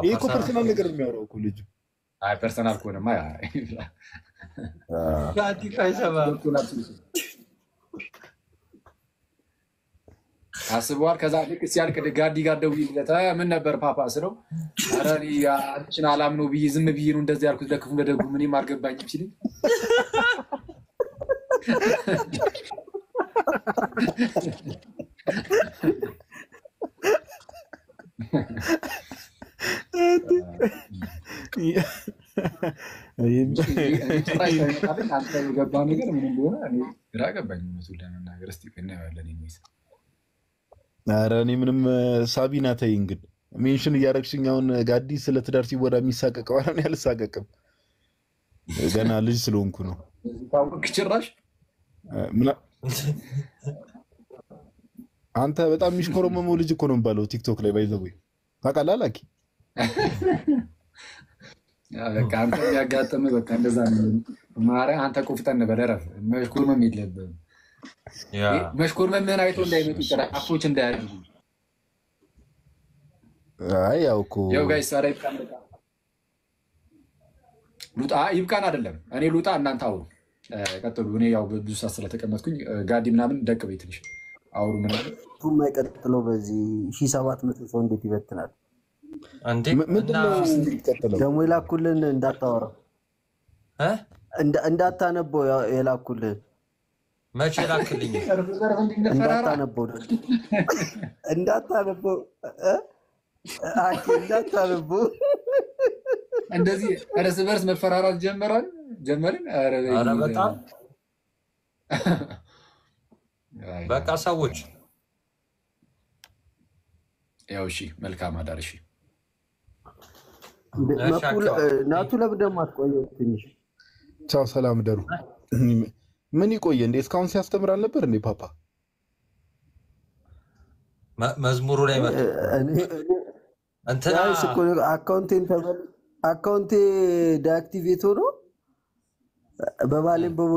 ይሄ እኮ ፐርሰናል ነገር የሚያወራው እኮ ልጁ አይ ፐርሰናል ኮነማ ጋዲ ካይሰባ አስበዋል ከዛ ልክ ሲያልቅ ጋዲ ጋር ደውዬለት ምን ነበር ፓፓ ስለው ኧረ እኔ አንቺን አላምነው ብዬ ዝም ብዬ ነው እንደዚህ ያልኩት ለክፉ ለደጉ ምንም አልገባኝም ሲለኝ አንተ የገባ ነገር ምን እንደሆነ እኔ ግራ ገባኝ። እውነቱን ለመናገር እስቲ እናየዋለን የሚል ኧረ እኔ ምንም ሳቢና ተይ እንግዲህ ሜንሽን እያደረግሽኝ አሁን ጋዲ ስለ ትዳር ሲወራ የሚሳቀቀው አሁን ያልሳቀቅም ገና ልጅ ስለሆንኩ ነው። ታውቅ ጭራሽ አንተ በጣም የሚሽኮረመመው ልጅ እኮ ነው የሚባለው ቲክቶክ ላይ ባይዘው ታውቃለህ ላኪ በቃ አንተ ያጋጠመ በቃ እንደዛ ነው። ማርያም አንተ ቆፍጠን በደረፍ መሽኮርመም የለብህም። መሽኮርመምህን አይቶ እንዳይመጡ ጭራቆች እንዳያደርጉ። አይ ያው እኮ ያው ጋይስ ዛሬ ይብቃን። ሉጣ ይብቃን አይደለም እኔ ሉጣ እናንተ አውሩ ቀጥሉ። እኔ ያው ብዙ ሰዓት ስለተቀመጥኩኝ ጋዲ ምናምን ደቅ በይ ትንሽ አውሩ ምናምን የማይቀጥለው በዚህ 1700 ሰው እንዴት ይበትናል እንዴ? ምንድነው የሚቀጥለው? ደግሞ የላኩልን እንዳታወራ እንዳታነበው የላኩልን መቼ ላክልኝ? እንዳታነበው እንዳታነበው እንደዚህ እርስ በርስ መፈራራት ጀመርን። ኧረ በጣም በቃ ሰዎች ያው እሺ መልካም አዳር። እሺ ናቱ ለምን ደግሞ አትቆየው ትንሽ? ቻው ሰላም ደሩ። ምን ይቆየ እንዴ? እስካሁን ሲያስተምር አልነበር እንዴ ፓፓ? መዝሙሩ ላይ መጣ እንትና አካውንቴ ዲአክቲቬት ሆኖ በባሌም